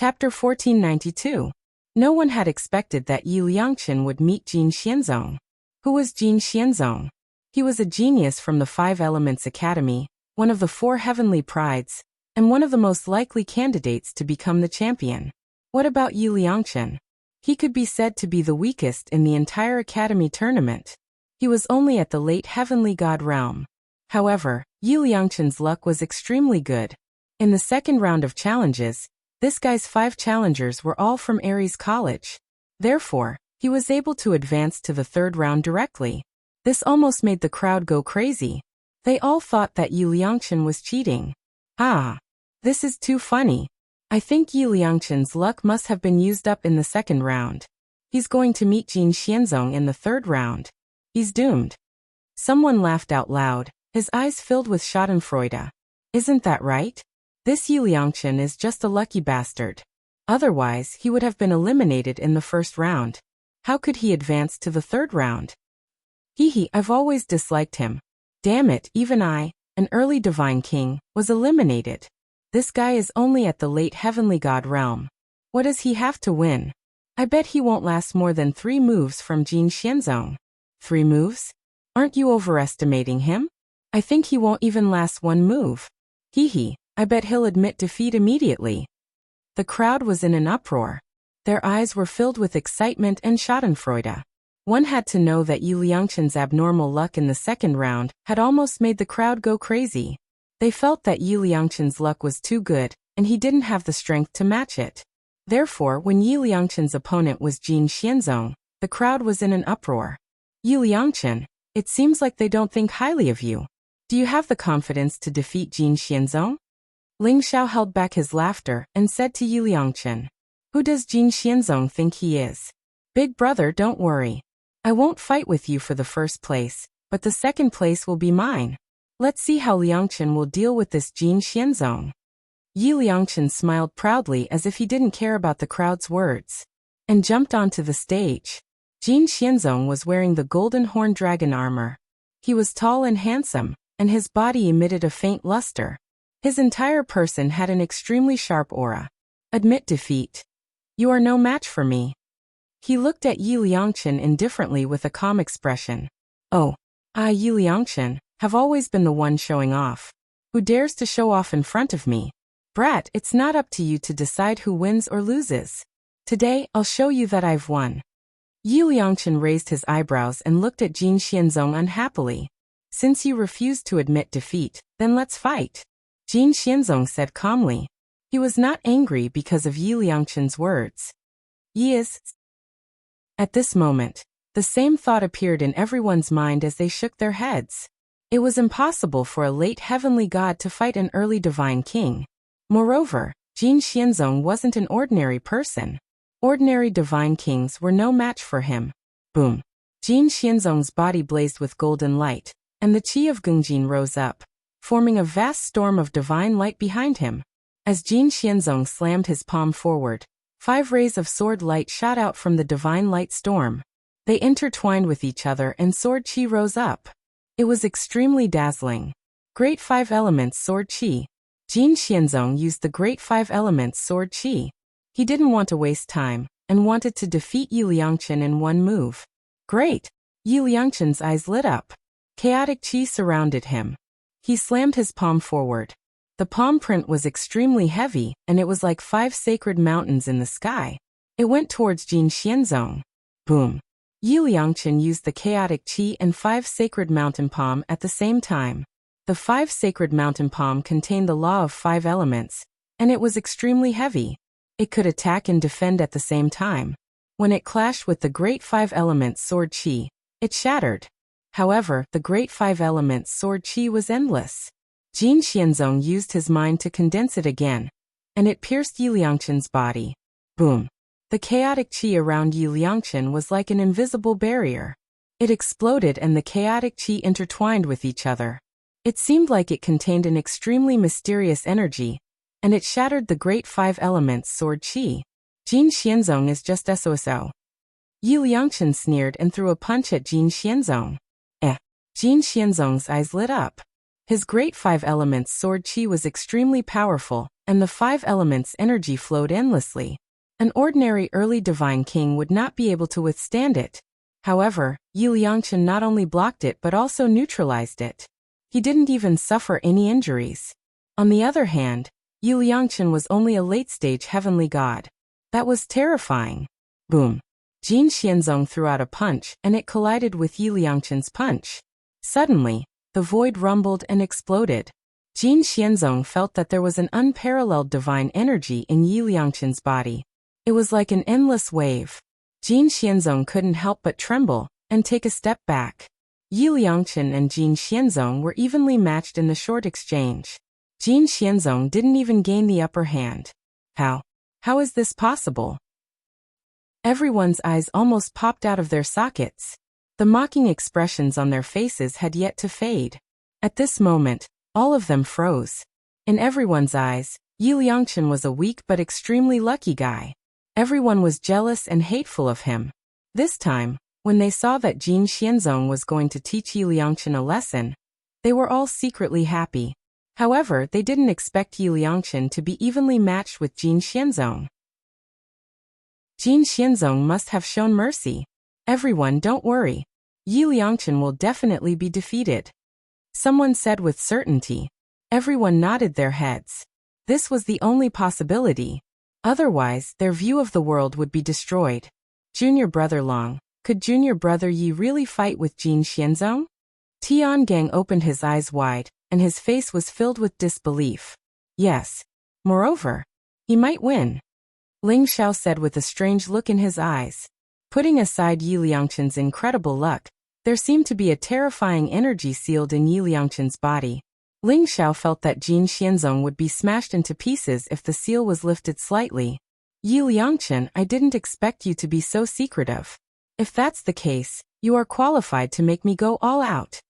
Chapter 1492. No one had expected that Yi Liangchen would meet Jin Xianzong. Who was Jin Xianzong? He was a genius from the Five Elements Academy, one of the four heavenly prides, and one of the most likely candidates to become the champion. What about Yi Liangchen? He could be said to be the weakest in the entire academy tournament. He was only at the late heavenly god realm. However, Yi Liangchen's luck was extremely good. In the second round of challenges, this guy's 5 challengers were all from Ares College. Therefore, he was able to advance to the third round directly. This almost made the crowd go crazy. They all thought that Yi Liangchen was cheating. Ah, this is too funny. I think Yi Liangchen's luck must have been used up in the second round. He's going to meet Jin Xianzong in the third round. He's doomed. Someone laughed out loud, his eyes filled with schadenfreude. Isn't that right? This Yi Liangchen is just a lucky bastard. Otherwise, he would have been eliminated in the first round. How could he advance to the third round? I've always disliked him. Damn it, even I, an early divine king, was eliminated. This guy is only at the late heavenly god realm. What does he have to win? I bet he won't last more than 3 moves from Jin Xianzong. 3 moves? Aren't you overestimating him? I think he won't even last 1 move. I bet he'll admit defeat immediately. The crowd was in an uproar. Their eyes were filled with excitement and schadenfreude. One had to know that Yi Liangchen's abnormal luck in the second round had almost made the crowd go crazy. They felt that Yi Liangchen's luck was too good, and he didn't have the strength to match it. Therefore, when Yi Liangchen's opponent was Jin Xianzong, the crowd was in an uproar. Yi Liangchen, it seems like they don't think highly of you. Do you have the confidence to defeat Jin Xianzong? Ling Xiao held back his laughter and said to Yi Liangchen, "Who does Jin Xianzong think he is? Big brother, don't worry. I won't fight with you for the first place, but the second place will be mine. Let's see how Liangchen will deal with this Jin Xianzong." Yi Liangchen smiled proudly as if he didn't care about the crowd's words, and jumped onto the stage. Jin Xianzong was wearing the golden horn dragon armor. He was tall and handsome, and his body emitted a faint luster. His entire person had an extremely sharp aura. Admit defeat. You are no match for me. He looked at Yi Liangchen indifferently with a calm expression. Oh, Yi Liangchen, have always been the one showing off. Who dares to show off in front of me? Brat, it's not up to you to decide who wins or loses. Today, I'll show you that I've won. Yi Liangchen raised his eyebrows and looked at Jin Xianzong unhappily. Since you refuse to admit defeat, then let's fight. Jin Xianzong said calmly. He was not angry because of Yi Liangchen's words. Yi is. At this moment, the same thought appeared in everyone's mind as they shook their heads. It was impossible for a late heavenly god to fight an early divine king. Moreover, Jin Xianzong wasn't an ordinary person. Ordinary divine kings were no match for him. Boom. Jin Xianzong's body blazed with golden light, and the chi of Gengjin rose up, forming a vast storm of divine light behind him. As Jin Xianzong slammed his palm forward, 5 rays of sword light shot out from the divine light storm. They intertwined with each other and sword chi rose up. It was extremely dazzling. Great 5 Elements Sword Chi. Jin Xianzong used the Great 5 Elements Sword Chi. He didn't want to waste time, and wanted to defeat Yi Liangchen in 1 move. Great! Yi Liangchen's eyes lit up. Chaotic chi surrounded him. He slammed his palm forward. The palm print was extremely heavy, and it was like 5 sacred mountains in the sky. It went towards Jin Xianzong. Boom. Yi Liangchen used the chaotic chi and 5 sacred mountain palm at the same time. The 5 sacred mountain palm contained the law of 5 elements, and it was extremely heavy. It could attack and defend at the same time. When it clashed with the Great 5 Elements Sword Chi, it shattered. However, the Great 5 Elements Sword Chi was endless. Jin Xianzong used his mind to condense it again, and it pierced Yi Liangchen's body. Boom. The chaotic chi around Yi Liangchen was like an invisible barrier. It exploded and the chaotic chi intertwined with each other. It seemed like it contained an extremely mysterious energy, and it shattered the Great 5 Elements Sword Chi. Jin Xianzong is just SOSO. Yi Liangchen sneered and threw a punch at Jin Xianzong. Jin Xianzong's eyes lit up. His Great 5 Elements Sword Chi was extremely powerful, and the five elements' energy flowed endlessly. An ordinary early divine king would not be able to withstand it. However, Yi Liangchen not only blocked it but also neutralized it. He didn't even suffer any injuries. On the other hand, Yi Liangchen was only a late-stage heavenly god. That was terrifying. Boom. Jin Xianzong threw out a punch, and it collided with Yi Liangchen's punch. Suddenly, the void rumbled and exploded. Jin Xianzong felt that there was an unparalleled divine energy in Yi Liangchen's body. It was like an endless wave. Jin Xianzong couldn't help but tremble and take a step back. Yi Liangchen and Jin Xianzong were evenly matched in the short exchange. Jin Xianzong didn't even gain the upper hand. How is this possible? Everyone's eyes almost popped out of their sockets. The mocking expressions on their faces had yet to fade. At this moment, all of them froze. In everyone's eyes, Yi Liangchen was a weak but extremely lucky guy. Everyone was jealous and hateful of him. This time, when they saw that Jin Xianzong was going to teach Yi Liangchen a lesson, they were all secretly happy. However, they didn't expect Yi Liangchen to be evenly matched with Jin Xianzong. Jin Xianzong must have shown mercy. Everyone, don't worry. Yi Liangchen will definitely be defeated. Someone said with certainty. Everyone nodded their heads. This was the only possibility. Otherwise, their view of the world would be destroyed. Junior brother Long, could junior brother Yi really fight with Jin Xianzong? Tiangang opened his eyes wide, and his face was filled with disbelief. Yes. Moreover, he might win. Ling Xiao said with a strange look in his eyes. Putting aside Yi Liangchen's incredible luck, there seemed to be a terrifying energy sealed in Yi Liangchen's body. Ling Xiao felt that Jin Xianzong would be smashed into pieces if the seal was lifted slightly. Yi Liangchen, I didn't expect you to be so secretive. If that's the case, you are qualified to make me go all out.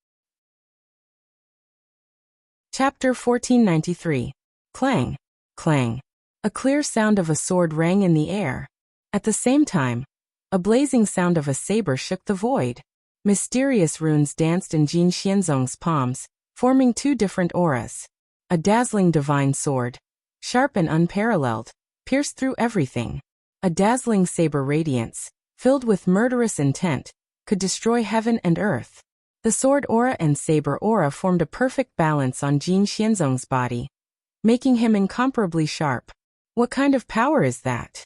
Chapter 1493. Clang. Clang. A clear sound of a sword rang in the air. At the same time, a blazing sound of a saber shook the void. Mysterious runes danced in Jin Xianzong's palms, forming two different auras. A dazzling divine sword, sharp and unparalleled, pierced through everything. A dazzling saber radiance, filled with murderous intent, could destroy heaven and earth. The sword aura and saber aura formed a perfect balance on Jin Xianzong's body, making him incomparably sharp. What kind of power is that?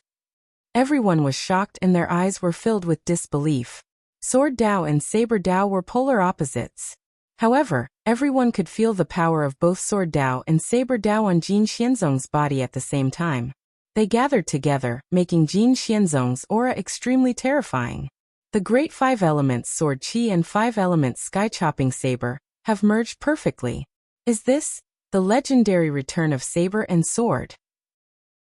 Everyone was shocked and their eyes were filled with disbelief. Sword Dao and Saber Dao were polar opposites. However, everyone could feel the power of both Sword Dao and Saber Dao on Jin Xianzong's body at the same time. They gathered together, making Jin Xianzong's aura extremely terrifying. The great five elements Sword Qi and five elements Sky Chopping Saber have merged perfectly. Is this the legendary return of Saber and Sword?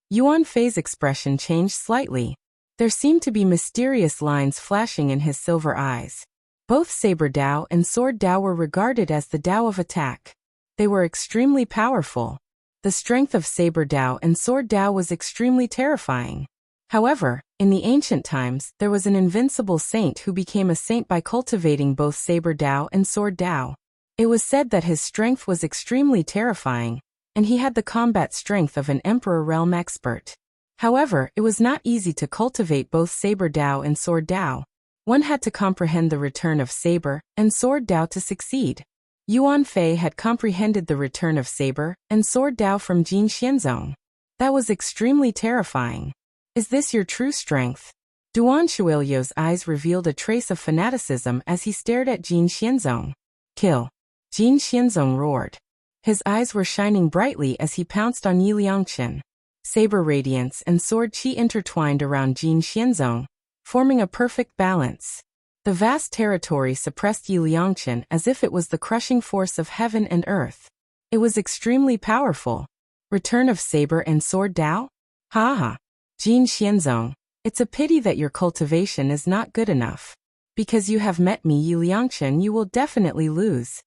Yuan Fei's expression changed slightly. There seemed to be mysterious lines flashing in his silver eyes. Both Saber Dao and Sword Dao were regarded as the Dao of attack. They were extremely powerful. The strength of Saber Dao and Sword Dao was extremely terrifying. However, in the ancient times, there was an invincible saint who became a saint by cultivating both Saber Dao and Sword Dao. It was said that his strength was extremely terrifying, and he had the combat strength of an Emperor realm expert. However, it was not easy to cultivate both Saber Dao and Sword Dao. One had to comprehend the return of Saber and Sword Dao to succeed. Yuan Fei had comprehended the return of Saber and Sword Dao from Jin Xianzong. That was extremely terrifying. Is this your true strength? Duan Shuilio's eyes revealed a trace of fanaticism as he stared at Jin Xianzong. Kill. Jin Xianzong roared. His eyes were shining brightly as he pounced on Yi Liangchen. Saber radiance and sword qi intertwined around Jin Xianzong, forming a perfect balance. The vast territory suppressed Yi Liangchen as if it was the crushing force of heaven and earth. It was extremely powerful. Return of Saber and Sword Dao? Ha ha. Jin Xianzong, it's a pity that your cultivation is not good enough. Because you have met me, Yi Liangchen, you will definitely lose.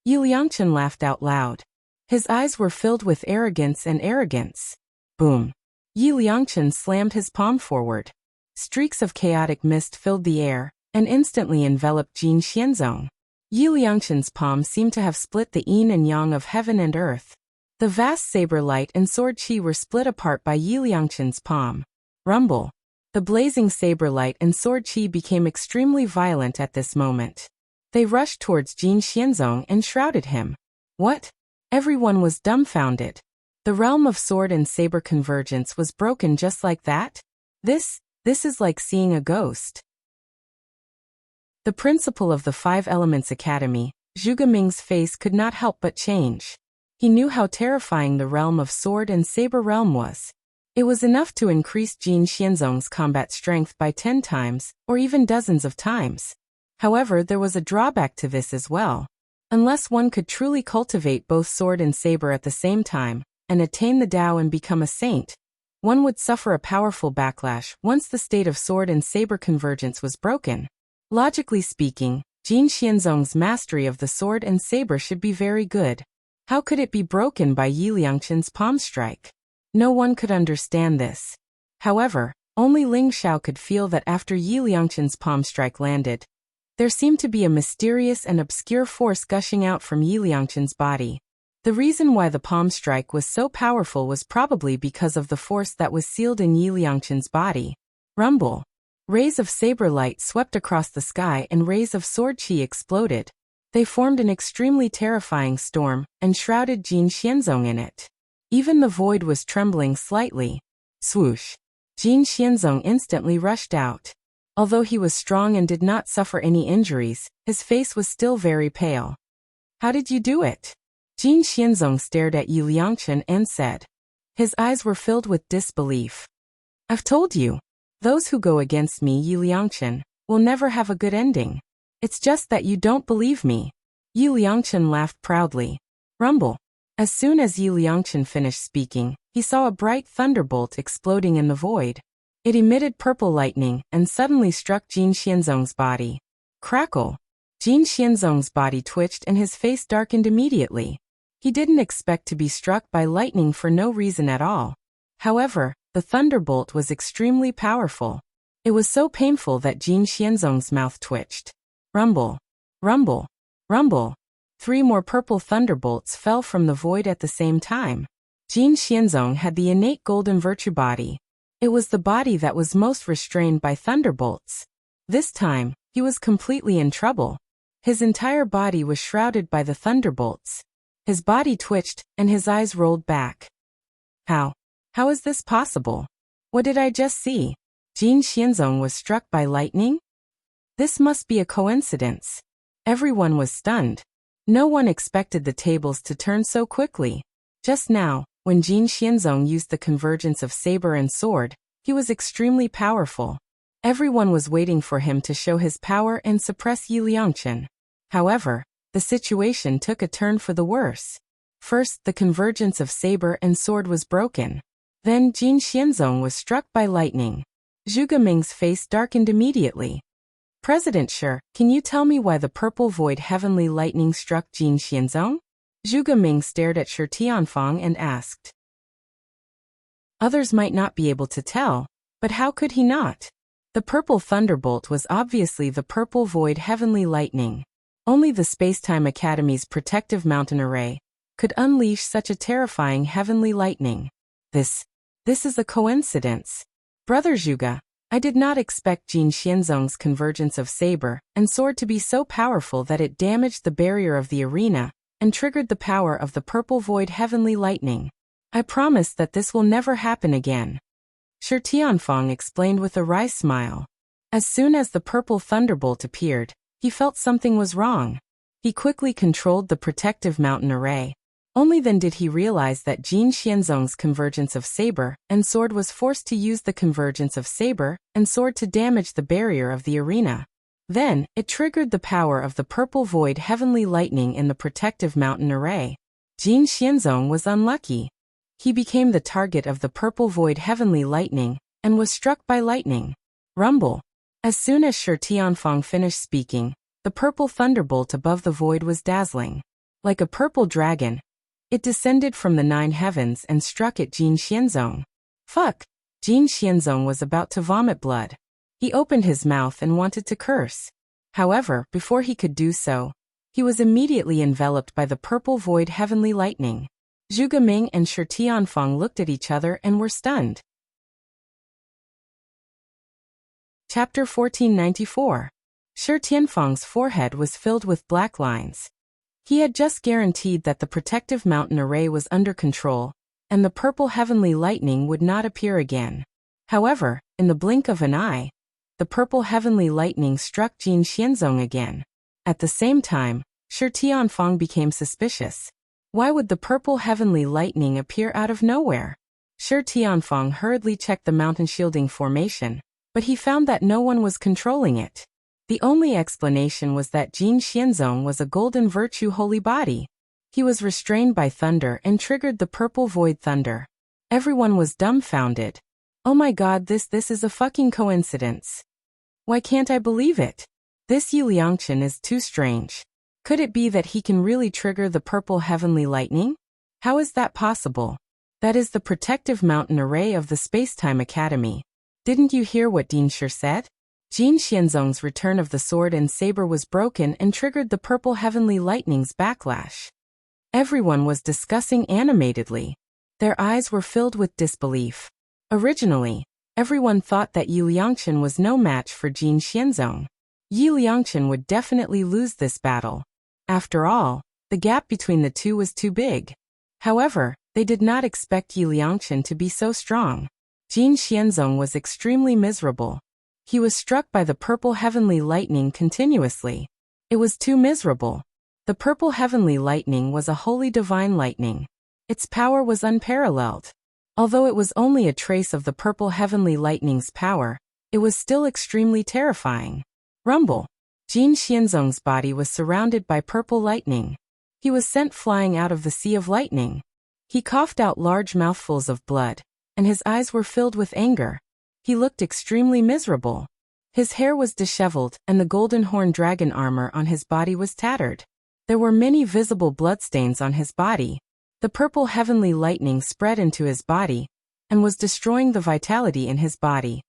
Yi Liangchen laughed out loud. His eyes were filled with arrogance and arrogance. Boom. Yi Liangchen slammed his palm forward. Streaks of chaotic mist filled the air and instantly enveloped Jin Xianzong. Yi Liangchen's palm seemed to have split the yin and yang of heaven and earth. The vast saber light and sword chi were split apart by Yi Liangqin's palm. Rumble. The blazing saber light and sword chi became extremely violent at this moment. They rushed towards Jin Xianzong and shrouded him. What? Everyone was dumbfounded. The realm of sword and saber convergence was broken just like that? This is like seeing a ghost. The principal of the Five Elements Academy, Zhuge Ming's face could not help but change. He knew how terrifying the realm of sword and saber realm was. It was enough to increase Jin Xianzong's combat strength by 10 times, or even dozens of times. However, there was a drawback to this as well. Unless one could truly cultivate both sword and saber at the same time, and attain the Tao and become a saint, one would suffer a powerful backlash once the state of sword and saber convergence was broken. Logically speaking, Jin Xianzong's mastery of the sword and saber should be very good. How could it be broken by Yi Liangqin's palm strike? No one could understand this. However, only Ling Xiao could feel that after Yi Liangqin's palm strike landed, there seemed to be a mysterious and obscure force gushing out from Yi Liangqin's body. The reason why the palm strike was so powerful was probably because of the force that was sealed in Yi Liangqin's body. Rumble. Rays of saber light swept across the sky and rays of sword chi exploded. They formed an extremely terrifying storm and shrouded Jin Xianzong in it. Even the void was trembling slightly. Swoosh. Jin Xianzong instantly rushed out. Although he was strong and did not suffer any injuries, his face was still very pale. How did you do it? Jin Xianzong stared at Yi Liangqin and said. His eyes were filled with disbelief. I've told you. Those who go against me, Yi Liangqin, will never have a good ending. It's just that you don't believe me. Yi Liangqin laughed proudly. Rumble. As soon as Yi Liangqin finished speaking, he saw a bright thunderbolt exploding in the void. It emitted purple lightning and suddenly struck Jin Xianzong's body. Crackle. Jin Xianzong's body twitched and his face darkened immediately. He didn't expect to be struck by lightning for no reason at all. However, the thunderbolt was extremely powerful. It was so painful that Jin Xianzong's mouth twitched. Rumble. Rumble. Rumble. 3 more purple thunderbolts fell from the void at the same time. Jin Xianzong had the innate golden virtue body. It was the body that was most restrained by thunderbolts. This time, he was completely in trouble. His entire body was shrouded by the thunderbolts. His body twitched, and his eyes rolled back. How is this possible? What did I just see? Jin Xianzong was struck by lightning? This must be a coincidence. Everyone was stunned. No one expected the tables to turn so quickly. Just now, when Jin Xianzong used the convergence of saber and sword, he was extremely powerful. Everyone was waiting for him to show his power and suppress Yi Liangqin. However, the situation took a turn for the worse. First, the convergence of saber and sword was broken. Then Jin Xianzong was struck by lightning. Zhuge Ming's face darkened immediately. President Shi, can you tell me why the purple void heavenly lightning struck Jin Xianzong? Zhuge Ming stared at Shi Tianfang and asked. Others might not be able to tell, but how could he not? The purple thunderbolt was obviously the purple void heavenly lightning. Only the Spacetime Academy's protective mountain array could unleash such a terrifying heavenly lightning. This is a coincidence. Brother Zhuge, I did not expect Jin Xianzong's convergence of saber and sword to be so powerful that it damaged the barrier of the arena and triggered the power of the purple void heavenly lightning. I promise that this will never happen again. Shi Tianfang explained with a wry smile. As soon as the purple thunderbolt appeared, he felt something was wrong. He quickly controlled the protective mountain array. Only then did he realize that Jin Xianzong's convergence of saber and sword was forced to use the convergence of saber and sword to damage the barrier of the arena. Then, it triggered the power of the purple void heavenly lightning in the protective mountain array. Jin Xianzong was unlucky. He became the target of the purple void heavenly lightning and was struck by lightning. Rumble. As soon as Shi Tianfang finished speaking, the purple thunderbolt above the void was dazzling. Like a purple dragon, it descended from the 9 heavens and struck at Jin Xianzong. Fuck! Jin Xianzong was about to vomit blood. He opened his mouth and wanted to curse. However, before he could do so, he was immediately enveloped by the purple void heavenly lightning. Zhu Geming and Shi Tianfeng looked at each other and were stunned. Chapter 1494. Shi Tianfeng's forehead was filled with black lines. He had just guaranteed that the protective mountain array was under control, and the purple heavenly lightning would not appear again. However, in the blink of an eye, the purple heavenly lightning struck Jin Xianzong again. At the same time, Shi Tianfeng became suspicious. Why would the purple heavenly lightning appear out of nowhere? Shi Tianfeng hurriedly checked the mountain shielding formation, but he found that no one was controlling it. The only explanation was that Jin Xianzong was a golden virtue holy body. He was restrained by thunder and triggered the purple void thunder. Everyone was dumbfounded. Oh my god, this is a fucking coincidence. Why can't I believe it? This Yu Liangchen is too strange. Could it be that he can really trigger the purple heavenly lightning? How is that possible? That is the protective mountain array of the Spacetime Academy. Didn't you hear what Dean Shi said? Jin Xianzong's return of the sword and saber was broken and triggered the purple heavenly lightning's backlash. Everyone was discussing animatedly. Their eyes were filled with disbelief. Originally, everyone thought that Yu Liangchen was no match for Jin Xianzong. Yu Liangchen would definitely lose this battle. After all, the gap between the two was too big. However, they did not expect Yu Liangchen to be so strong. Jin Xianzong was extremely miserable. He was struck by the purple heavenly lightning continuously. It was too miserable. The purple heavenly lightning was a holy divine lightning. Its power was unparalleled. Although it was only a trace of the purple heavenly lightning's power, it was still extremely terrifying. Rumble. Jin Xianzong's body was surrounded by purple lightning. He was sent flying out of the sea of lightning. He coughed out large mouthfuls of blood, and his eyes were filled with anger. He looked extremely miserable. His hair was disheveled, and the golden horn dragon armor on his body was tattered. There were many visible bloodstains on his body. The purple heavenly lightning spread into his body, and was destroying the vitality in his body.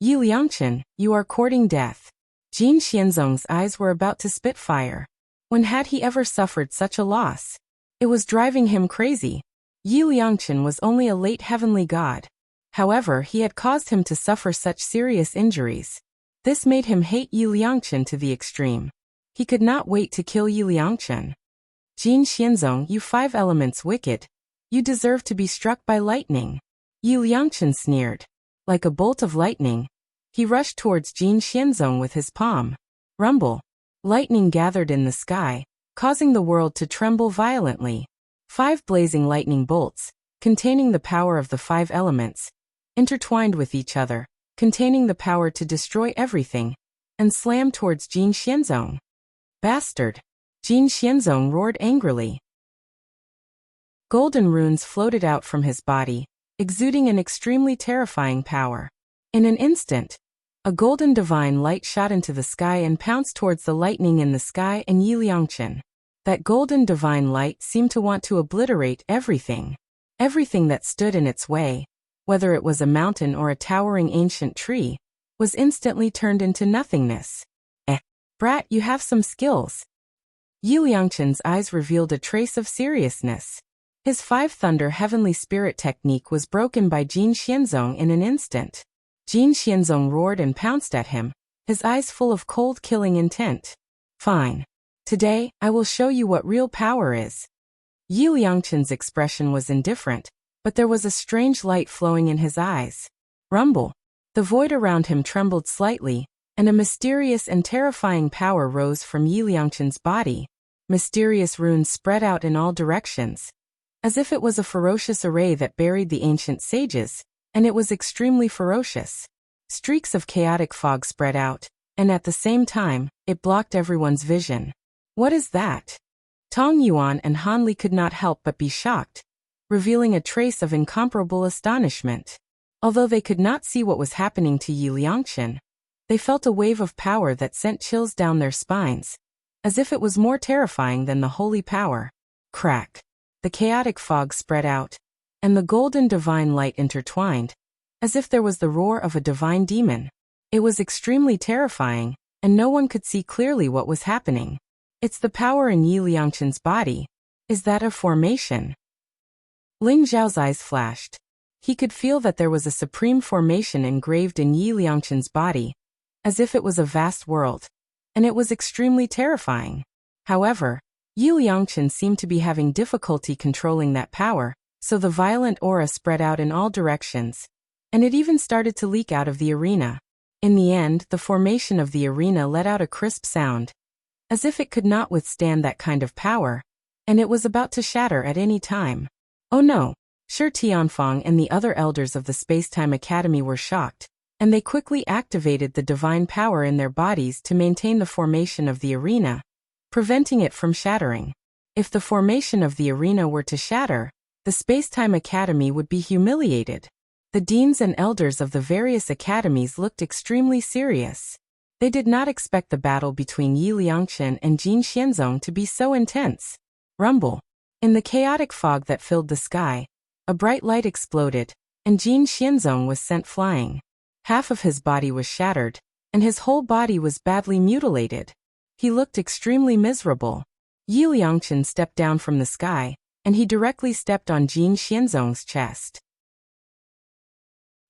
Yu Liangchen, you are courting death. Jin Xianzong's eyes were about to spit fire. When had he ever suffered such a loss? It was driving him crazy. Yu Liangchen was only a late heavenly god. However, he had caused him to suffer such serious injuries. This made him hate Yu Liangchen to the extreme. He could not wait to kill Yu Liangchen. Jin Xianzong, you five elements wicked. You deserve to be struck by lightning. Yu Liangchen sneered. Like a bolt of lightning, he rushed towards Jin Xianzong with his palm. Rumble. Lightning gathered in the sky, causing the world to tremble violently. 5 blazing lightning bolts, containing the power of the 5 elements, intertwined with each other, containing the power to destroy everything, and slammed towards Jin Xianzong. Bastard! Jin Xianzong roared angrily. Golden runes floated out from his body, exuding an extremely terrifying power. In an instant, a golden divine light shot into the sky and pounced towards the lightning in the sky and Yu Liangchen. That golden divine light seemed to want to obliterate everything. Everything that stood in its way, whether it was a mountain or a towering ancient tree, was instantly turned into nothingness. Brat, you have some skills. Yu Liangchen's eyes revealed a trace of seriousness. His 5 thunder heavenly spirit technique was broken by Jin Xianzong in an instant. Jin Xianzong roared and pounced at him, his eyes full of cold killing intent. Fine. Today, I will show you what real power is. Yu Liangchen's expression was indifferent, but there was a strange light flowing in his eyes. Rumble. The void around him trembled slightly, and a mysterious and terrifying power rose from Yu Liangchen's body. Mysterious runes spread out in all directions, as if it was a ferocious array that buried the ancient sages, and it was extremely ferocious. Streaks of chaotic fog spread out, and at the same time, it blocked everyone's vision. What is that? Tong Yuan and Han Li could not help but be shocked, revealing a trace of incomparable astonishment. Although they could not see what was happening to Yu Liangchen, they felt a wave of power that sent chills down their spines, as if it was more terrifying than the holy power. Crack. The chaotic fog spread out, and the golden divine light intertwined, as if there was the roar of a divine demon. It was extremely terrifying, and no one could see clearly what was happening. It's the power in Yu Liangchen's body. Is that a formation? Ling Xiao's eyes flashed. He could feel that there was a supreme formation engraved in Yi Liangqin's body, as if it was a vast world, and it was extremely terrifying. However, Yi Liangqin seemed to be having difficulty controlling that power, so the violent aura spread out in all directions, and it even started to leak out of the arena. In the end, the formation of the arena let out a crisp sound, as if it could not withstand that kind of power, and it was about to shatter at any time. Oh no! Shi Tianfang and the other elders of the Spacetime Academy were shocked, and they quickly activated the divine power in their bodies to maintain the formation of the arena, preventing it from shattering. If the formation of the arena were to shatter, the Spacetime Academy would be humiliated. The deans and elders of the various academies looked extremely serious. They did not expect the battle between Yi Liangqin and Jin Xianzong to be so intense. Rumble. In the chaotic fog that filled the sky, a bright light exploded, and Jin Xianzong was sent flying. Half of his body was shattered, and his whole body was badly mutilated. He looked extremely miserable. Yi Liangqin stepped down from the sky, and he directly stepped on Jin Xianzong's chest.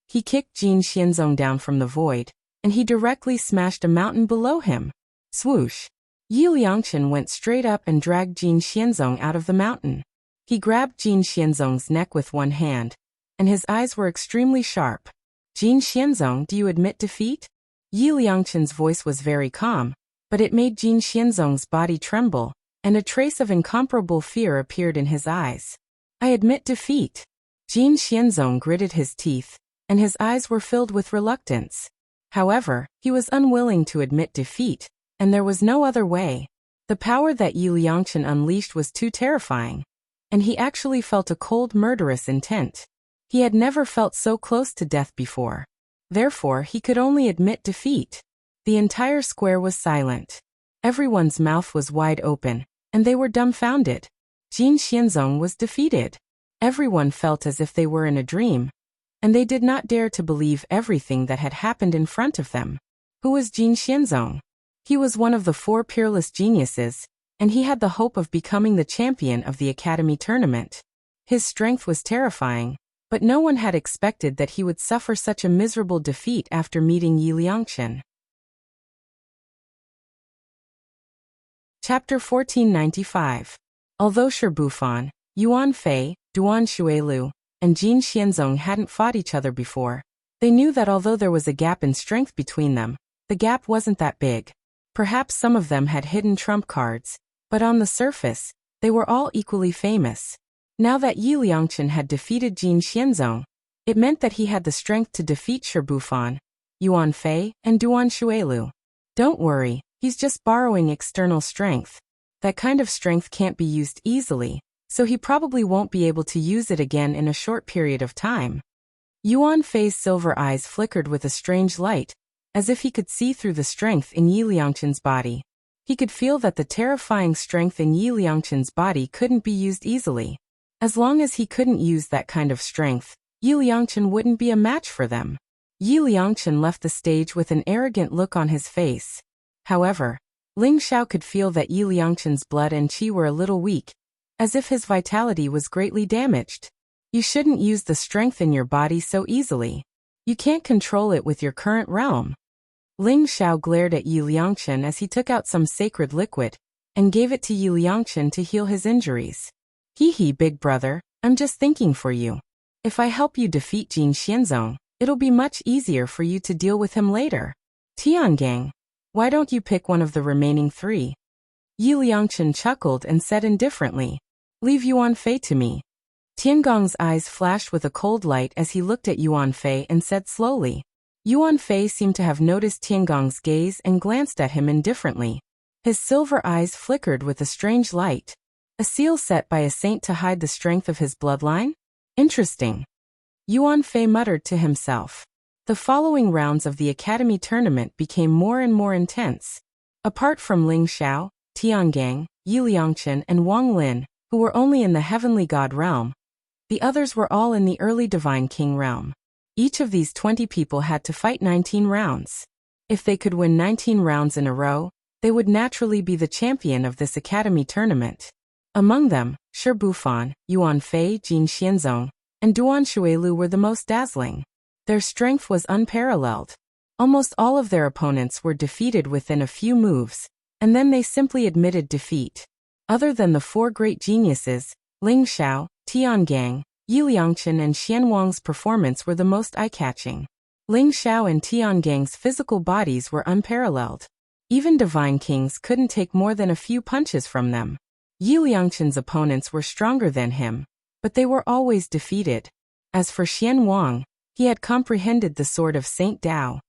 He kicked Jin Xianzong down from the void, and he directly smashed a mountain below him. Swoosh! Yi Liangqin went straight up and dragged Jin Xianzong out of the mountain. He grabbed Jin Xianzong's neck with one hand, and his eyes were extremely sharp. Jin Xianzong, do you admit defeat? Yi Liangqin's voice was very calm, but it made Jin Xianzong's body tremble, and a trace of incomparable fear appeared in his eyes. I admit defeat. Jin Xianzong gritted his teeth, and his eyes were filled with reluctance. However, he was unwilling to admit defeat, and there was no other way. The power that Yi Liangqin unleashed was too terrifying, and he actually felt a cold, murderous intent. He had never felt so close to death before. Therefore, he could only admit defeat. The entire square was silent. Everyone's mouth was wide open, and they were dumbfounded. Jin Xianzong was defeated. Everyone felt as if they were in a dream, and they did not dare to believe everything that had happened in front of them. Who was Jin Xianzong? He was one of the 4 peerless geniuses, and he had the hope of becoming the champion of the Academy tournament. His strength was terrifying, but no one had expected that he would suffer such a miserable defeat after meeting Yi Liangqin. Chapter 1495. Although Shi Bufan, Yuan Fei, Duan Xuelu, and Jin Xianzong hadn't fought each other before, they knew that although there was a gap in strength between them, the gap wasn't that big. Perhaps some of them had hidden trump cards, but on the surface, they were all equally famous. Now that Yi Liangqin had defeated Jin Xianzong, it meant that he had the strength to defeat Shi Bufan, Yuan Fei, and Duan Xuelu. Don't worry, he's just borrowing external strength. That kind of strength can't be used easily, so he probably won't be able to use it again in a short period of time. Yuan Fei's silver eyes flickered with a strange light, as if he could see through the strength in Yi Liangqin's body. He could feel that the terrifying strength in Yi Liangqin's body couldn't be used easily. As long as he couldn't use that kind of strength, Yi Liangqin wouldn't be a match for them. Yi Liangqin left the stage with an arrogant look on his face. However, Ling Xiao could feel that Yi Liangqin's blood and qi were a little weak, as if his vitality was greatly damaged. You shouldn't use the strength in your body so easily. You can't control it with your current realm. Ling Xiao glared at Yi Liangqin as he took out some sacred liquid, and gave it to Yi Liangqin to heal his injuries. Hee, big brother, I'm just thinking for you. If I help you defeat Jin Xianzong, it'll be much easier for you to deal with him later. Tiangang, why don't you pick one of the remaining 3? Yi Liangqin chuckled and said indifferently, leave Yuan Fei to me. Tiangong's eyes flashed with a cold light as he looked at Yuan Fei and said slowly. Yuan Fei seemed to have noticed Tiangong's gaze and glanced at him indifferently. His silver eyes flickered with a strange light. A seal set by a saint to hide the strength of his bloodline? Interesting. Yuan Fei muttered to himself. The following rounds of the Academy tournament became more and more intense. Apart from Ling Xiao, Tiangang, Yi Liangqin, and Wang Lin, who were only in the Heavenly God realm, the others were all in the early Divine King realm. Each of these 20 people had to fight 19 rounds. If they could win 19 rounds in a row, they would naturally be the champion of this Academy tournament. Among them, Shi Bufan, Yuan Fei, Jin Xianzong, and Duan Shuilu were the most dazzling. Their strength was unparalleled. Almost all of their opponents were defeated within a few moves, and then they simply admitted defeat. Other than the four great geniuses, Ling Xiao, Tiangang, Yi Liangchen and Xian Wang's performance were the most eye-catching. Ling Xiao and Tiangang's physical bodies were unparalleled. Even divine kings couldn't take more than a few punches from them. Yi Liangchen's opponents were stronger than him, but they were always defeated. As for Xian Wang, he had comprehended the sword of Saint Dao.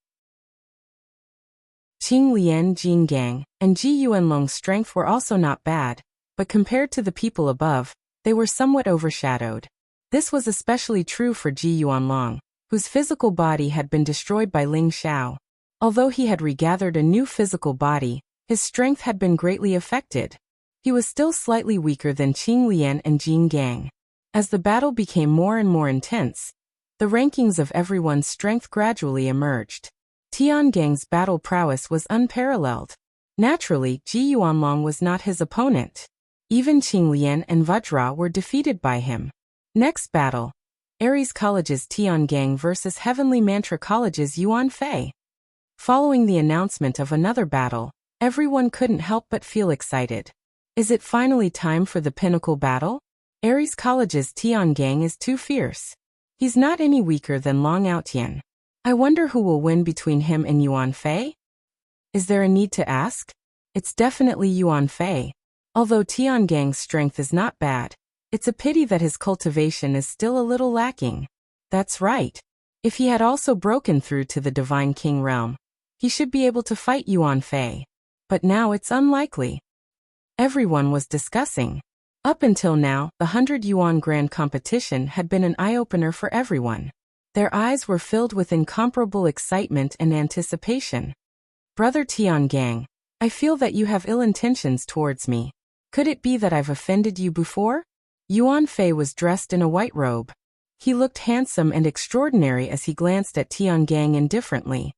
Qing Lian Jingang and Ji Yuanlong's strength were also not bad, but compared to the people above, they were somewhat overshadowed. This was especially true for Ji Yuanlong, whose physical body had been destroyed by Ling Xiao. Although he had regathered a new physical body, his strength had been greatly affected. He was still slightly weaker than Qing Lian and Jin Gang. As the battle became more and more intense, the rankings of everyone's strength gradually emerged. Tiangang's battle prowess was unparalleled. Naturally, Ji Yuanlong was not his opponent. Even Qing Lian and Vajra were defeated by him. Next battle: Ares College's Tiangang versus Heavenly Mantra College's Yuan Fei. Following the announcement of another battle, everyone couldn't help but feel excited. Is it finally time for the pinnacle battle? Ares College's Tiangang is too fierce. He's not any weaker than Long Outyan. I wonder who will win between him and Yuan Fei? Is there a need to ask? It's definitely Yuan Fei. Although Tiangang's strength is not bad, it's a pity that his cultivation is still a little lacking. That's right. If he had also broken through to the Divine King realm, he should be able to fight Yuan Fei. But now it's unlikely. Everyone was discussing. Up until now, the 100 Yuan Grand Competition had been an eye-opener for everyone. Their eyes were filled with incomparable excitement and anticipation. Brother Tiangang, I feel that you have ill intentions towards me. Could it be that I've offended you before? Yuan Fei was dressed in a white robe. He looked handsome and extraordinary as he glanced at Tiangang indifferently.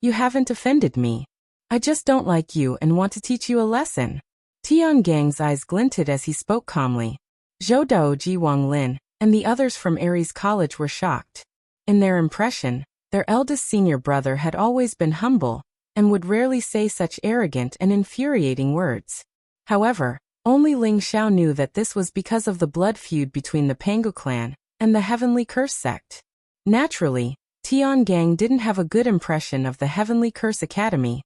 You haven't offended me. I just don't like you and want to teach you a lesson. Tiangang's eyes glinted as he spoke calmly. Zhou Dao, Ji Wanglin, and the others from Ares College were shocked. In their impression, their eldest senior brother had always been humble, and would rarely say such arrogant and infuriating words. However, only Ling Xiao knew that this was because of the blood feud between the Pangu clan and the Heavenly Curse sect. Naturally, Tiangang didn't have a good impression of the Heavenly Curse Academy.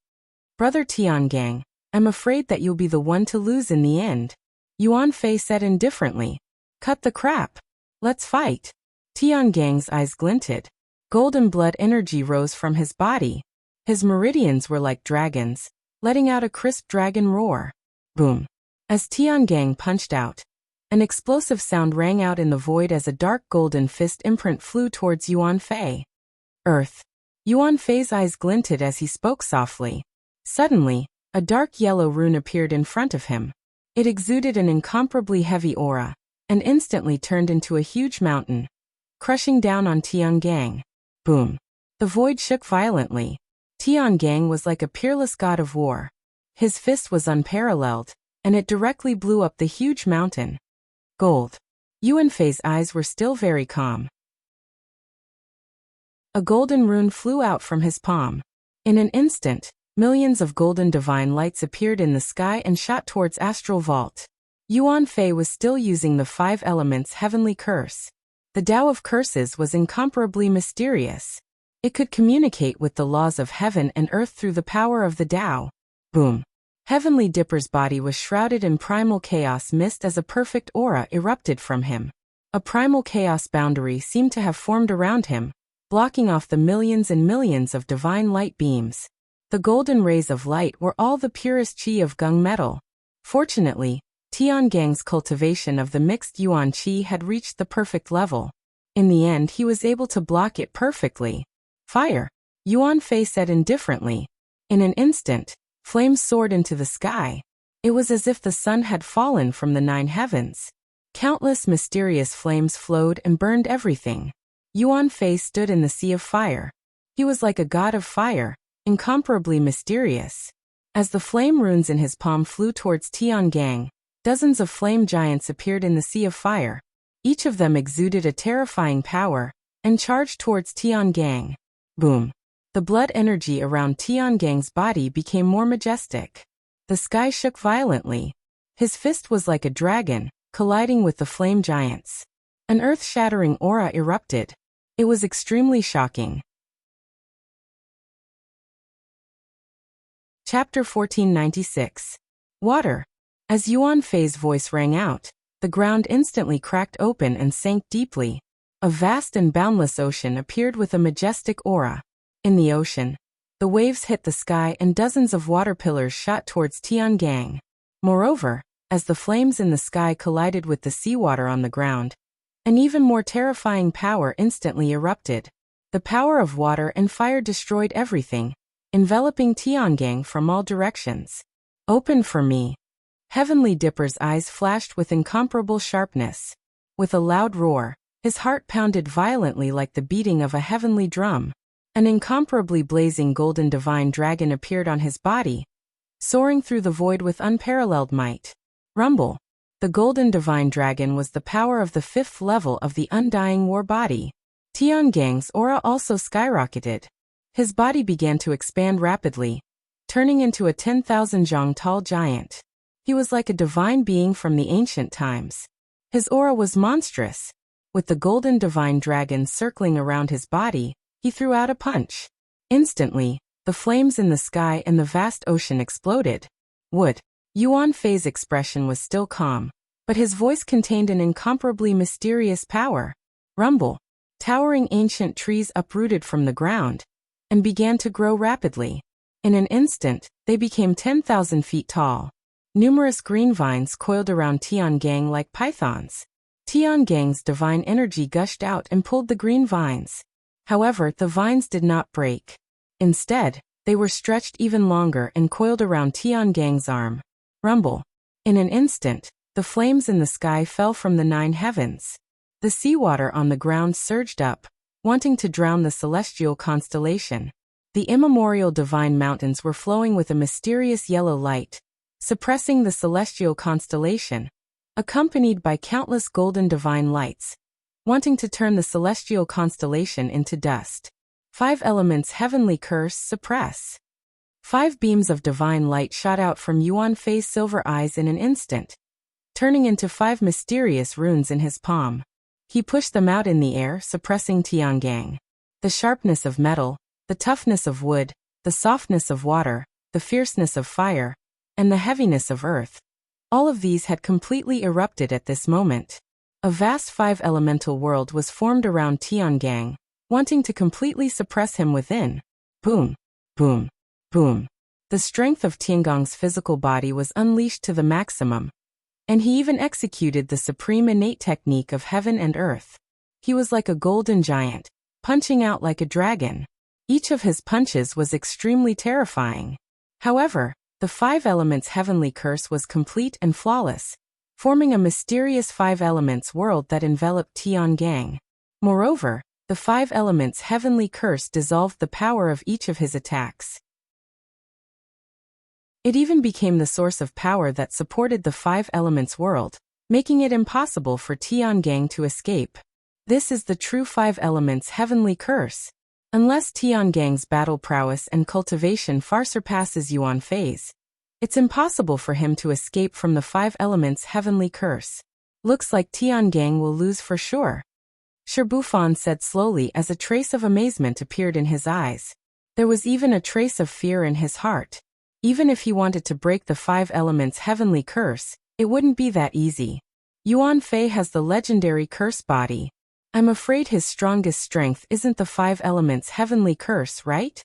Brother Tiangang, I'm afraid that you'll be the one to lose in the end. Yuan Fei said indifferently. Cut the crap. Let's fight. Tiangang's eyes glinted. Golden blood energy rose from his body. His meridians were like dragons, letting out a crisp dragon roar. Boom. As Tiangang punched out, an explosive sound rang out in the void as a dark golden fist imprint flew towards Yuan Fei. Earth. Yuan Fei's eyes glinted as he spoke softly. Suddenly, a dark yellow rune appeared in front of him. It exuded an incomparably heavy aura, and instantly turned into a huge mountain, crushing down on Tiangang. Boom. The void shook violently. Tiangang was like a peerless god of war. His fist was unparalleled, and it directly blew up the huge mountain. Gold. Yuan Fei's eyes were still very calm. A golden rune flew out from his palm. In an instant, millions of golden divine lights appeared in the sky and shot towards Astral Vault. Yuan Fei was still using the 5 elements heavenly curse. The Tao of curses was incomparably mysterious. It could communicate with the laws of heaven and earth through the power of the Tao. Boom. Heavenly Dipper's body was shrouded in primal chaos mist as a perfect aura erupted from him. A primal chaos boundary seemed to have formed around him, blocking off the millions and millions of divine light beams. The golden rays of light were all the purest qi of gung metal. Fortunately, Tiangang's cultivation of the mixed yuan qi had reached the perfect level. In the end, he was able to block it perfectly. Fire. Yuan Fei said indifferently. In an instant, flames soared into the sky. It was as if the sun had fallen from the 9 heavens. Countless mysterious flames flowed and burned everything. Yuan Fei stood in the sea of fire. He was like a god of fire, incomparably mysterious. As the flame runes in his palm flew towards Tiangang, Dozens of flame giants appeared in the sea of fire. Each of them exuded a terrifying power and charged towards Tiangang. Boom. The blood energy around Tiangang's body became more majestic. The sky shook violently. His fist was like a dragon, colliding with the flame giants. An earth-shattering aura erupted. It was extremely shocking. Chapter 1496. Water. As Yuan Fei's voice rang out, the ground instantly cracked open and sank deeply. A vast and boundless ocean appeared with a majestic aura. In the ocean, the waves hit the sky and dozens of water pillars shot towards Tiangang. Moreover, as the flames in the sky collided with the seawater on the ground, an even more terrifying power instantly erupted. The power of water and fire destroyed everything, enveloping Tiangang from all directions. Open for me. Heavenly Dipper's eyes flashed with incomparable sharpness. With a loud roar, his heart pounded violently like the beating of a heavenly drum. An incomparably blazing golden divine dragon appeared on his body, soaring through the void with unparalleled might. Rumble. The golden divine dragon was the power of the 5th level of the undying war body. Tiangang's aura also skyrocketed. His body began to expand rapidly, turning into a 10,000 zhang tall giant. He was like a divine being from the ancient times. His aura was monstrous. With the golden divine dragon circling around his body, he threw out a punch. Instantly, the flames in the sky and the vast ocean exploded. Wood. Yuan Fei's expression was still calm, but his voice contained an incomparably mysterious power. Rumble. Towering ancient trees uprooted from the ground and began to grow rapidly. In an instant, they became 10,000 feet tall. Numerous green vines coiled around Tiangang like pythons. Tiangang's divine energy gushed out and pulled the green vines. However, the vines did not break. Instead, they were stretched even longer and coiled around Tiangang's arm. Rumble. In an instant, the flames in the sky fell from the 9 heavens. The seawater on the ground surged up, wanting to drown the celestial constellation. The immemorial divine mountains were flowing with a mysterious yellow light, suppressing the celestial constellation, accompanied by countless golden divine lights, wanting to turn the celestial constellation into dust. 5 elements heavenly curse suppress. 5 beams of divine light shot out from Yuan Fei's silver eyes in an instant, turning into 5 mysterious runes in his palm. He pushed them out in the air, suppressing Tiangang. The sharpness of metal, the toughness of wood, the softness of water, the fierceness of fire, and the heaviness of earth. All of these had completely erupted at this moment. A vast 5 elemental world was formed around Tiangang, wanting to completely suppress him within. Boom, boom, boom. The strength of Tiangang's physical body was unleashed to the maximum, and he even executed the supreme innate technique of heaven and earth. He was like a golden giant, punching out like a dragon. Each of his punches was extremely terrifying. However, the 5 elements heavenly curse was complete and flawless, forming a mysterious 5 elements world that enveloped Tiangang. Moreover, the 5 elements heavenly curse dissolved the power of each of his attacks. It even became the source of power that supported the 5 elements world, making it impossible for Tiangang to escape. This is the true 5 elements heavenly curse. Unless Tiangang's battle prowess and cultivation far surpasses Yuan Fei's, it's impossible for him to escape from the 5 elements heavenly curse. Looks like Tiangang will lose for sure. Shirbufan said slowly as a trace of amazement appeared in his eyes. There was even a trace of fear in his heart. Even if he wanted to break the 5 elements heavenly curse, it wouldn't be that easy. Yuan Fei has the legendary curse body. I'm afraid his strongest strength isn't the 5 elements heavenly curse, right?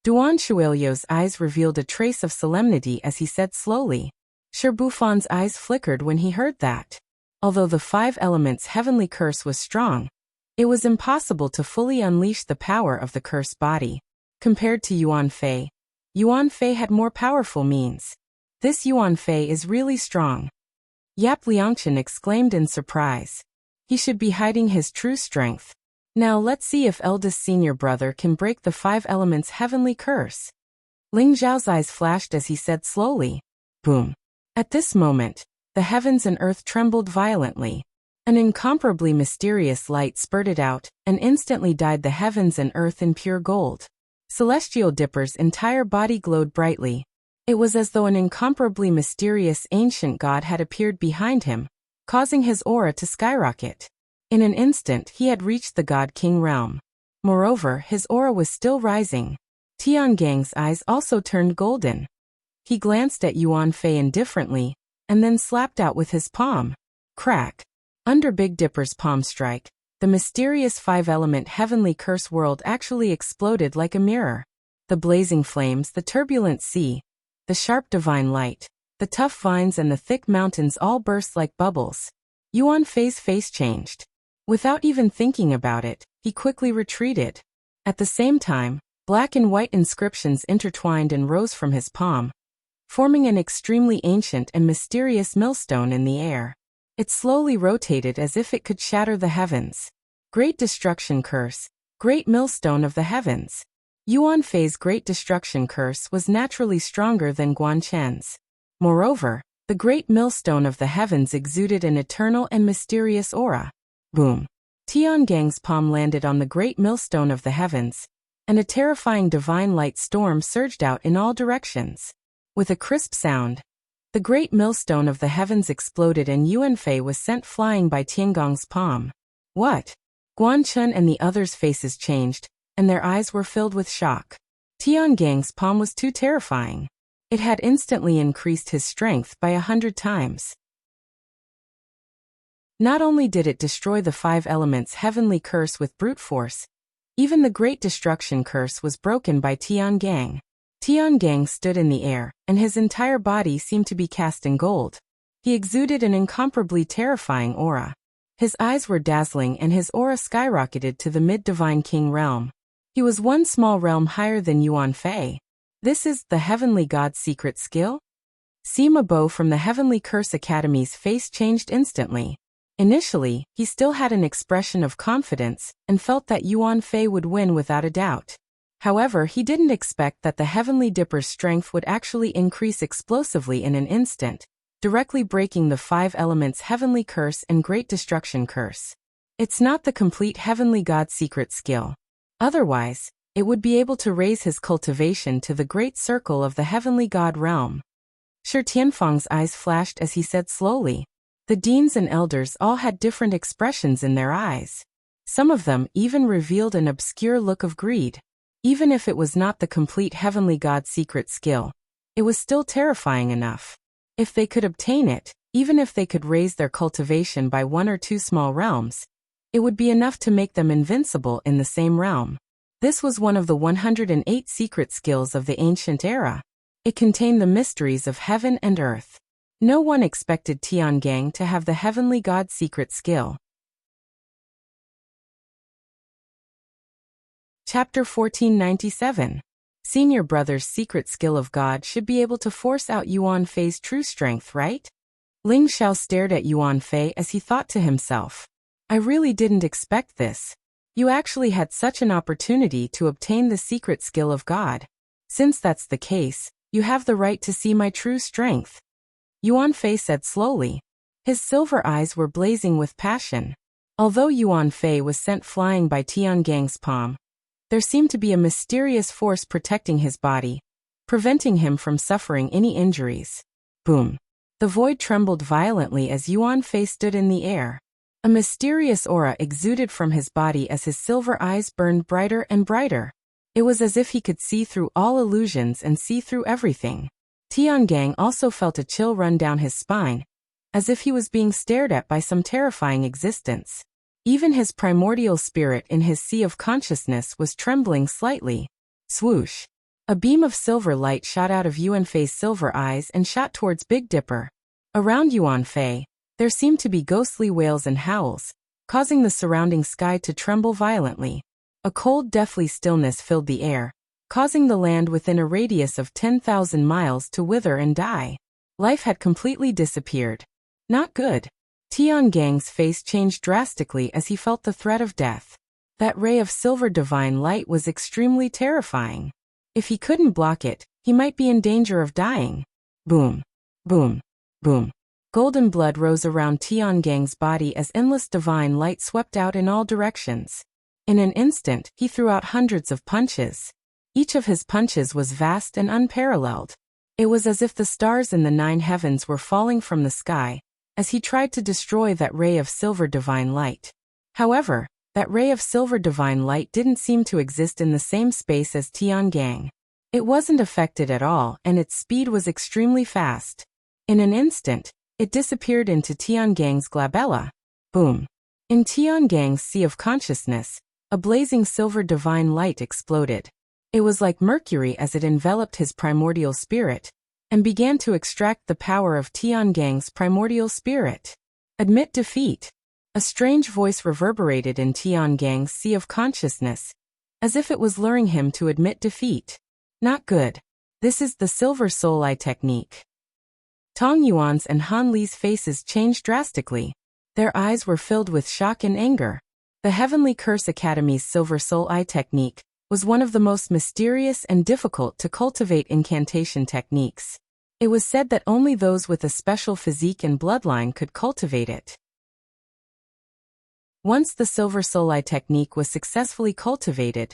Duan Shuilio's eyes revealed a trace of solemnity as he said slowly. Shirbufan's eyes flickered when he heard that. Although the 5 elements heavenly curse was strong, it was impossible to fully unleash the power of the curse body. Compared to Yuan Fei had more powerful means. This Yuan Fei is really strong. Yap Liangchen exclaimed in surprise. He should be hiding his true strength. Now let's see if eldest senior brother can break the 5 elements heavenly curse. Ling Zhao's eyes flashed as he said slowly. Boom. At this moment, the heavens and earth trembled violently. An incomparably mysterious light spurted out, and instantly dyed the heavens and earth in pure gold. Celestial Dipper's entire body glowed brightly. It was as though an incomparably mysterious ancient god had appeared behind him, causing his aura to skyrocket. In an instant he had reached the God King realm. Moreover, his aura was still rising. Tiangang's eyes also turned golden. He glanced at Yuan Fei indifferently, and then slapped out with his palm. Crack! Under Big Dipper's palm strike, the mysterious five-element heavenly curse world actually exploded like a mirror. The blazing flames, the turbulent sea, the sharp divine light, the tough vines and the thick mountains all burst like bubbles. Yuan Fei's face changed. Without even thinking about it, he quickly retreated. At the same time, black and white inscriptions intertwined and rose from his palm, forming an extremely ancient and mysterious millstone in the air. It slowly rotated as if it could shatter the heavens. Great Destruction Curse, Great Millstone of the Heavens. Yuan Fei's Great Destruction Curse was naturally stronger than Guan Chen's. Moreover, the Great Millstone of the Heavens exuded an eternal and mysterious aura. Boom! Tiangang's palm landed on the Great Millstone of the Heavens, and a terrifying divine light storm surged out in all directions. With a crisp sound, the Great Millstone of the Heavens exploded and Yuan Fei was sent flying by Tiangang's palm. What? Guan Chen and the others' faces changed, and their eyes were filled with shock. Tiangang's palm was too terrifying. It had instantly increased his strength by 100 times. Not only did it destroy the five elements' heavenly curse with brute force, even the Great Destruction Curse was broken by Tiangang. Tiangang stood in the air, and his entire body seemed to be cast in gold. He exuded an incomparably terrifying aura. His eyes were dazzling and his aura skyrocketed to the mid-divine king realm. He was one small realm higher than Yuan Fei. This is the heavenly god's secret skill? Sima Bo from the Heavenly Curse Academy's face changed instantly. Initially, he still had an expression of confidence and felt that Yuan Fei would win without a doubt. However, he didn't expect that the Heavenly Dipper's strength would actually increase explosively in an instant, directly breaking the five elements' Heavenly Curse and Great Destruction Curse. It's not the complete Heavenly God's secret skill. Otherwise, it would be able to raise his cultivation to the great circle of the Heavenly God realm. Shi Tianfang's eyes flashed as he said slowly. The deans and elders all had different expressions in their eyes. Some of them even revealed an obscure look of greed. Even if it was not the complete Heavenly God's secret skill, it was still terrifying enough. If they could obtain it, even if they could raise their cultivation by 1 or 2 small realms, it would be enough to make them invincible in the same realm. This was one of the 108 secret skills of the ancient era. It contained the mysteries of heaven and earth. No one expected Tiangang to have the Heavenly God's secret skill. Chapter 1497. Senior brother's secret skill of God should be able to force out Yuan Fei's true strength, right? Ling Xiao stared at Yuan Fei as he thought to himself. I really didn't expect this. You actually had such an opportunity to obtain the secret skill of God. Since that's the case, you have the right to see my true strength. Yuan Fei said slowly. His silver eyes were blazing with passion. Although Yuan Fei was sent flying by Tiangang's palm, there seemed to be a mysterious force protecting his body, preventing him from suffering any injuries. Boom! The void trembled violently as Yuan Fei stood in the air. A mysterious aura exuded from his body as his silver eyes burned brighter and brighter. It was as if he could see through all illusions and see through everything. Tiangang also felt a chill run down his spine, as if he was being stared at by some terrifying existence. Even his primordial spirit in his sea of consciousness was trembling slightly. Swoosh! A beam of silver light shot out of Yuan Fei's silver eyes and shot towards Big Dipper. Around Yuan Fei, there seemed to be ghostly wails and howls, causing the surrounding sky to tremble violently. A cold, deathly stillness filled the air, causing the land within a radius of 10,000 miles to wither and die. Life had completely disappeared. Not good. Tiangang's face changed drastically as he felt the threat of death. That ray of silver divine light was extremely terrifying. If he couldn't block it, he might be in danger of dying. Boom! Boom! Boom! Golden blood rose around Tiangang's body as endless divine light swept out in all directions. In an instant, he threw out hundreds of punches. Each of his punches was vast and unparalleled. It was as if the stars in the 9 heavens were falling from the sky, as he tried to destroy that ray of silver divine light. However, that ray of silver divine light didn't seem to exist in the same space as Tiangang. It wasn't affected at all, and its speed was extremely fast. In an instant, it disappeared into Tiangang's glabella. Boom! In Tiangang's sea of consciousness, a blazing silver divine light exploded. It was like mercury as it enveloped his primordial spirit, and began to extract the power of Tiangang's primordial spirit. Admit defeat. A strange voice reverberated in Tiangang's sea of consciousness, as if it was luring him to admit defeat. Not good. This is the Silver Soul Eye technique. Tong Yuan's and Han Li's faces changed drastically. Their eyes were filled with shock and anger. The Heavenly Curse Academy's Silver Soul Eye technique was one of the most mysterious and difficult to cultivate incantation techniques. It was said that only those with a special physique and bloodline could cultivate it. Once the Silver Soul Eye technique was successfully cultivated,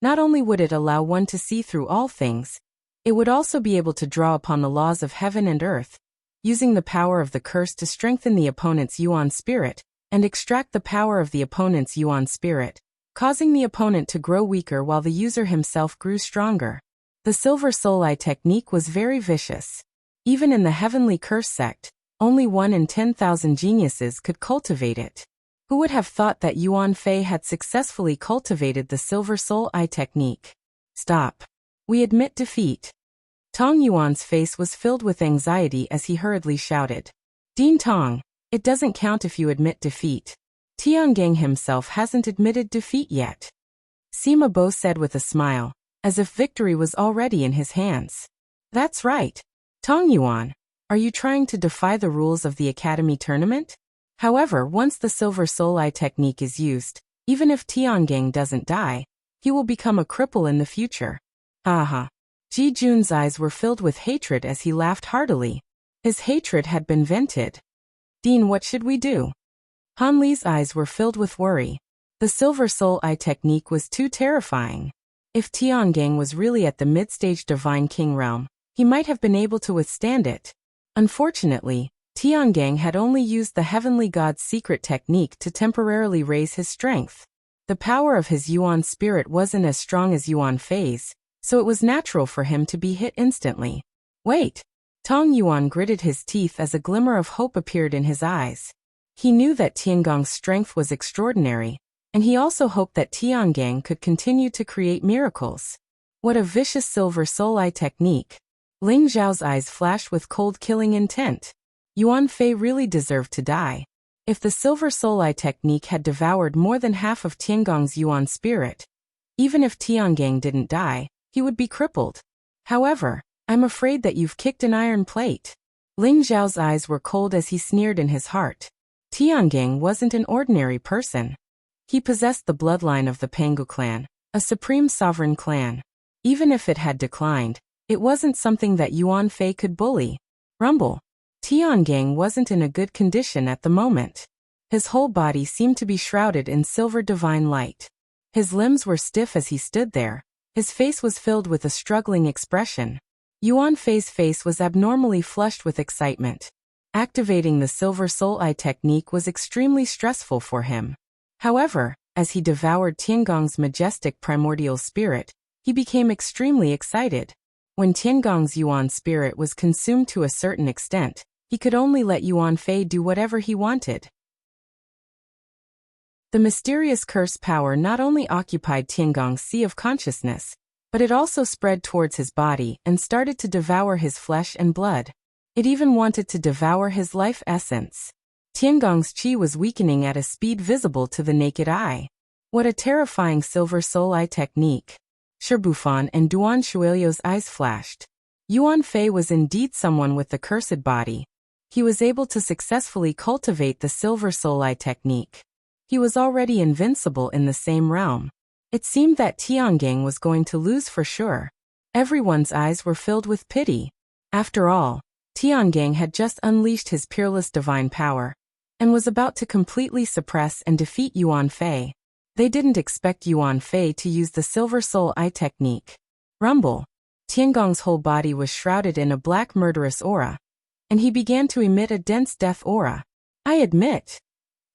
not only would it allow one to see through all things, it would also be able to draw upon the laws of heaven and earth, using the power of the curse to strengthen the opponent's Yuan spirit, and extract the power of the opponent's Yuan spirit, causing the opponent to grow weaker while the user himself grew stronger. The Silver Soul Eye technique was very vicious. Even in the Heavenly Curse sect, only 1 in 10,000 geniuses could cultivate it. Who would have thought that Yuan Fei had successfully cultivated the Silver Soul Eye technique? Stop. We admit defeat. Tong Yuan's face was filled with anxiety as he hurriedly shouted. Dean Tong, it doesn't count if you admit defeat. Tiangang himself hasn't admitted defeat yet. Sima Bo said with a smile, as if victory was already in his hands. That's right. Tong Yuan, are you trying to defy the rules of the Academy tournament? However, once the Silver Soul Eye technique is used, even if Tiangang doesn't die, he will become a cripple in the future. Haha. Ji Jun's eyes were filled with hatred as he laughed heartily. His hatred had been vented. Dean, what should we do? Han Li's eyes were filled with worry. The Silver Soul Eye technique was too terrifying. If Tiangang was really at the mid-stage Divine King realm, he might have been able to withstand it. Unfortunately, Tiangang had only used the Heavenly God's secret technique to temporarily raise his strength. The power of his Yuan spirit wasn't as strong as Yuan Fei's, so it was natural for him to be hit instantly. Wait! Tong Yuan gritted his teeth as a glimmer of hope appeared in his eyes. He knew that Tiangang's strength was extraordinary, and he also hoped that Tiangang could continue to create miracles. What a vicious Silver Soul Eye technique! Ling Zhao's eyes flashed with cold killing intent. Yuan Fei really deserved to die. If the Silver Soul Eye technique had devoured more than half of Tiangang's Yuan spirit, even if Tiangang didn't die, he would be crippled. However, I'm afraid that you've kicked an iron plate. Ling Zhao's eyes were cold as he sneered in his heart. Tiangang wasn't an ordinary person. He possessed the bloodline of the Pangu clan, a supreme sovereign clan. Even if it had declined, it wasn't something that Yuan Fei could bully. Rumble. Tiangang wasn't in a good condition at the moment. His whole body seemed to be shrouded in silver divine light. His limbs were stiff as he stood there. His face was filled with a struggling expression. Yuan Fei's face was abnormally flushed with excitement. Activating the Silver Soul Eye technique was extremely stressful for him. However, as he devoured Tiangang's majestic primordial spirit, he became extremely excited. When Tiangang's Yuan spirit was consumed to a certain extent, he could only let Yuan Fei do whatever he wanted. The mysterious curse power not only occupied Tiangang's sea of consciousness, but it also spread towards his body and started to devour his flesh and blood. It even wanted to devour his life essence. Tiangang's qi was weakening at a speed visible to the naked eye. What a terrifying Silver Soul Eye technique. Shirbufan and Duan Shuilio's eyes flashed. Yuan Fei was indeed someone with the cursed body. He was able to successfully cultivate the Silver Soul Eye technique. He was already invincible in the same realm. It seemed that Tiangang was going to lose for sure. Everyone's eyes were filled with pity. After all, Tiangang had just unleashed his peerless divine power and was about to completely suppress and defeat Yuan Fei. They didn't expect Yuan Fei to use the Silver Soul Eye technique. Rumble. Tiangong's whole body was shrouded in a black murderous aura, and he began to emit a dense death aura. I admit.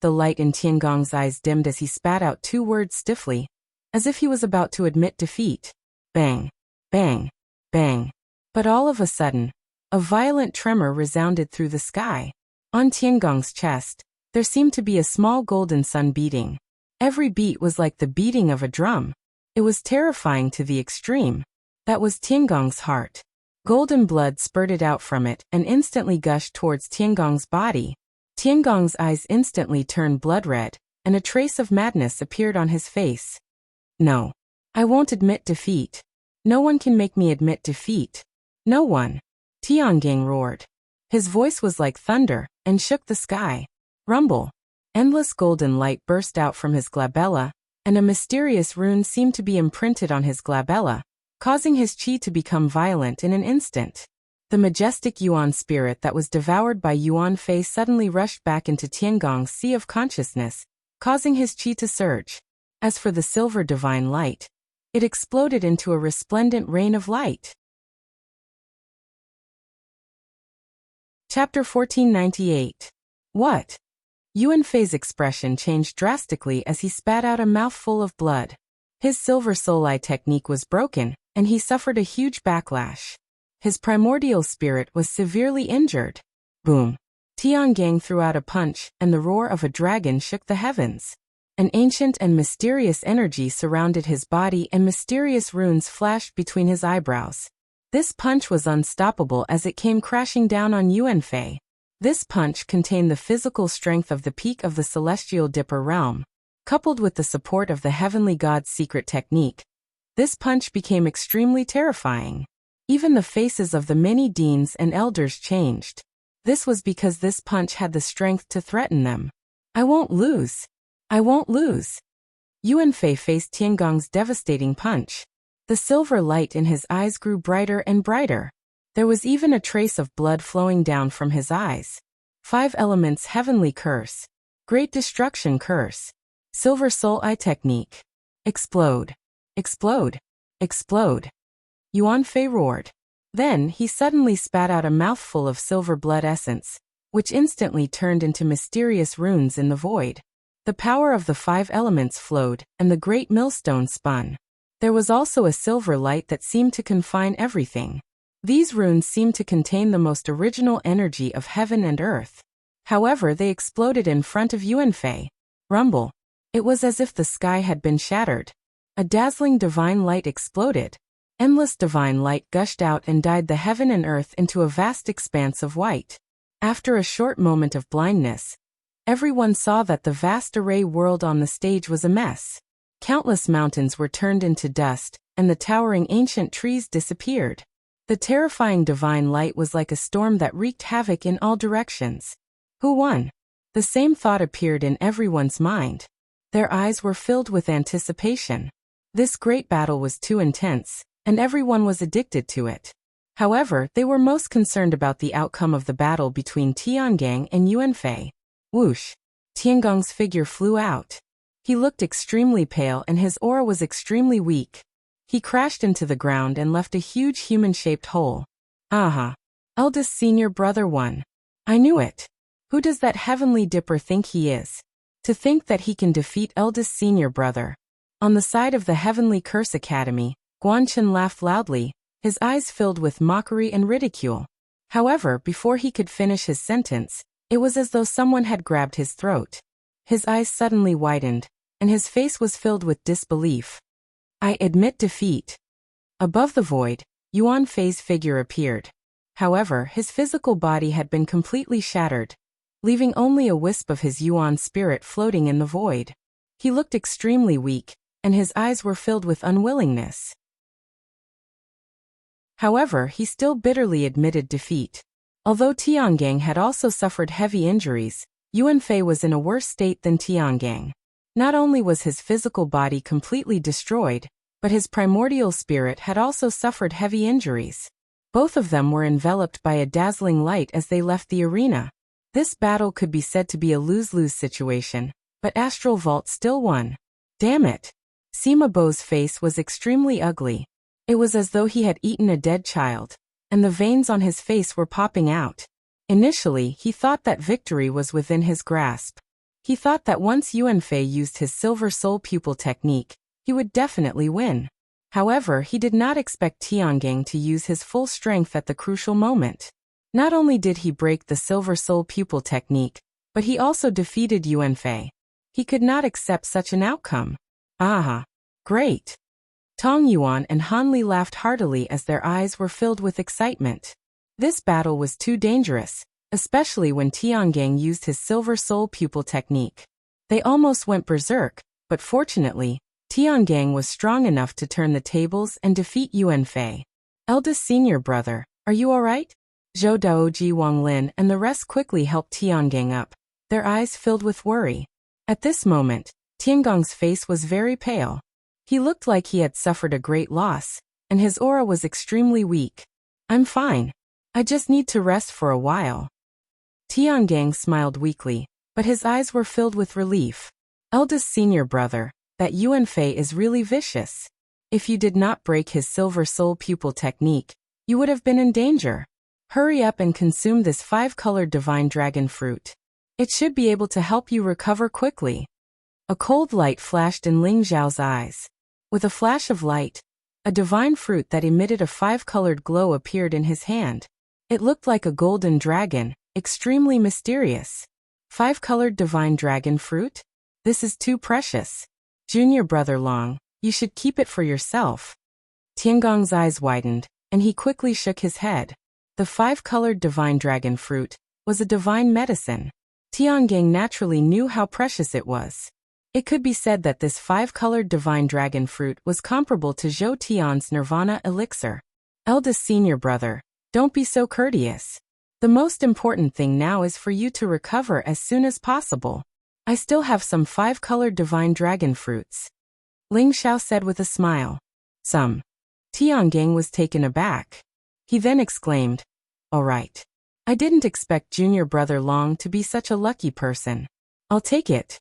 The light in Tiangong's eyes dimmed as he spat out 2 words stiffly, as if he was about to admit defeat. Bang. Bang. Bang. But all of a sudden, a violent tremor resounded through the sky. On Tiangong's chest, there seemed to be a small golden sun beating. Every beat was like the beating of a drum. It was terrifying to the extreme. That was Tiangong's heart. Golden blood spurted out from it and instantly gushed towards Tiangong's body. Tiangong's eyes instantly turned blood red, and a trace of madness appeared on his face. No. I won't admit defeat. No one can make me admit defeat. No one. Tiangang roared. His voice was like thunder, and shook the sky. Rumble. Endless golden light burst out from his glabella, and a mysterious rune seemed to be imprinted on his glabella, causing his chi to become violent in an instant. The majestic Yuan spirit that was devoured by Yuan Fei suddenly rushed back into Tiangong's sea of consciousness, causing his chi to surge. As for the silver divine light, it exploded into a resplendent rain of light. Chapter 1498. What? Yuan Fei's expression changed drastically as he spat out a mouthful of blood. His Silver Soul Eye technique was broken, and he suffered a huge backlash. His primordial spirit was severely injured. Boom. Tiangang threw out a punch, and the roar of a dragon shook the heavens. An ancient and mysterious energy surrounded his body and mysterious runes flashed between his eyebrows. This punch was unstoppable as it came crashing down on Yuan Fei. This punch contained the physical strength of the peak of the celestial Dipper realm, coupled with the support of the heavenly god's secret technique. This punch became extremely terrifying. Even the faces of the many deans and elders changed. This was because this punch had the strength to threaten them. I won't lose. I won't lose. Yuan Fei faced Tiangong's devastating punch. The silver light in his eyes grew brighter and brighter. There was even a trace of blood flowing down from his eyes. 5 elements heavenly curse. Great destruction curse. Silver Soul Eye technique. Explode. Explode. Explode. Yuan Fei roared. Then he suddenly spat out a mouthful of silver blood essence, which instantly turned into mysterious runes in the void. The power of the 5 elements flowed, and the great millstone spun. There was also a silver light that seemed to confine everything. These runes seemed to contain the most original energy of heaven and earth. However, they exploded in front of Yuan Fei. Rumble. It was as if the sky had been shattered. A dazzling divine light exploded. Endless divine light gushed out and dyed the heaven and earth into a vast expanse of white. After a short moment of blindness, everyone saw that the vast array world on the stage was a mess. Countless mountains were turned into dust, and the towering ancient trees disappeared. The terrifying divine light was like a storm that wreaked havoc in all directions. Who won? The same thought appeared in everyone's mind. Their eyes were filled with anticipation. This great battle was too intense, and everyone was addicted to it. However, they were most concerned about the outcome of the battle between Tiangang and Yuan Fei. Whoosh! Tiangong's figure flew out. He looked extremely pale and his aura was extremely weak. He crashed into the ground and left a huge human-shaped hole. Aha! Eldest senior brother won. I knew it. Who does that heavenly dipper think he is? To think that he can defeat eldest senior brother. On the side of the Heavenly Curse Academy, Guanchen laughed loudly, his eyes filled with mockery and ridicule. However, before he could finish his sentence, it was as though someone had grabbed his throat. His eyes suddenly widened, and his face was filled with disbelief. I admit defeat. Above the void, Yuan Fei's figure appeared. However, his physical body had been completely shattered, leaving only a wisp of his Yuan spirit floating in the void. He looked extremely weak, and his eyes were filled with unwillingness. However, he still bitterly admitted defeat. Although Tiangang had also suffered heavy injuries, Yuan Fei was in a worse state than Tiangang. Not only was his physical body completely destroyed, but his primordial spirit had also suffered heavy injuries. Both of them were enveloped by a dazzling light as they left the arena. This battle could be said to be a lose-lose situation, but Astral Vault still won. Damn it! Sima Bo's face was extremely ugly. It was as though he had eaten a dead child, and the veins on his face were popping out. Initially, he thought that victory was within his grasp. He thought that once Yuanfei used his Silver Soul Pupil technique, he would definitely win. However, he did not expect Tiangang to use his full strength at the crucial moment. Not only did he break the Silver Soul Pupil technique, but he also defeated Yuanfei. He could not accept such an outcome. Ah, great! Tong Yuan and Han Li laughed heartily as their eyes were filled with excitement. This battle was too dangerous, especially when Tiangang used his Silver Soul Pupil technique. They almost went berserk, but fortunately, Tiangang was strong enough to turn the tables and defeat Yuanfei. Eldest senior brother, are you alright? Zhou Daoji Wang Lin and the rest quickly helped Tiangang up, their eyes filled with worry. At this moment, Tiangong's face was very pale. He looked like he had suffered a great loss, and his aura was extremely weak. I'm fine. I just need to rest for a while. Tiangang smiled weakly, but his eyes were filled with relief. Eldest senior brother, that Yuanfei is really vicious. If you did not break his Silver Soul Pupil technique, you would have been in danger. Hurry up and consume this 5-colored divine dragon fruit. It should be able to help you recover quickly. A cold light flashed in Ling Zhao's eyes. With a flash of light, a divine fruit that emitted a 5-colored glow appeared in his hand. It looked like a golden dragon, extremely mysterious. 5-colored divine dragon fruit? This is too precious. Junior brother Long, you should keep it for yourself. Tiangong's eyes widened, and he quickly shook his head. The 5-colored divine dragon fruit was a divine medicine. Tiangang naturally knew how precious it was. It could be said that this 5-colored divine dragon fruit was comparable to Zhou Tian's Nirvana elixir. Eldest senior brother, don't be so courteous. The most important thing now is for you to recover as soon as possible. I still have some 5-colored divine dragon fruits. Ling Xiao said with a smile. Some. Tiangang was taken aback. He then exclaimed, all right. I didn't expect junior brother Long to be such a lucky person. I'll take it.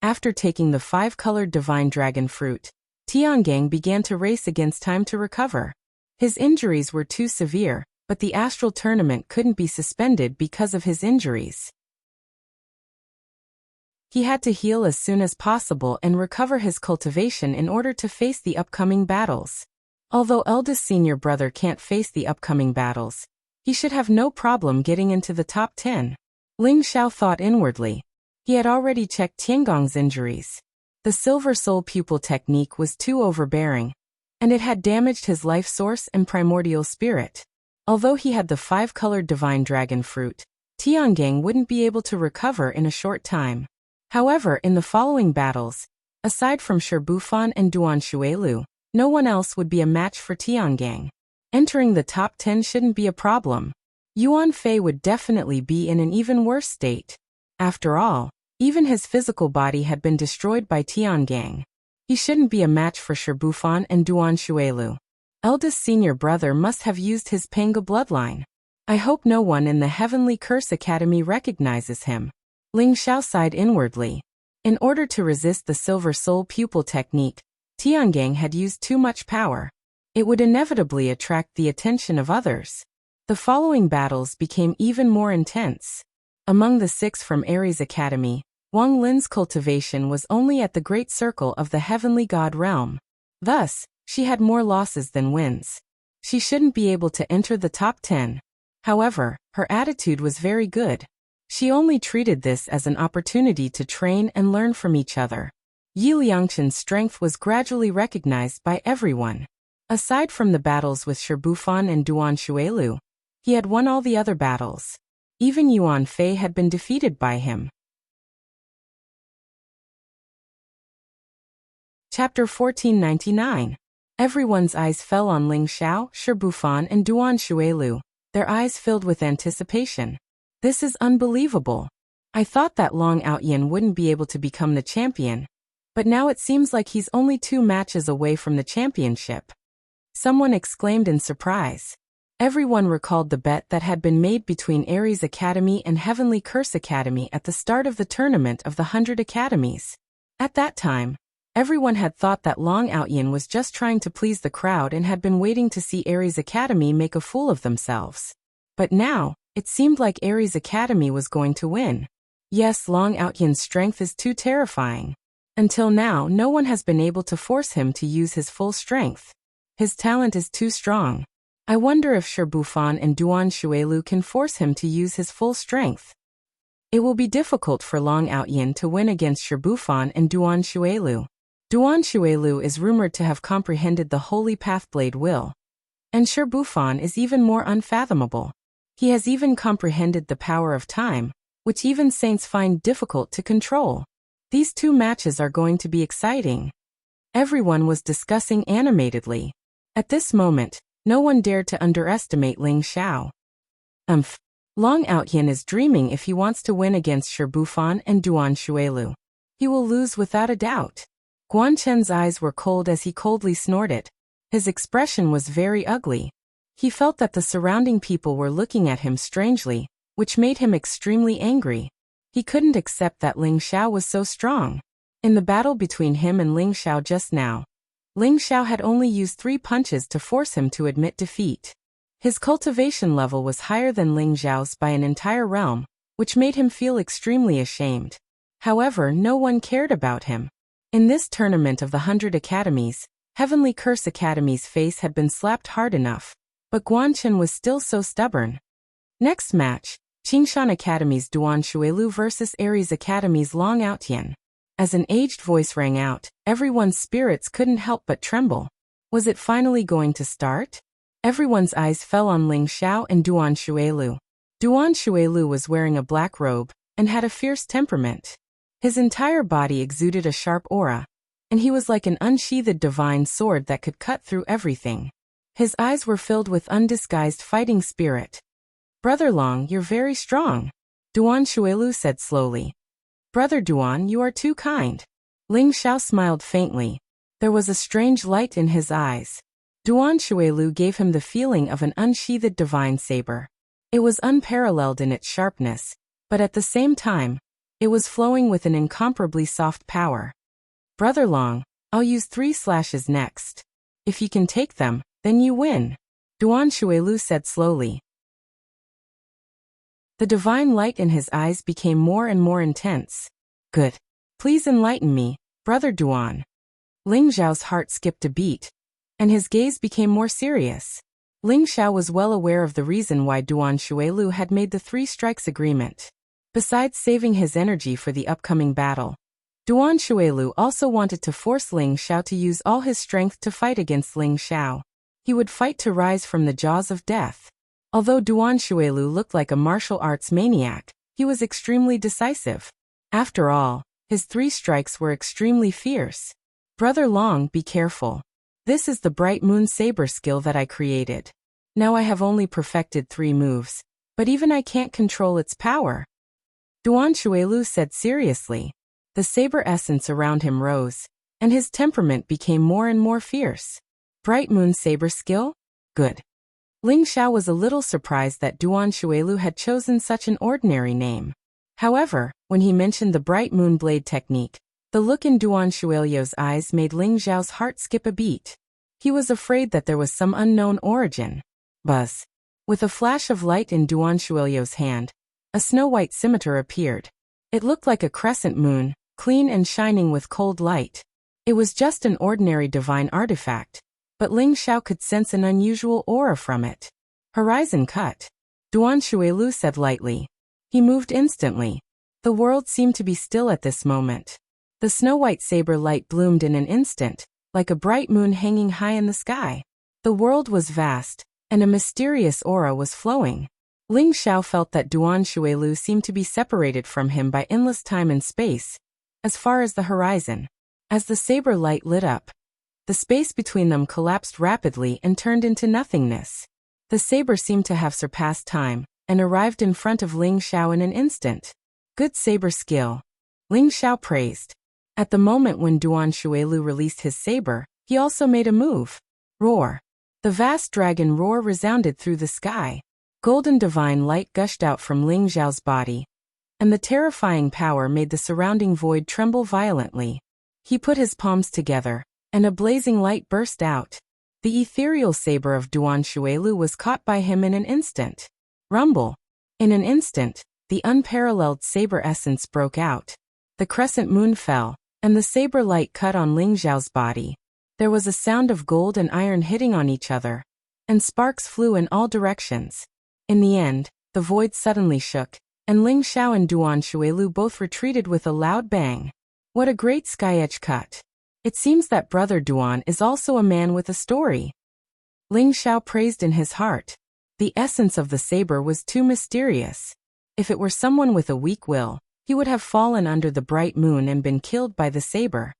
After taking the 5-colored divine dragon fruit, Tiangang began to race against time to recover. His injuries were too severe, but the astral tournament couldn't be suspended because of his injuries. He had to heal as soon as possible and recover his cultivation in order to face the upcoming battles. Although eldest senior brother can't face the upcoming battles, he should have no problem getting into the top 10. Ling Xiao thought inwardly. He had already checked Tiangong's injuries. The Silver Soul Pupil technique was too overbearing, and it had damaged his life source and primordial spirit. Although he had the 5-colored divine dragon fruit, Tiangang wouldn't be able to recover in a short time. However, in the following battles, aside from Sherbufan and Duan Shuelu, no one else would be a match for Tiangang. Entering the top 10 shouldn't be a problem. Yuanfei would definitely be in an even worse state. After all, even his physical body had been destroyed by Tiangang. He shouldn't be a match for Sherbufan and Duan Shuelu. Eldest senior brother must have used his Panga bloodline. I hope no one in the Heavenly Curse Academy recognizes him. Ling Xiao sighed inwardly. In order to resist the Silver Soul Pupil technique, Tiangang had used too much power. It would inevitably attract the attention of others. The following battles became even more intense. Among the 6 from Ares Academy, Wang Lin's cultivation was only at the Great Circle of the Heavenly God Realm. Thus, she had more losses than wins. She shouldn't be able to enter the top 10. However, her attitude was very good. She only treated this as an opportunity to train and learn from each other. Yi Liangchen's strength was gradually recognized by everyone. Aside from the battles with Sherbufan and Duan Shuelu, he had won all the other battles. Even Yuanfei had been defeated by him. Chapter 1499. Everyone's eyes fell on Ling Xiao, Sherbufan and Duan Shuelu, their eyes filled with anticipation. This is unbelievable. I thought that Long Outyin wouldn't be able to become the champion, but now it seems like he's only 2 matches away from the championship. Someone exclaimed in surprise. Everyone recalled the bet that had been made between Ares Academy and Heavenly Curse Academy at the start of the tournament of the 100 Academies. At that time, everyone had thought that Long Outyin was just trying to please the crowd and had been waiting to see Ares Academy make a fool of themselves. But now, it seemed like Ares Academy was going to win. Yes, Long Outyin's strength is too terrifying. Until now, no one has been able to force him to use his full strength. His talent is too strong. I wonder if Shirbufan and Duan Shuelu can force him to use his full strength. It will be difficult for Long Outyin to win against Shirbufan and Duan Shuelu. Duan Shuelu is rumored to have comprehended the Holy Pathblade will. And Shirbufan is even more unfathomable. He has even comprehended the power of time, which even saints find difficult to control. These two matches are going to be exciting. Everyone was discussing animatedly. At this moment, no one dared to underestimate Ling Xiao. Long Outyin is dreaming if he wants to win against Shirbufan and Duan Shuelu. He will lose without a doubt. Guan Chen's eyes were cold as he coldly snorted. His expression was very ugly. He felt that the surrounding people were looking at him strangely, which made him extremely angry. He couldn't accept that Ling Xiao was so strong. In the battle between him and Ling Xiao just now, Ling Xiao had only used 3 punches to force him to admit defeat. His cultivation level was higher than Ling Xiao's by an entire realm, which made him feel extremely ashamed. However, no one cared about him. In this tournament of the 100 Academies, Heavenly Curse Academy's face had been slapped hard enough, but Guan Chen was still so stubborn. Next match, Qingshan Academy's Duan Shuelu versus Ares Academy's Long Outyin. As an aged voice rang out, everyone's spirits couldn't help but tremble. Was it finally going to start? Everyone's eyes fell on Ling Xiao and Duan Shuelu. Duan Shuelu was wearing a black robe and had a fierce temperament. His entire body exuded a sharp aura, and he was like an unsheathed divine sword that could cut through everything. His eyes were filled with undisguised fighting spirit. "Brother Long, you're very strong," Duan Shuelu said slowly. "Brother Duan, you are too kind." Ling Xiao smiled faintly. There was a strange light in his eyes. Duan Shuelu gave him the feeling of an unsheathed divine saber. It was unparalleled in its sharpness, but at the same time, it was flowing with an incomparably soft power. "Brother Long, I'll use 3 slashes next. If you can take them, then you win," Duan Shuelu said slowly. The divine light in his eyes became more and more intense. "Good. Please enlighten me, Brother Duan." Ling Xiao's heart skipped a beat, and his gaze became more serious. Ling Xiao was well aware of the reason why Duan Shuelu had made the 3 strikes agreement. Besides saving his energy for the upcoming battle, Duan Shuelu also wanted to force Ling Xiao to use all his strength to fight against Ling Xiao. He would fight to rise from the jaws of death. Although Duan Shuelu looked like a martial arts maniac, he was extremely decisive. After all, his 3 strikes were extremely fierce. "Brother Long, be careful. This is the Bright Moon Saber skill that I created. Now I have only perfected 3 moves, but even I can't control its power," Duan Shuelu said seriously. The saber essence around him rose, and his temperament became more and more fierce. "Bright Moon Saber skill? Good." Ling Xiao was a little surprised that Duan Shuelu had chosen such an ordinary name. However, when he mentioned the Bright Moon Blade technique, the look in Duan Shuelu's eyes made Ling Xiao's heart skip a beat. He was afraid that there was some unknown origin. Buzz. With a flash of light in Duan Shuelu's hand, a snow-white scimitar appeared. It looked like a crescent moon, clean and shining with cold light. It was just an ordinary divine artifact, but Ling Xiao could sense an unusual aura from it. "Horizon cut," Duan Shuelu said lightly. He moved instantly. The world seemed to be still at this moment. The snow-white saber light bloomed in an instant, like a bright moon hanging high in the sky. The world was vast, and a mysterious aura was flowing. Ling Xiao felt that Duan Shuelu seemed to be separated from him by endless time and space, as far as the horizon. As the saber light lit up, the space between them collapsed rapidly and turned into nothingness. The saber seemed to have surpassed time, and arrived in front of Ling Xiao in an instant. "Good saber skill," Ling Xiao praised. At the moment when Duan Shuelu released his saber, he also made a move. Roar. The The vast dragon roar resounded through the sky. Golden divine light gushed out from Ling Xiao's body, and the terrifying power made the surrounding void tremble violently. He put his palms together, and a blazing light burst out. The ethereal saber of Duan Shuelu was caught by him in an instant. Rumble. In an instant, the unparalleled saber essence broke out. The crescent moon fell, and the saber light cut on Ling Xiao's body. There was a sound of gold and iron hitting on each other, and sparks flew in all directions. In the end, the void suddenly shook, and Ling Xiao and Duan Shuelu both retreated with a loud bang. What a great sky-edge cut! It seems that brother Duan is also a man with a story. Ling Xiao praised in his heart. The essence of the saber was too mysterious. If it were someone with a weak will, he would have fallen under the bright moon and been killed by the saber.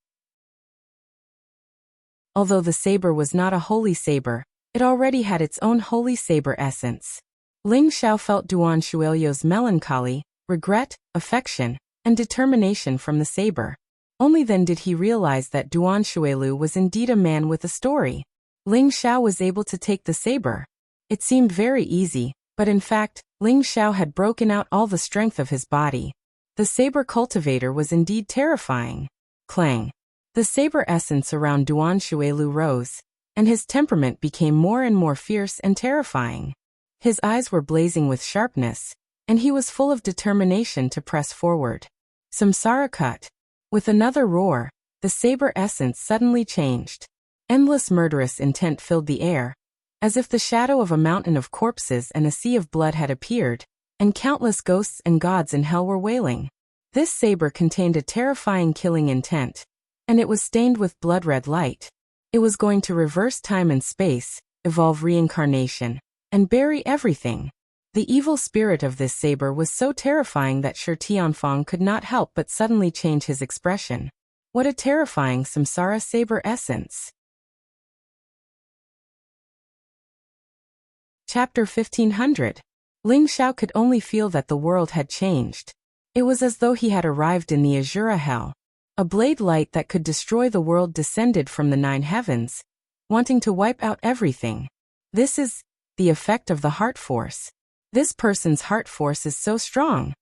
Although the saber was not a holy saber, it already had its own holy saber essence. Ling Xiao felt Duan Shuelio's melancholy, regret, affection, and determination from the saber. Only then did he realize that Duan Shuelu was indeed a man with a story. Ling Xiao was able to take the saber. It seemed very easy, but in fact, Ling Xiao had broken out all the strength of his body. The saber cultivator was indeed terrifying. Clang. The saber essence around Duan Shuelu rose, and his temperament became more and more fierce and terrifying. His eyes were blazing with sharpness, and he was full of determination to press forward. Samsara cut. With another roar, the saber essence suddenly changed. Endless murderous intent filled the air, as if the shadow of a mountain of corpses and a sea of blood had appeared, and countless ghosts and gods in hell were wailing. This saber contained a terrifying killing intent, and it was stained with blood-red light. It was going to reverse time and space, evolve reincarnation, and bury everything. The evil spirit of this saber was so terrifying that Shi Tianfang could not help but suddenly change his expression. What a terrifying samsara saber essence! Chapter 1500. Ling Xiao could only feel that the world had changed. It was as though he had arrived in the Azura Hell. A blade light that could destroy the world descended from the 9 heavens, wanting to wipe out everything. This is the effect of the heart force. This person's heart force is so strong.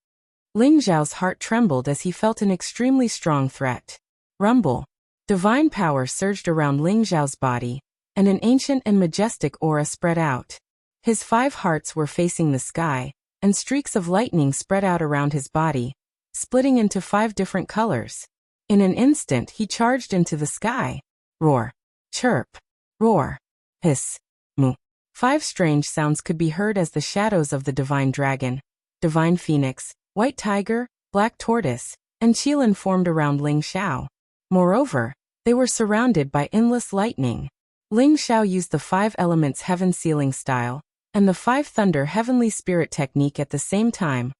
Ling Xiao's heart trembled as he felt an extremely strong threat. Rumble. Divine power surged around Ling Xiao's body, and an ancient and majestic aura spread out. His 5 hearts were facing the sky, and streaks of lightning spread out around his body, splitting into 5 different colors. In an instant he charged into the sky. Roar. Chirp. Roar. Hiss. Moo. 5 strange sounds could be heard as the shadows of the divine dragon, divine phoenix, white tiger, black tortoise, and qilin formed around Ling Xiao. Moreover, they were surrounded by endless lightning. Ling Xiao used the 5 elements heaven sealing style, and the 5 thunder heavenly spirit technique at the same time,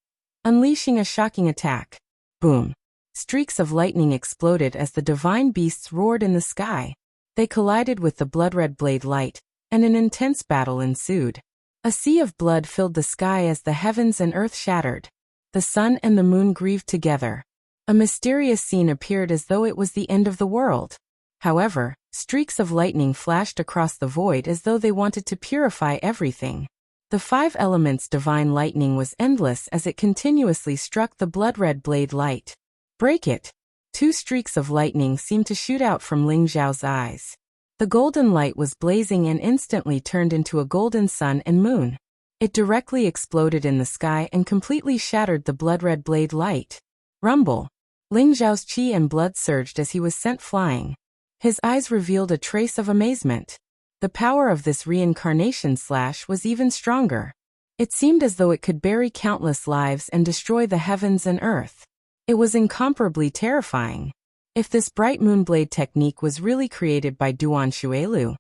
unleashing a shocking attack. Boom. Streaks of lightning exploded as the divine beasts roared in the sky. They collided with the blood-red blade light, and an intense battle ensued. A sea of blood filled the sky as the heavens and earth shattered. The sun and the moon grieved together. A mysterious scene appeared as though it was the end of the world. However, streaks of lightning flashed across the void as though they wanted to purify everything. The 5 elements' divine lightning was endless as it continuously struck the blood-red blade light. Break it! 2 streaks of lightning seemed to shoot out from Ling Xiao's eyes. The golden light was blazing and instantly turned into a golden sun and moon. It directly exploded in the sky and completely shattered the blood-red blade light. Rumble. Ling Xiao's qi and blood surged as he was sent flying. His eyes revealed a trace of amazement. The power of this reincarnation slash was even stronger. It seemed as though it could bury countless lives and destroy the heavens and earth. It was incomparably terrifying. If this bright moonblade technique was really created by Duan Shuelu,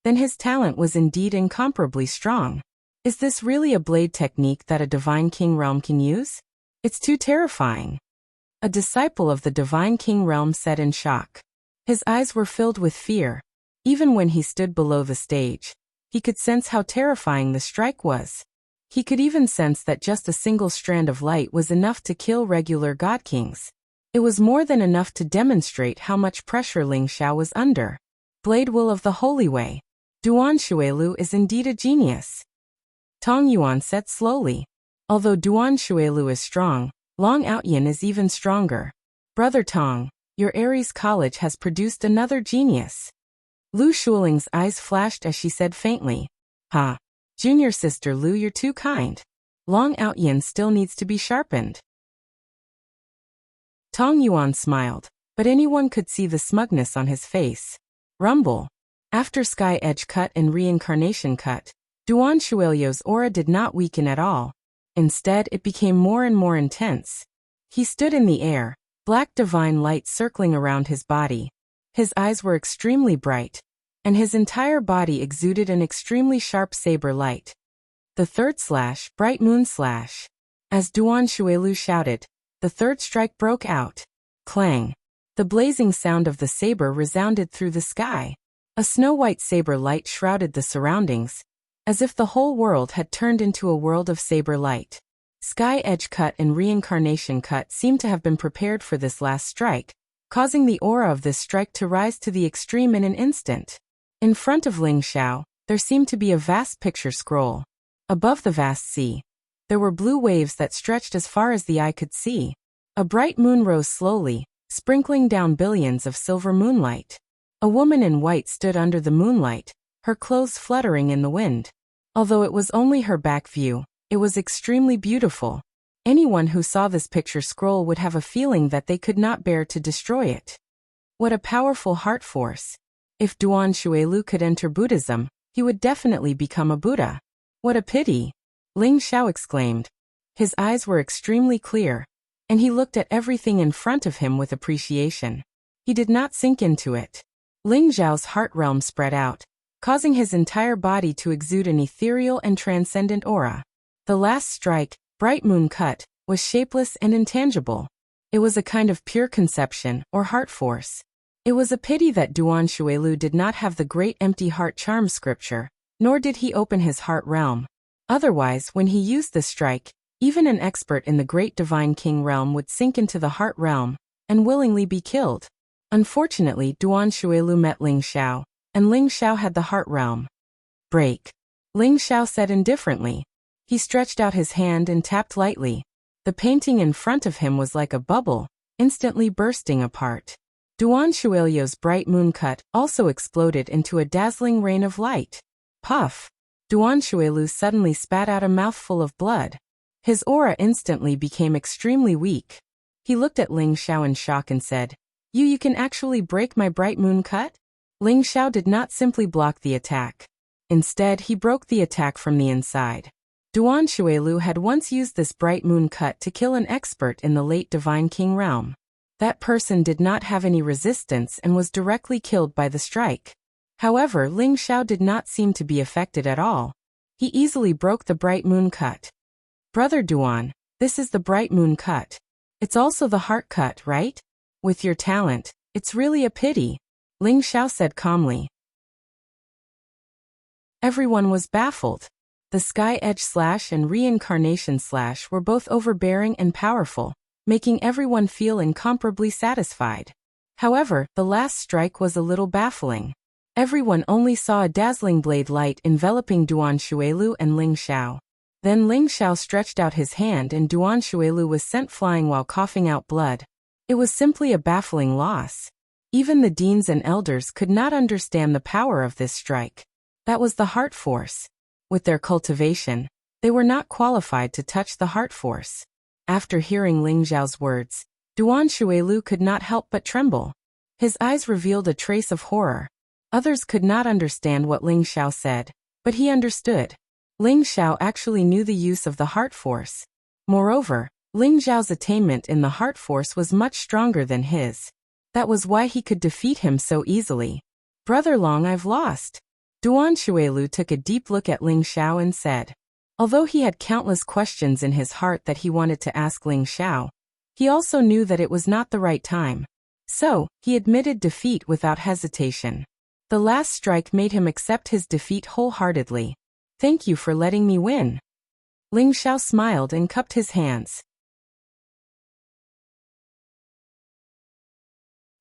then his talent was indeed incomparably strong. Is this really a blade technique that a divine king realm can use? It's too terrifying. A disciple of the divine king realm said in shock. His eyes were filled with fear. Even when he stood below the stage, he could sense how terrifying the strike was. He could even sense that just a single strand of light was enough to kill regular god kings. It was more than enough to demonstrate how much pressure Ling Xiao was under. Blade will of the Holy Way. Duan Shuilu is indeed a genius. Tong Yuan said slowly. Although Duan Shuilu is strong, Long Outyin is even stronger. Brother Tong, your Aries College has produced another genius. Lu Shuling's eyes flashed as she said faintly, "Ha. Junior sister Lu, you're too kind. Long Outyin still needs to be sharpened." Tong Yuan smiled, but anyone could see the smugness on his face. Rumble. After Sky Edge Cut and Reincarnation Cut, Duan Shuelio's aura did not weaken at all. Instead, it became more and more intense. He stood in the air, black divine light circling around his body. His eyes were extremely bright, and his entire body exuded an extremely sharp saber light. The third slash, bright moon slash. As Duan Shuelu shouted, the third strike broke out. Clang. The blazing sound of the saber resounded through the sky. A snow-white saber light shrouded the surroundings, as if the whole world had turned into a world of saber light. Sky Edge Cut and Reincarnation Cut seemed to have been prepared for this last strike, causing the aura of this strike to rise to the extreme in an instant. In front of Ling Xiao, there seemed to be a vast picture scroll. Above the vast sea, there were blue waves that stretched as far as the eye could see. A bright moon rose slowly, sprinkling down billions of silver moonlight. A woman in white stood under the moonlight, her clothes fluttering in the wind. Although it was only her back view, it was extremely beautiful. Anyone who saw this picture scroll would have a feeling that they could not bear to destroy it. What a powerful heart force. If Duan Shuelu could enter Buddhism, he would definitely become a Buddha. What a pity! Ling Xiao exclaimed. His eyes were extremely clear, and he looked at everything in front of him with appreciation. He did not sink into it. Ling Xiao's heart realm spread out, causing his entire body to exude an ethereal and transcendent aura. The last strike, Bright Moon Cut, was shapeless and intangible. It was a kind of pure conception, or heart force. It was a pity that Duan Shuelu did not have the great empty heart charm scripture, nor did he open his heart realm. Otherwise, when he used the strike, even an expert in the great divine king realm would sink into the heart realm, and willingly be killed. Unfortunately, Duan Shuelu met Ling Xiao, and Ling Xiao had the heart realm. Break. Ling Xiao said indifferently. He stretched out his hand and tapped lightly. The painting in front of him was like a bubble, instantly bursting apart. Duan Shuelio's bright moon cut also exploded into a dazzling rain of light. Puff! Duan Shuelu suddenly spat out a mouthful of blood. His aura instantly became extremely weak. He looked at Ling Xiao in shock and said, You can actually break my bright moon cut?" Ling Xiao did not simply block the attack. Instead, he broke the attack from the inside. Duan Shuelu had once used this bright moon cut to kill an expert in the late Divine King realm. That person did not have any resistance and was directly killed by the strike. However, Ling Xiao did not seem to be affected at all. He easily broke the bright moon cut. "Brother Duan, this is the bright moon cut. It's also the heart cut, right? With your talent, it's really a pity," Ling Xiao said calmly. Everyone was baffled. The Sky Edge Slash and Reincarnation Slash were both overbearing and powerful, making everyone feel incomparably satisfied. However, the last strike was a little baffling. Everyone only saw a dazzling blade light enveloping Duan Shuelu and Ling Xiao. Then Ling Xiao stretched out his hand and Duan Shuelu was sent flying while coughing out blood. It was simply a baffling loss. Even the deans and elders could not understand the power of this strike. That was the heart force. With their cultivation, they were not qualified to touch the heart force. After hearing Ling Xiao's words, Duan Shuelu could not help but tremble. His eyes revealed a trace of horror. Others could not understand what Ling Xiao said, but he understood. Ling Xiao actually knew the use of the heart force. Moreover, Ling Xiao's attainment in the heart force was much stronger than his. That was why he could defeat him so easily. "Brother Long, I've lost." Duan Shuelu took a deep look at Ling Xiao and said. Although he had countless questions in his heart that he wanted to ask Ling Xiao, he also knew that it was not the right time. So, he admitted defeat without hesitation. The last strike made him accept his defeat wholeheartedly. "Thank you for letting me win." Ling Xiao smiled and cupped his hands.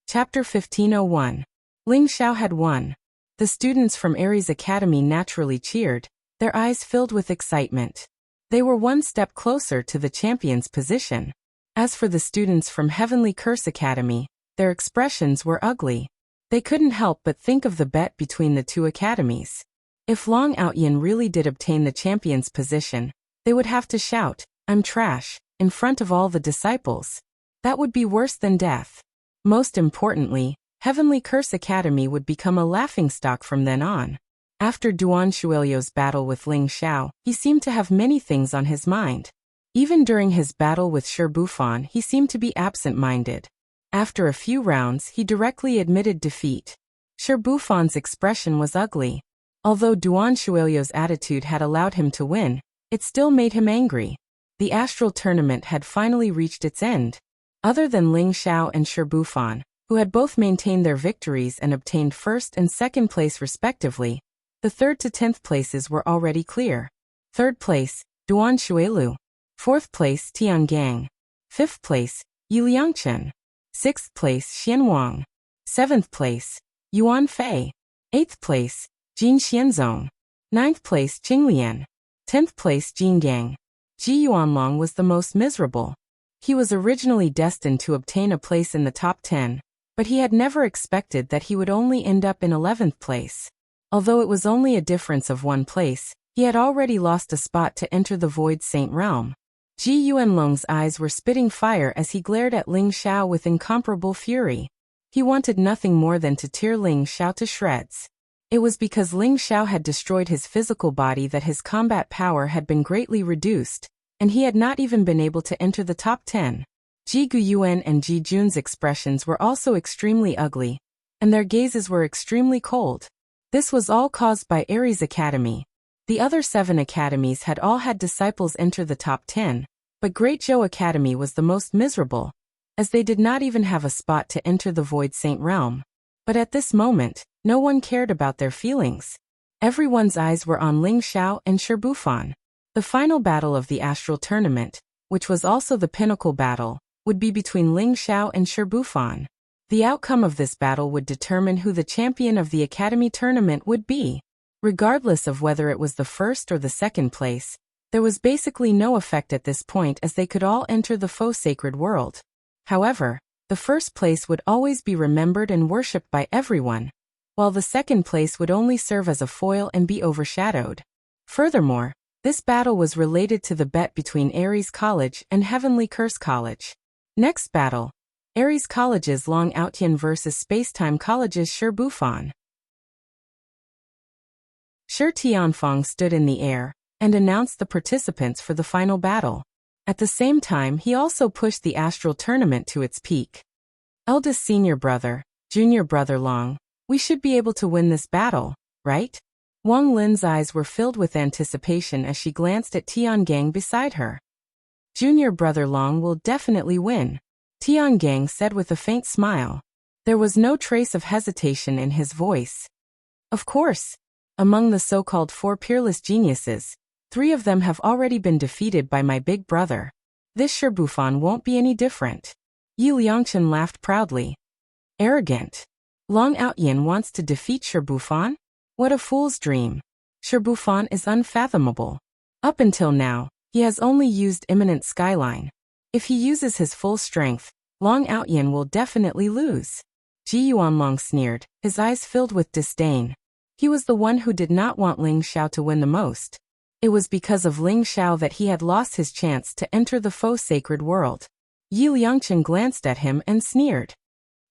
Chapter 1501. Ling Xiao had won. The students from Ares Academy naturally cheered, their eyes filled with excitement. They were one step closer to the champion's position. As for the students from Heavenly Curse Academy, their expressions were ugly. They couldn't help but think of the bet between the two academies. If Long Outyin really did obtain the champion's position, they would have to shout, "I'm trash," in front of all the disciples. That would be worse than death. Most importantly, Heavenly Curse Academy would become a laughingstock from then on. After Duan Shuelio's battle with Ling Xiao, he seemed to have many things on his mind. Even during his battle with Shi Bufan, he seemed to be absent-minded. After a few rounds, he directly admitted defeat. Shi Bufan's expression was ugly. Although Duan Shuelio's attitude had allowed him to win, it still made him angry. The astral tournament had finally reached its end. Other than Ling Xiao and Shi Bufan, who had both maintained their victories and obtained first and second place respectively, the 3rd to 10th places were already clear. 3rd place, Duan Shuelu. 4th place, Tiangang. 5th place, Yi Liangchen. 6th place, Xian Wang. 7th place, Yuan Fei. 8th place, Jin Xianzong. 9th place, Qing Lian. 10th place, Jin Gang. Ji Yuanlong was the most miserable. He was originally destined to obtain a place in the top 10, but he had never expected that he would only end up in 11th place. Although it was only a difference of 1 place, he had already lost a spot to enter the Void Saint realm. Ji Yuanlong's eyes were spitting fire as he glared at Ling Xiao with incomparable fury. He wanted nothing more than to tear Ling Xiao to shreds. It was because Ling Xiao had destroyed his physical body that his combat power had been greatly reduced, and he had not even been able to enter the top 10. Ji Guyuan and Ji Jun's expressions were also extremely ugly, and their gazes were extremely cold. This was all caused by Ares Academy. The other 7 academies had all had disciples enter the top 10, but Great Zhou Academy was the most miserable, as they did not even have a spot to enter the Void Saint realm. But at this moment, no one cared about their feelings. Everyone's eyes were on Ling Xiao and Shi Bufan. The final battle of the Astral Tournament, which was also the pinnacle battle, would be between Ling Xiao and Shi Bufan. The outcome of this battle would determine who the champion of the Academy Tournament would be. Regardless of whether it was the 1st or the 2nd place, there was basically no effect at this point as they could all enter the faux sacred world. However, the 1st place would always be remembered and worshipped by everyone, while the 2nd place would only serve as a foil and be overshadowed. Furthermore, this battle was related to the bet between Ares College and Heavenly Curse College. Next battle, Ares College's Long Outyin versus Spacetime College's Shi Bufan. Shi Tianfang stood in the air and announced the participants for the final battle. At the same time, he also pushed the Astral Tournament to its peak. Eldest senior brother, junior brother Long, we should be able to win this battle, right? Wang Lin's eyes were filled with anticipation as she glanced at Tiangang beside her. Junior brother Long will definitely win, Tiangang said with a faint smile. There was no trace of hesitation in his voice. Of course. Among the so-called 4 peerless geniuses, 3 of them have already been defeated by my big brother. This Shi Bufan won't be any different. Yi Liangchen laughed proudly. Arrogant. Long Outyin wants to defeat Shi Bufan? What a fool's dream. Shi Bufan is unfathomable. Up until now, he has only used Imminent Skyline. If he uses his full strength, Long Outyin will definitely lose. Ji Yuanlong sneered, his eyes filled with disdain. He was the one who did not want Ling Xiao to win the most. It was because of Ling Xiao that he had lost his chance to enter the faux sacred world. Yi Liangchen glanced at him and sneered.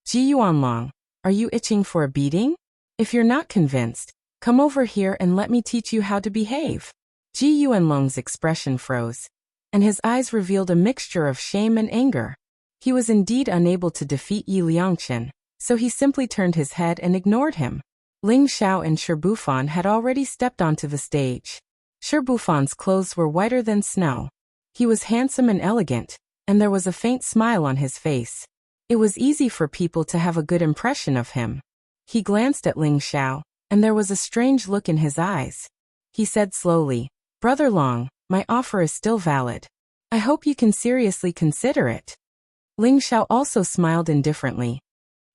Ji Yuanlong, are you itching for a beating? If you're not convinced, come over here and let me teach you how to behave. Ji Yuanlong's expression froze, and his eyes revealed a mixture of shame and anger. He was indeed unable to defeat Yi Liangchen, so he simply turned his head and ignored him. Ling Xiao and Shi Bufan had already stepped onto the stage. Shi Bufan's clothes were whiter than snow. He was handsome and elegant, and there was a faint smile on his face. It was easy for people to have a good impression of him. He glanced at Ling Xiao, and there was a strange look in his eyes. He said slowly, Brother Long, my offer is still valid. I hope you can seriously consider it. Ling Xiao also smiled indifferently.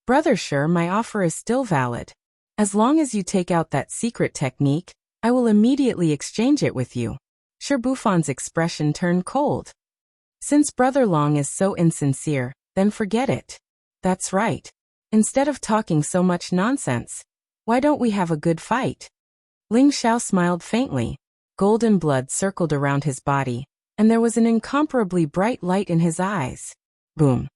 Brother Shi, my offer is still valid. As long as you take out that secret technique, I will immediately exchange it with you. Shibufan's expression turned cold. Since Brother Long is so insincere, then forget it. That's right. Instead of talking so much nonsense, why don't we have a good fight? Ling Xiao smiled faintly. Golden blood circled around his body, and there was an incomparably bright light in his eyes. Boom.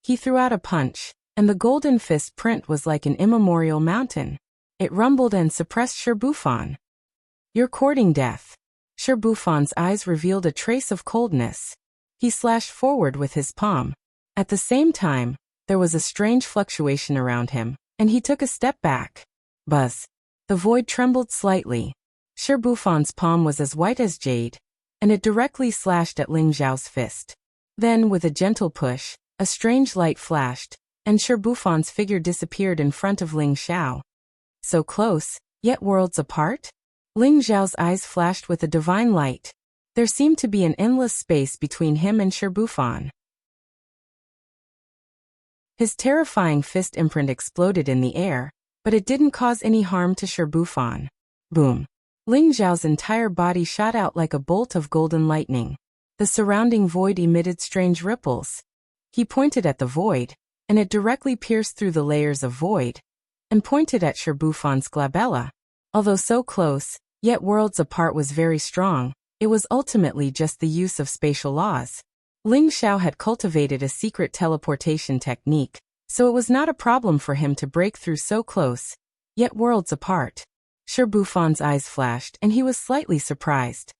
He threw out a punch, and the golden fist print was like an immemorial mountain. It rumbled and suppressed Shibufan. You're courting death. Shibufan's eyes revealed a trace of coldness. He slashed forward with his palm. At the same time, there was a strange fluctuation around him, and he took a step back. Buzz. The void trembled slightly. Shibufan's palm was as white as jade, and it directly slashed at Ling Xiao's fist. Then, with a gentle push, a strange light flashed, and Shibufan's figure disappeared in front of Ling Xiao. So close, yet worlds apart? Ling Xiao's eyes flashed with a divine light. There seemed to be an endless space between him and Shibufan. His terrifying fist imprint exploded in the air, but it didn't cause any harm to Shibufan. Boom. Ling Xiao's entire body shot out like a bolt of golden lightning. The surrounding void emitted strange ripples. He pointed at the void, and it directly pierced through the layers of void, and pointed at Shibufan's glabella. Although so close, yet worlds apart was very strong, it was ultimately just the use of spatial laws. Ling Xiao had cultivated a secret teleportation technique, so it was not a problem for him to break through so close, yet worlds apart. Shibufan's eyes flashed and he was slightly surprised.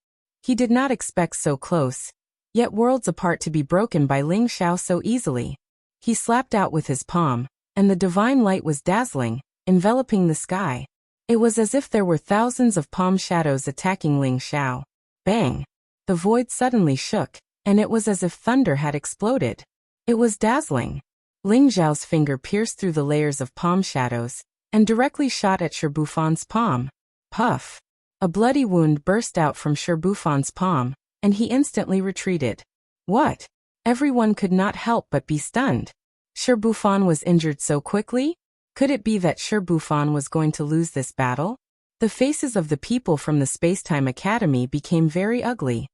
He did not expect so close, yet worlds apart to be broken by Ling Xiao so easily. He slapped out with his palm, and the divine light was dazzling, enveloping the sky. It was as if there were thousands of palm shadows attacking Ling Xiao. Bang! The void suddenly shook, and it was as if thunder had exploded. It was dazzling. Ling Xiao's finger pierced through the layers of palm shadows, and directly shot at Shibufan's palm. Puff! A bloody wound burst out from Shibufan's palm, and he instantly retreated. What? Everyone could not help but be stunned. Shibufan was injured so quickly? Could it be that Shibufan was going to lose this battle? The faces of the people from the Spacetime Academy became very ugly.